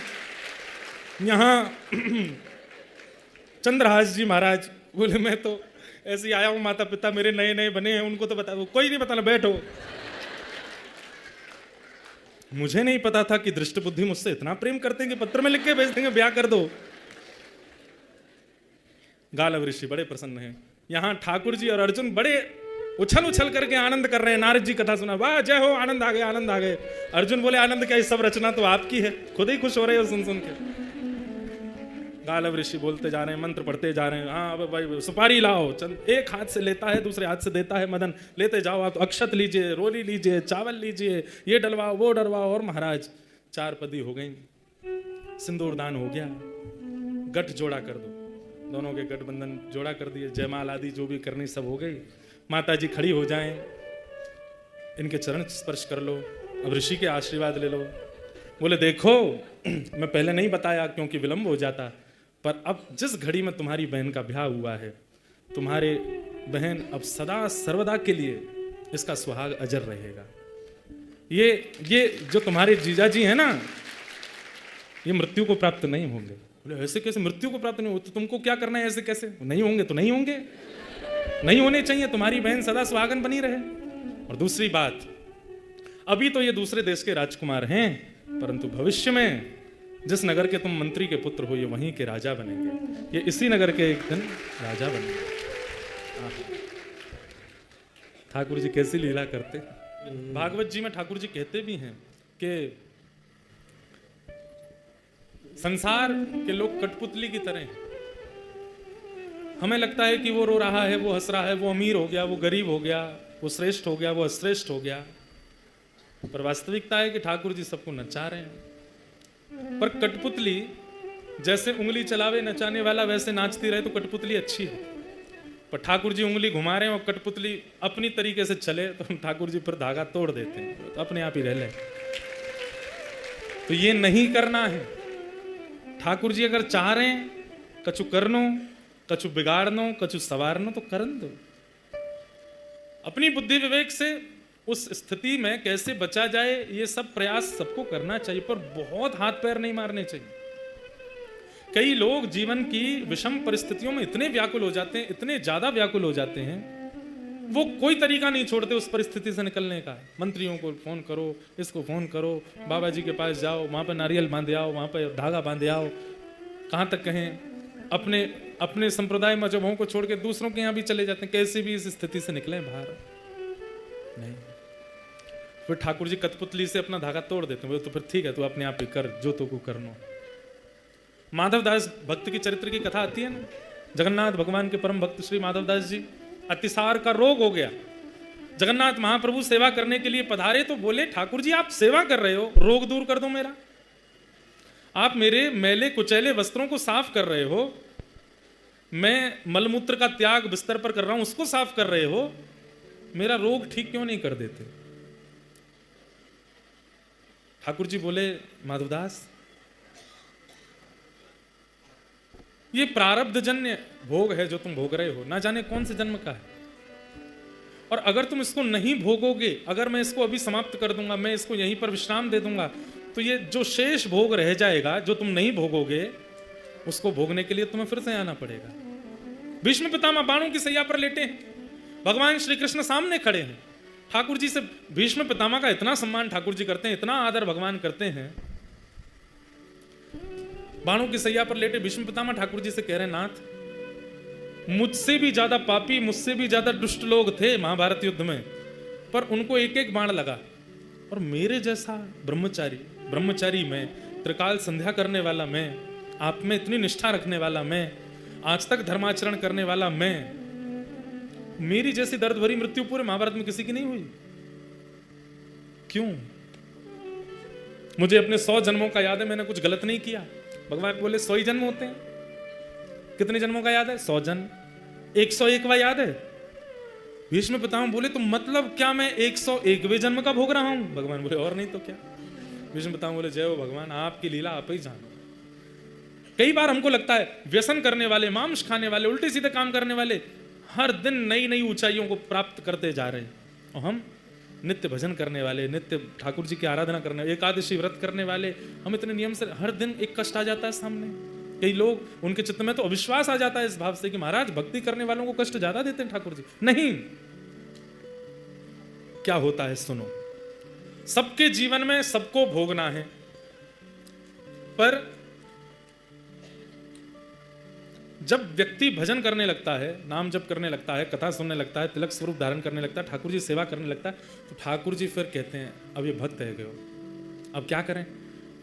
यहां चंद्रहास जी महाराज बोले मैं तो ऐसे ही आया हूं, माता पिता मेरे नए नए बने हैं, उनको तो बता, कोई नहीं बताना, बैठो। मुझे नहीं पता था कि दृष्ट बुद्धि मुझसे इतना प्रेम करते हैं कि पत्र में लिख के भेज देंगे ब्याह कर दो। गालव ऋषि बड़े प्रसन्न हैं। यहाँ ठाकुर जी और अर्जुन बड़े उछल उछल करके आनंद कर रहे हैं। नारद जी कथा सुना, वाह जय हो, आनंद आ गए, आनंद आ गए। अर्जुन बोले आनंद क्या, ये सब रचना तो आपकी है, खुद ही खुश हो रहे हो सुन सुन के। गालव ऋषि बोलते जा रहे हैं, मंत्र पढ़ते जा रहे हैं। हाँ अब भाई सुपारी लाओ, चल। एक हाथ से लेता है, दूसरे हाथ से देता है मदन, लेते जाओ आप, अक्षत लीजिए, रोली लीजिए, चावल लीजिए, ये डलवाओ वो डलवाओ। और महाराज 4 पदी हो गई, सिंदूर दान हो गया, गठ जोड़ा कर दो, दोनों के गठबंधन जोड़ा कर दिए, जयमाल आदि जो भी करनी सब हो गई। माता जी खड़ी हो जाएं, इनके चरण स्पर्श कर लो, अब ऋषि के आशीर्वाद ले लो। बोले देखो मैं पहले नहीं बताया क्योंकि विलंब हो जाता, पर अब जिस घड़ी में तुम्हारी बहन का ब्याह हुआ है, तुम्हारे बहन अब सदा सर्वदा के लिए इसका सुहाग अजर रहेगा। ये जो तुम्हारे जीजाजी है ना, ये मृत्यु को प्राप्त नहीं होंगे। बोले ऐसे कैसे मृत्यु को प्राप्त नहीं हो, तो तुमको क्या करना है, ऐसे कैसे नहीं होंगे, तो नहीं होंगे, नहीं होने चाहिए, तुम्हारी बहन सदा सुहागन बनी रहे। और दूसरी बात, अभी तो ये दूसरे देश के राजकुमार हैं, परंतु भविष्य में जिस नगर के तुम मंत्री के पुत्र हो, ये वहीं के राजा बनेंगे, ये इसी नगर के एक दिन राजा बनेंगे। ठाकुर जी कैसी लीला करते। भागवत जी में ठाकुर जी कहते भी हैं कि संसार के लोग कठपुतली की तरह हैं। हमें लगता है कि वो रो रहा है, वो हंस रहा है, वो अमीर हो गया, वो गरीब हो गया, वो श्रेष्ठ हो गया, वो अश्रेष्ठ हो गया, पर वास्तविकता है कि ठाकुर जी सबको नचा रहे हैं। पर कठपुतली जैसे उंगली चलावे नचाने वाला वैसे नाचती रहे तो कठपुतली अच्छी है, पर ठाकुर जी उंगली घुमा रहे हैं और कठपुतली अपनी तरीके से चले तो ठाकुर जी फिर धागा तोड़ देते हैं, तो अपने आप ही रह ले। तो ये नहीं करना है। ठाकुर जी अगर चाह रहे हैं कछु करनो, कछु बिगाड़नो, कछु सवारनो, तो करन दो। अपनी बुद्धि विवेक से उस स्थिति में कैसे बचा जाए, ये सब प्रयास सबको करना चाहिए, पर बहुत हाथ पैर नहीं मारने चाहिए। कई लोग जीवन की विषम परिस्थितियों में इतने व्याकुल हो जाते हैं, इतने ज्यादा व्याकुल हो जाते हैं, वो कोई तरीका नहीं छोड़ते उस परिस्थिति से निकलने का। मंत्रियों को फोन करो, इसको फोन करो, बाबा जी के पास जाओ, वहां पर नारियल बांधे आओ, वहां पर धागा बांधे आओ, कहां तक कहें। अपने संप्रदाय मजहबों को छोड़ के दूसरों के यहाँ भी चले जाते हैं, कैसे भी इस स्थिति से निकले बाहर। नहीं, फिर ठाकुर जी कठपुतली से अपना धागा तोड़ देते हैं। तो फिर ठीक है, तू अपने आप ही कर जो तो को करना। माधवदास भक्त की चरित्र की कथा आती है ना, जगन्नाथ भगवान के परम भक्त श्री माधवदास जी, अतिसार का रोग हो गया, जगन्नाथ महाप्रभु सेवा करने के लिए पधारे तो बोले ठाकुर जी आप सेवा कर रहे हो, रोग दूर कर दो मेरा। आप मेरे मैले कुचैले वस्त्रों को साफ कर रहे हो, मैं मलमूत्र का त्याग बिस्तर पर कर रहा हूं, उसको साफ कर रहे हो, मेरा रोग ठीक क्यों नहीं कर देते। ठाकुर जी बोले माधवदास ये प्रारब्धजन्य भोग है जो तुम भोग रहे हो, ना जाने कौन से जन्म का है, और अगर तुम इसको नहीं भोगोगे, अगर मैं इसको अभी समाप्त कर दूंगा, मैं इसको यहीं पर विश्राम दे दूंगा, तो ये जो शेष भोग रह जाएगा जो तुम नहीं भोगोगे, उसको भोगने के लिए तुम्हें फिर से आना पड़ेगा। भीष्म पितामह बाणों की सैया पर लेटे हैं, भगवान श्री कृष्ण सामने खड़े हैं। ठाकुर जी से भीष्म पितामह का इतना सम्मान ठाकुर जी करते हैं, इतना आदर भगवान करते हैं। बाणों की सैया पर लेटे भीष्म पितामह ठाकुर जी से कह रहे हैं, नाथ मुझसे भी ज्यादा पापी, मुझसे भी ज्यादा दुष्ट लोग थे महाभारत युद्ध में, पर उनको एक एक बाण लगा, और मेरे जैसा ब्रह्मचारी मैं, त्रिकाल संध्या करने वाला मैं, आप में इतनी निष्ठा रखने वाला मैं, आज तक धर्माचरण करने वाला मैं, मेरी जैसी दर्द भरी मृत्यु पूरे महाभारत में किसी की नहीं हुई। क्यों? मुझे अपने 100 जन्मों का याद है, मैंने कुछ गलत नहीं किया। भगवान बोले 100 ही जन्म होते हैं। कितने जन्मों का याद है? 100 जन्म। 101वां याद है? भीष्म पितामह बोले तो मतलब क्या मैं 101वें जन्म का भोग रहा हूं? भगवान बोले और नहीं तो क्या। भीष्म पितामह बोले जय हो भगवान, आपकी लीला आप ही जानो। कई बार हमको लगता है व्यसन करने वाले, मांस खाने वाले, उल्टे सीधे काम करने वाले हर दिन नई नई ऊंचाइयों को प्राप्त करते जा रहे हैं, और हम नित्य भजन करने वाले, नित्य ठाकुर जी की आराधना करने, एकादशी व्रत करने वाले, हम इतने नियम से, हर दिन एक कष्ट आ जाता है सामने। कई लोग उनके चित्त में तो अविश्वास आ जाता है इस भाव से कि महाराज भक्ति करने वालों को कष्ट ज्यादा देते हैं ठाकुर जी। नहीं, क्या होता है सुनो, सबके जीवन में सबको भोगना है, पर जब व्यक्ति भजन करने लगता है, नाम जप करने लगता है, कथा सुनने लगता है, तिलक स्वरूप धारण करने लगता है, ठाकुर जी सेवा करने लगता है, तो ठाकुर जी फिर कहते हैं अब ये भक्त है गयो, अब क्या करें,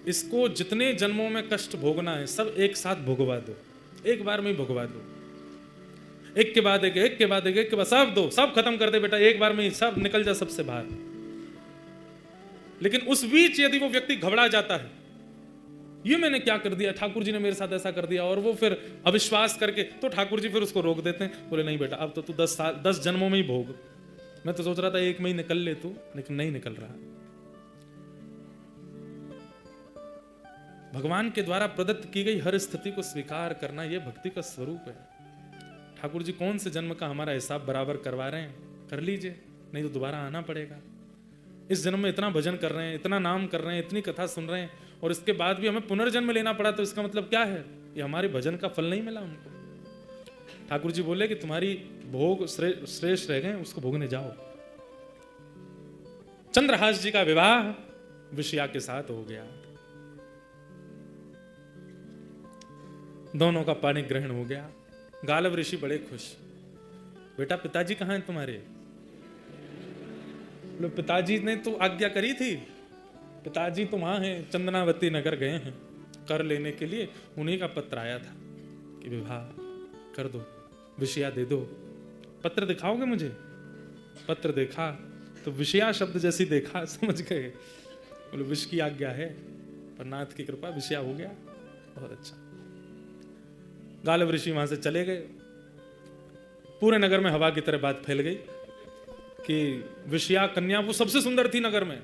इसको जितने जन्मों में कष्ट भोगना है सब एक साथ भोगवा दो, एक बार में ही भोगवा दो, एक के बाद एक, एक के बाद एक के बाद सब दो, सब खत्म कर दे बेटा, एक बार में ही सब निकल जा सबसे बाहर। लेकिन उस बीच यदि वो व्यक्ति घबरा जाता है, ये मैंने क्या कर दिया, ठाकुर जी ने मेरे साथ ऐसा कर दिया, और वो फिर अविश्वास करके, तो ठाकुर जी फिर उसको रोक देते हैं, बोले नहीं बेटा अब तो तू 10 जन्मों में ही भोग, मैं तो सोच रहा था 1 में ही निकल ले तू, लेकिन नहीं निकल रहा। भगवान के द्वारा प्रदत्त की गई हर स्थिति को स्वीकार करना यह भक्ति का स्वरूप है। ठाकुर जी कौन से जन्म का हमारा हिसाब बराबर करवा रहे हैं, कर लीजिए, नहीं तो दोबारा आना पड़ेगा। इस जन्म में इतना भजन कर रहे हैं, इतना नाम कर रहे हैं, इतनी कथा सुन रहे हैं, और इसके बाद भी हमें पुनर्जन्म लेना पड़ा, तो इसका मतलब क्या है, ये हमारे भजन का फल नहीं मिला हमको। ठाकुर जी बोले कि तुम्हारी भोग श्रेष्ठ रह गए, उसको भोगने जाओ। चंद्रहास जी का विवाह विषया के साथ हो गया, दोनों का पानी ग्रहण हो गया। गालव ऋषि बड़े खुश, बेटा पिताजी कहाँ हैं तुम्हारे? बोले पिताजी ने तो आज्ञा करी थी, पिताजी तो वहां हैं, चंदनावती नगर गए हैं कर लेने के लिए, उन्हीं का पत्र आया था कि विवाह कर दो, विषया दे दो, पत्र दिखाओगे मुझे? पत्र देखा तो विषया शब्द जैसी देखा, समझ गए, बोले विष की आज्ञा है, पर नाथ की कृपा विषया हो गया, बहुत अच्छा। गालव ऋषि वहां से चले गए, पूरे नगर में हवा की तरह बात फैल गई कि विषया कन्या वो सबसे सुंदर थी नगर में,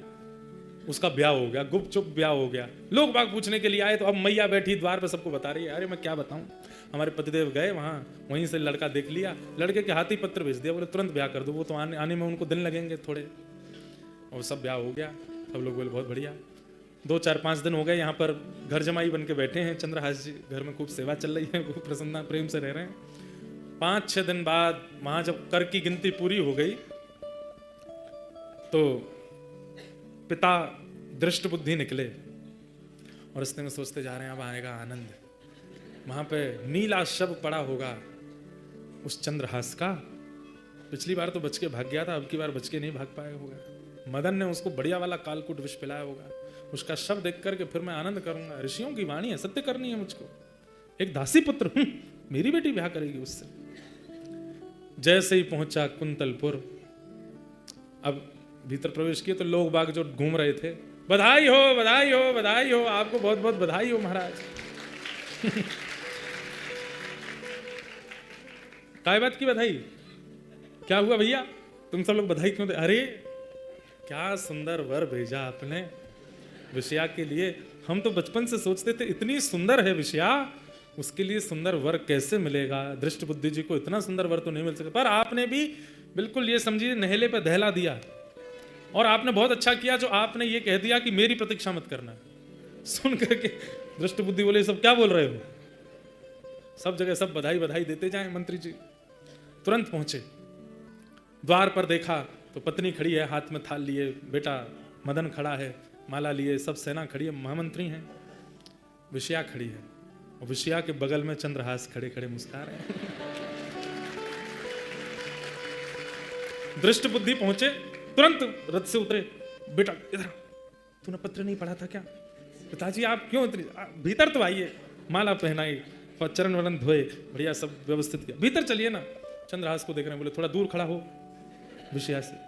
उसका ब्याह हो गया, गुपचुप ब्याह हो गया। लोग बाग पूछने के लिए आए, तो अब मैया बैठी द्वार पे सबको बता रही है, अरे मैं क्या बताऊं, हमारे पतिदेव गए वहां, वहीं से लड़का देख लिया, लड़के के हाथ ही पत्र भेज दिया, बोले तुरंत ब्याह कर दो, वो तो आने में उनको दिन लगेंगे थोड़े, और सब ब्याह हो गया। सब लोग बोले बहुत बढ़िया। 2, 4, 5 दिन हो गए, यहाँ पर घर जमाई बन के बैठे हैं चंद्रहास जी, घर में खूब सेवा चल रही है, खूब प्रसन्नता प्रेम से रह रहे हैं। 5-6 दिन बाद वहां जब कर की गिनती पूरी हो गई, तो पिता दृष्ट बुद्धि निकले और रस्ते में सोचते जा रहे हैं अब आएगा आनंद। वहां पे नीला शव पड़ा होगा उस चंद्रहास का, पिछली बार तो बच के भाग गया था, अब की बार बच के नहीं भाग पाया होगा। मदन ने उसको बढ़िया वाला कालकूट विष पिलाया होगा, उसका शव देख करके फिर मैं आनंद करूंगा। ऋषियों की वाणी है, सत्य करनी है मुझको, एक दासी पुत्र हूं, मेरी बेटी ब्याह करेगी उससे। जैसे ही पहुंचा कुंतलपुर, अब भीतर प्रवेश किए तो लोग बाग जो घूम रहे थे, बधाई हो बधाई हो बधाई हो, आपको बहुत बहुत बधाई हो महाराज। काय बात की बधाई, क्या हुआ भैया, तुम सब लोग बधाई क्यों दे? अरे क्या सुंदर वर भेजा आपने विषया के लिए, हम तो बचपन से सोचते थे इतनी सुंदर है विषया, उसके लिए सुंदर वर कैसे मिलेगा, दृष्ट बुद्धि जी को इतना सुंदर वर तो नहीं मिल सकता, पर आपने भी बिल्कुल ये समझिए नहेले पे दहला दिया, और आपने बहुत अच्छा किया जो आपने ये कह दिया कि मेरी प्रतीक्षा मत करना। सुन करके दृष्ट बुद्धि बोले सब क्या बोल रहे हो, सब जगह सब बधाई बधाई देते जाएं। मंत्री जी तुरंत पहुंचे, द्वार पर देखा तो पत्नी खड़ी है, हाथ में थाल लिए, बेटा मदन खड़ा है माला लिए, सब सेना खड़ी है, महामंत्री हैं, विषया खड़ी है, और विषया के बगल में चंद्रहास खड़े खड़े मुस्कुरा रहे हैं। दृष्ट बुद्धि पहुंचे, तुरंत रथ से उतरे, बेटा इधर, तूने पत्र नहीं पढ़ा था क्या? पिताजी आप क्यों उतरे, भीतर तो आइए। माला पहनाई और चरण वरण धोए, बढ़िया सब व्यवस्थित किया, भीतर चलिए ना। चंद्रहास को देख रहे हैं, बोले थोड़ा दूर खड़ा हो विषया से।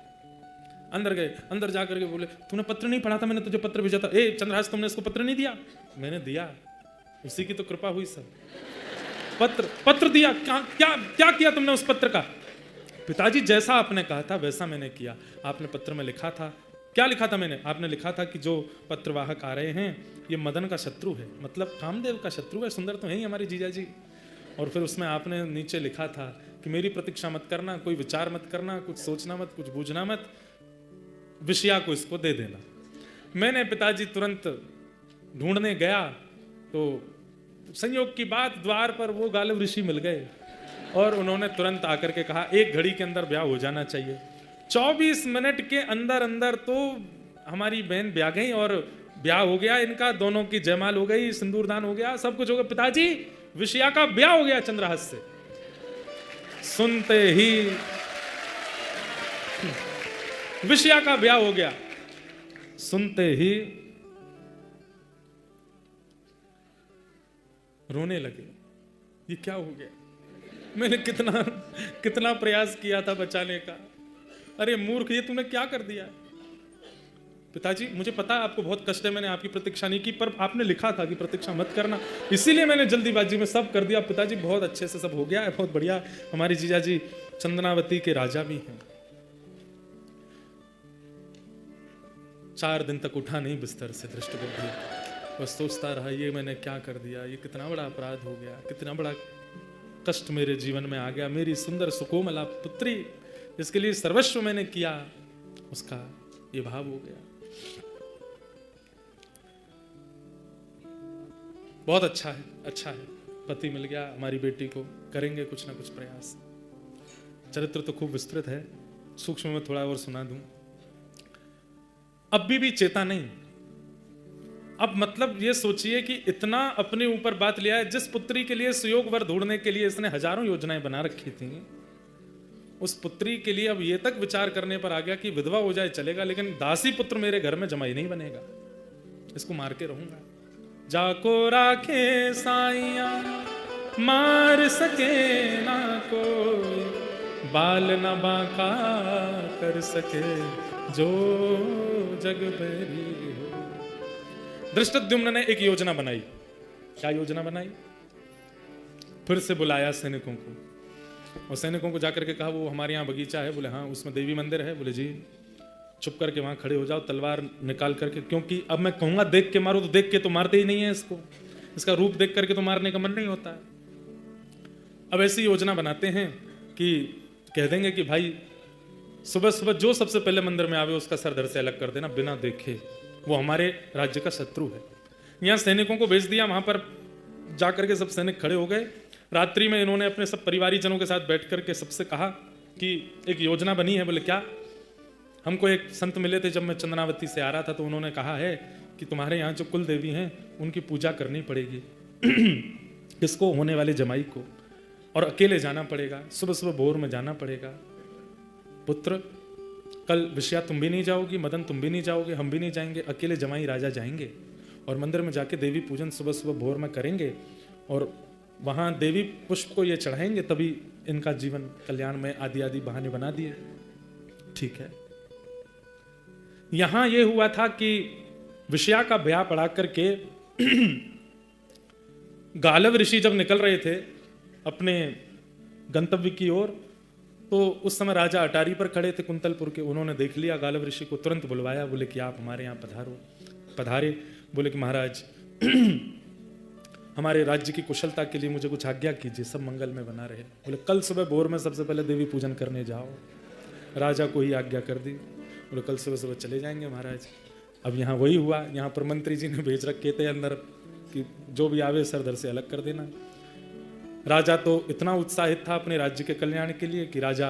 अंदर गए, अंदर जाकर के बोले तूने पत्र नहीं पढ़ा था, मैंने तुझे पत्र भेजा था। ए चंद्रहास तुमने इसको पत्र नहीं दिया? मैंने दिया, उसी की तो कृपा हुई सब। पत्र दिया, क्या किया तुमने उस पत्र का? पिताजी जैसा आपने कहा था वैसा मैंने किया। आपने पत्र में लिखा था, क्या लिखा था मैंने? आपने लिखा था कि जो पत्रवाहक आ रहे हैं ये मदन का शत्रु है, मतलब कामदेव का शत्रु है, सुंदर तो है ही हमारी जीजा जी। और फिर उसमें आपने नीचे लिखा था कि मेरी प्रतीक्षा मत करना, कोई विचार मत करना, कुछ सोचना मत, कुछ बूझना मत, विषया को इसको दे देना। मैंने पिताजी तुरंत ढूंढने गया तो संयोग की बात द्वार पर वो गालव ऋषि मिल गए और उन्होंने तुरंत आकर के कहा 1 घड़ी के अंदर ब्याह हो जाना चाहिए। 24 मिनट के अंदर अंदर तो हमारी बहन ब्याह गई और ब्याह हो गया इनका, दोनों की जयमाल हो गई, सिंदूरदान हो गया, सब कुछ हो गया। पिताजी विषया का ब्याह हो गया चंद्रहास से। सुनते ही विषया का ब्याह हो गया, सुनते ही रोने लगे। ये क्या हो गया? मैंने कितना प्रयास किया था बचाने का। अरे मूर्ख, ये तूने क्या कर दिया? पिताजी मुझे पता है आपको बहुत कष्ट है, मैंने आपकी प्रतीक्षा नहीं की, पर आपने लिखा था कि प्रतीक्षा मत करना, इसीलिए मैंने जल्दीबाजी में सब कर दिया। पिताजी बहुत अच्छे से सब हो गया है, बहुत बढ़िया। हमारी जीजाजी चंदनावती के राजा भी हैं। 4 दिन तक उठा नहीं बिस्तर से दृष्टबुद्धि, बस सोचता रहा ये मैंने क्या कर दिया, ये कितना बड़ा अपराध हो गया, कितना बड़ा कष्ट मेरे जीवन में आ गया। मेरी सुंदर सुकोमला पुत्री जिसके लिए सर्वस्व मैंने किया, उसका ये भाव हो गया। बहुत अच्छा है, अच्छा है, पति मिल गया हमारी बेटी को, करेंगे कुछ ना कुछ प्रयास। चरित्र तो खूब विस्तृत है, सूक्ष्म में थोड़ा और सुना दूं। अब भी चेता नहीं। अब मतलब ये सोचिए कि इतना अपने ऊपर बात लिया है। जिस पुत्री के लिए सुयोग वर ढूंढने के लिए इसने हजारों योजनाएं बना रखी थी, उस पुत्री के लिए अब ये तक विचार करने पर आ गया कि विधवा हो जाए चलेगा, लेकिन दासी पुत्र मेरे घर में जमाई नहीं बनेगा, इसको मार के रहूंगा। जाको राखे साइया मार सके ना कोई, बाल न बांका कर सके जो जग भरी हो। धृष्टद्युम्न ने एक योजना बनाई। क्या योजना बनाई? फिर से बुलाया सैनिकों को, और सैनिकों को जाकर के कहा वो हमारे यहाँ बगीचा है। बोले हाँ, उसमें देवी मंदिर है। बोले जी। चुप करके वहां खड़े हो जाओ, तलवार निकाल करके, क्योंकि अब मैं कहूंगा देख के मारो, तो देख के तो मारते ही नहीं है इसको, इसका रूप देख करके तो मारने का मन नहीं होता है। अब ऐसी योजना बनाते हैं कि कह देंगे कि भाई सुबह सुबह जो सबसे पहले मंदिर में आवे उसका सर धड़ से अलग कर देना बिना देखे, वो हमारे राज्य का शत्रु है। यहाँ सैनिकों को भेज दिया, वहां पर जाकर के सब सैनिक खड़े हो गए। रात्रि में इन्होंने अपने सब परिवारी जनों के साथ बैठ करके सबसे कहा कि एक योजना बनी है। बोले क्या? हमको एक संत मिले थे जब मैं चंदनावती से आ रहा था, तो उन्होंने कहा है कि तुम्हारे यहाँ जो कुल देवी हैं उनकी पूजा करनी पड़ेगी किसको? होने वाले जमाई को, और अकेले जाना पड़ेगा, सुबह सुबह भोर में जाना पड़ेगा। पुत्र कल विषया तुम भी नहीं जाओगी, मदन तुम भी नहीं जाओगे, हम भी नहीं जाएंगे, अकेले जमाई राजा जाएंगे और मंदिर में जाके देवी पूजन सुबह सुबह भोर में करेंगे, और वहाँ देवी पुष्प को ये चढ़ाएंगे, तभी इनका जीवन कल्याण में आदि आदि बहाने बना दिए। ठीक है। यहां ये हुआ था कि विषया का ब्याह पढ़ा करके गालव ऋषि जब निकल रहे थे अपने गंतव्य की ओर, तो उस समय राजा अटारी पर खड़े थे कुंतलपुर के। उन्होंने देख लिया गालव ऋषि को, तुरंत बुलवाया। बोले कि आप हमारे यहाँ पधारो। पधारे। बोले कि महाराज हमारे राज्य की कुशलता के लिए मुझे कुछ आज्ञा कीजिए, सब मंगल में बना रहे। बोले कल सुबह भोर में सबसे पहले देवी पूजन करने जाओ। राजा को ही आज्ञा कर दी। बोले कल सुबह सुबह चले जाएंगे महाराज। अब यहाँ वही हुआ, यहाँ पर मंत्री जी ने भेज रखे थे अंदर कि जो भी आवे सर धड़ से अलग कर देना। राजा तो इतना उत्साहित था अपने राज्य के कल्याण के लिए कि राजा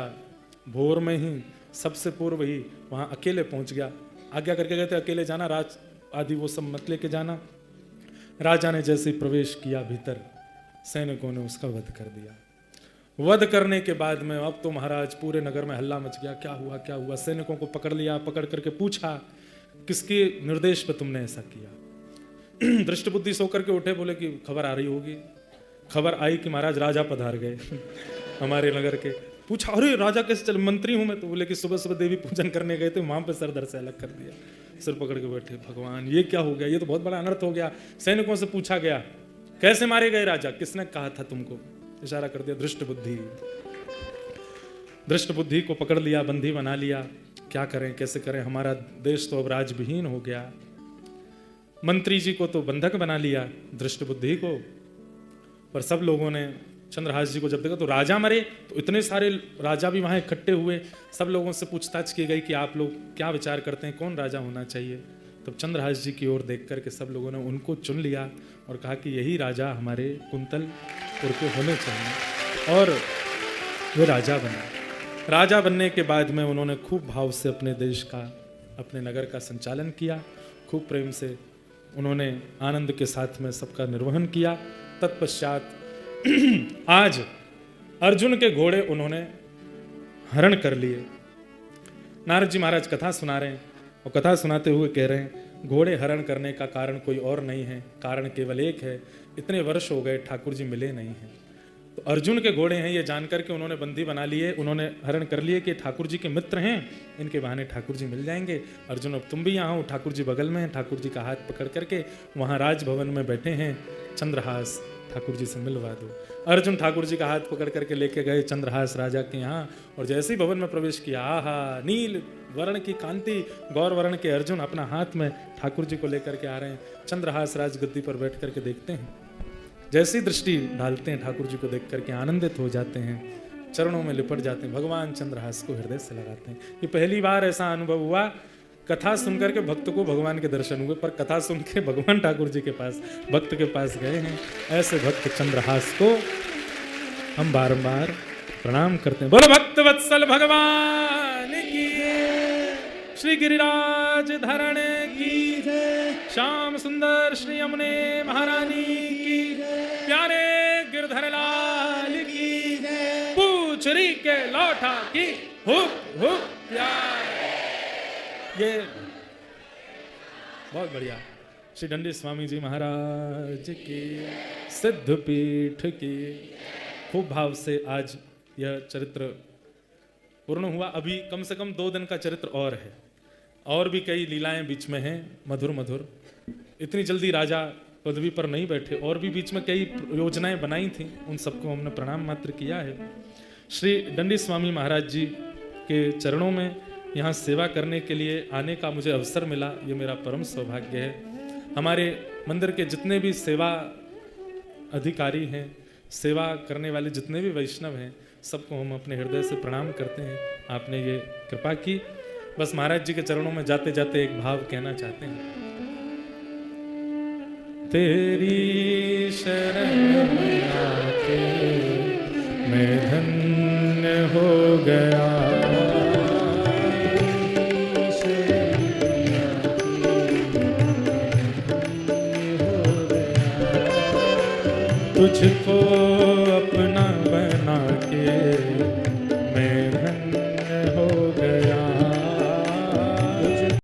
भोर में ही सबसे पूर्व ही वहाँ अकेले पहुँच गया। आज्ञा करके गए थे अकेले जाना, राज आदि वो सब मत लेके जाना। राजा ने जैसे ही प्रवेश किया भीतर, सैनिकों ने उसका वध कर दिया। वध करने के बाद में अब तो महाराज पूरे नगर में हल्ला मच गया। क्या हुआ क्या हुआ? सैनिकों को पकड़ लिया, पकड़ करके पूछा किसके निर्देश पे तुमने ऐसा किया? दृष्टबुद्धि सो करके उठे, बोले कि खबर आ रही होगी। खबर आई कि महाराज राजा पधार गए हमारे नगर के। पूछा अरे राजा कैसे चले? मंत्री हूं मैं। तो बोले कि सुबह सुबह देवी पूजन करने गए थे, वहां पे सर धड़ से अलग कर दिया। सिर पकड़ के बैठे, भगवान ये क्या हो गया? ये तो बहुत बड़ा अनर्थ हो गया। सैनिकों से पूछा गया कैसे मारे गए राजा? किसने कहा था तुमको? इशारा कर दिया दृष्ट बुद्धि। दृष्ट बुद्धि को पकड़ लिया, बंदी बना लिया। क्या करें कैसे करें? हमारा देश तो अब राजविहीन हो गया। मंत्री जी को तो बंधक बना लिया, दृष्ट बुद्धि को। पर सब लोगों ने चंद्रहास जी को जब देखा तो राजा मरे, तो इतने सारे राजा भी वहां इकट्ठे हुए। सब लोगों से पूछताछ की गई कि आप लोग क्या विचार करते हैं, कौन राजा होना चाहिए? तब चंद्रहास जी की ओर देख करके सब लोगों ने उनको चुन लिया और कहा कि यही राजा हमारे कुंतलपुर के होने चाहिए। और वे राजा बने। राजा बनने के बाद में उन्होंने खूब भाव से अपने देश का, अपने नगर का संचालन किया। खूब प्रेम से उन्होंने आनंद के साथ में सबका निर्वहन किया। तत्पश्चात आज अर्जुन के घोड़े उन्होंने हरण कर लिए। नारद जी महाराज कथा सुना रहे हैं और कथा सुनाते हुए कह रहे हैं घोड़े हरण करने का कारण कोई और नहीं है, कारण केवल एक है, इतने वर्ष हो गए ठाकुर जी मिले नहीं हैं। तो अर्जुन के घोड़े हैं ये जानकर के उन्होंने बंदी बना लिए, उन्होंने हरण कर लिए कि ठाकुर जी के मित्र हैं, इनके बहाने ठाकुर जी मिल जाएंगे। अर्जुन अब तुम भी यहाँ हो, ठाकुर जी बगल में हैं, ठाकुर जी का हाथ पकड़ करके वहाँ राजभवन में बैठे हैं, चंद्रहास ठाकुर जी से मिलवा दो। अर्जुन ठाकुर जी का हाथ पकड़ करके लेके गए चंद्रहास राजा के यहाँ, और जैसे ही भवन में प्रवेश किया, आहा नील वर्ण की कांति, गौर वर्ण के अर्जुन अपना हाथ में ठाकुर जी को लेकर के आ रहे हैं। चंद्रहास राज गद्दी पर बैठ करके देखते हैं, जैसी दृष्टि डालते हैं ठाकुर जी को देख करके आनंदित हो जाते हैं, चरणों में लिपट जाते हैं, भगवान चंद्रहास को हृदय से लगाते हैं। ये पहली बार ऐसा अनुभव हुआ, कथा सुनकर के भक्त को भगवान के दर्शन हुए, पर कथा सुन के भगवान ठाकुर जी के पास भक्त के पास गए हैं। ऐसे भक्त चंद्रहास को हम बारंबार प्रणाम करते हैं। बोलो भक्त वत्सल भगवान की, श्री गिरिराज धरण की, श्याम सुंदर श्री यमुने महारानी की, प्यारे गिरधर लाल की, पूछरी के लौटा की, हुक हुक प्यार। ये बहुत बढ़िया श्री दंडी स्वामी जी महाराज की सिद्ध पीठ की। खूब भाव से आज यह चरित्र पूर्ण हुआ। अभी कम से कम 2 दिन का चरित्र और है, और भी कई लीलाएं बीच में हैं मधुर मधुर। इतनी जल्दी राजा पदवी पर नहीं बैठे, और भी बीच में कई योजनाएं बनाई थी, उन सबको हमने प्रणाम मात्र किया है। श्री दंडी स्वामी महाराज जी के चरणों में यहाँ सेवा करने के लिए आने का मुझे अवसर मिला, ये मेरा परम सौभाग्य है। हमारे मंदिर के जितने भी सेवा अधिकारी हैं, सेवा करने वाले जितने भी वैष्णव हैं, सबको हम अपने हृदय से प्रणाम करते हैं। आपने ये कृपा की। बस महाराज जी के चरणों में जाते जाते एक भाव कहना चाहते हैं। तेरी शरण में आके मैं धन्य हो गया, तुझको अपना बना के